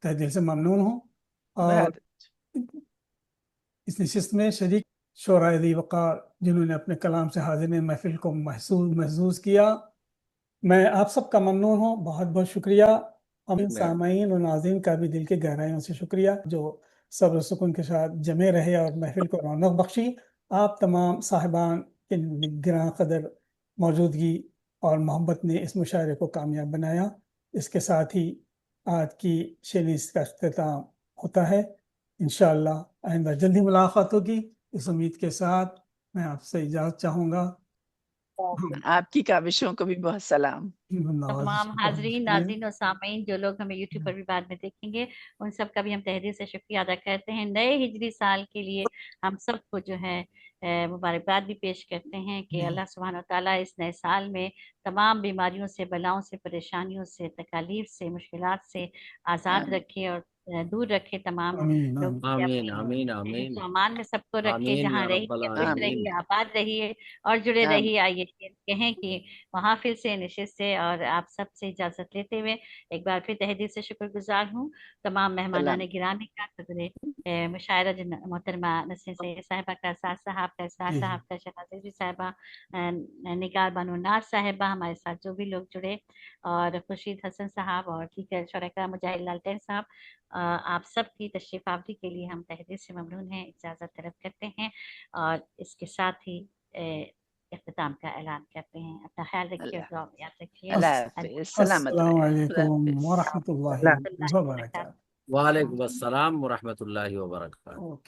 Speaker 1: तहे दिल से ममनून हूँ। और इस नशिस्त में शरीक शोराए दी वक़ार जिन्होंने अपने कलाम से हाज़िरीन महफिल को महसूस किया, मैं आप सबका ममनून हूँ, बहुत बहुत शुक्रिया। और सामाईन और नाज़रीन का भी दिल के गहराइयों से शुक्रिया जो सब्र सुकून के साथ जमे रहे और महफिल को रौनक बख्शी। आप तमाम साहिबान के गिरां कदर मौजूदगी और मोहब्बत ने इस मुशायरे को कामयाब बनाया। इसके साथ ही आज की शेनिस का इख्तिताम होता है। इंशाअल्लाह आइंदा जल्दी मुलाकात होगी, इस उम्मीद के साथ मैं आपसे इजाज़त चाहूँगा।
Speaker 4: आपकी काविशों को भी बहुत सलाम।
Speaker 2: तमाम हाजरीन नाज़रीन और सामीन जो लोग हमें यूट्यूब पर भी बाद में देखेंगे, उन सब का भी हम तहे दिल से शुक्रिया अदा करते हैं। नए हिजरी साल के लिए हम सबको जो है मुबारकबाद भी पेश करते हैं कि अल्लाह सुब्हान व तआला इस नए साल में तमाम बीमारियों से, बलाओं से, परेशानियों से, तकालीफ से, मुश्किलात से आज़ाद रखे और दूर रखे तमाम लोग।
Speaker 6: आमीन आमीन आमीन
Speaker 2: सामान में सबको रखे,
Speaker 6: आमीन
Speaker 2: जहाँ
Speaker 6: या
Speaker 2: रहिए
Speaker 6: रब्बल
Speaker 2: खुश
Speaker 6: आमीन।
Speaker 2: रहिए, आबाद रहिए और जुड़े रहिए। आइए कहें कि महाफिल से, नशिस्त से और आप सब से इजाजत लेते हुए एक बार फिर तहे दिल से शुक्रगुजार हूँ तमाम मेहमानान गिरामी का, सदर मुशायरा मोहतरमा नसीर सैयद साहिबा का, साथ साहब का, साथ साहब का, शहनाज़ साहिबा, निगार बानो नाज साहिबा, हमारे साथ जो भी लोग जुड़े, और खुर्शीद हसन साहब और दीगर शरका, मुजाहिद लालटेन साहब, आप सब की तशरीफ आवरी के लिए हम तहे दिल से ममनून हैं, इजाज़त तलब करते हैं और इसके साथ ही इख्तिताम का ऐलान करते हैं। अपना ख्याल रखिए, दुआ में याद रखिए।
Speaker 1: अस्सलामु अलैकुम व रहमतुल्लाहि व बरकातहू।
Speaker 6: वालेकुम अस्सलाम व रहमतुल्लाहि व बरकातहू।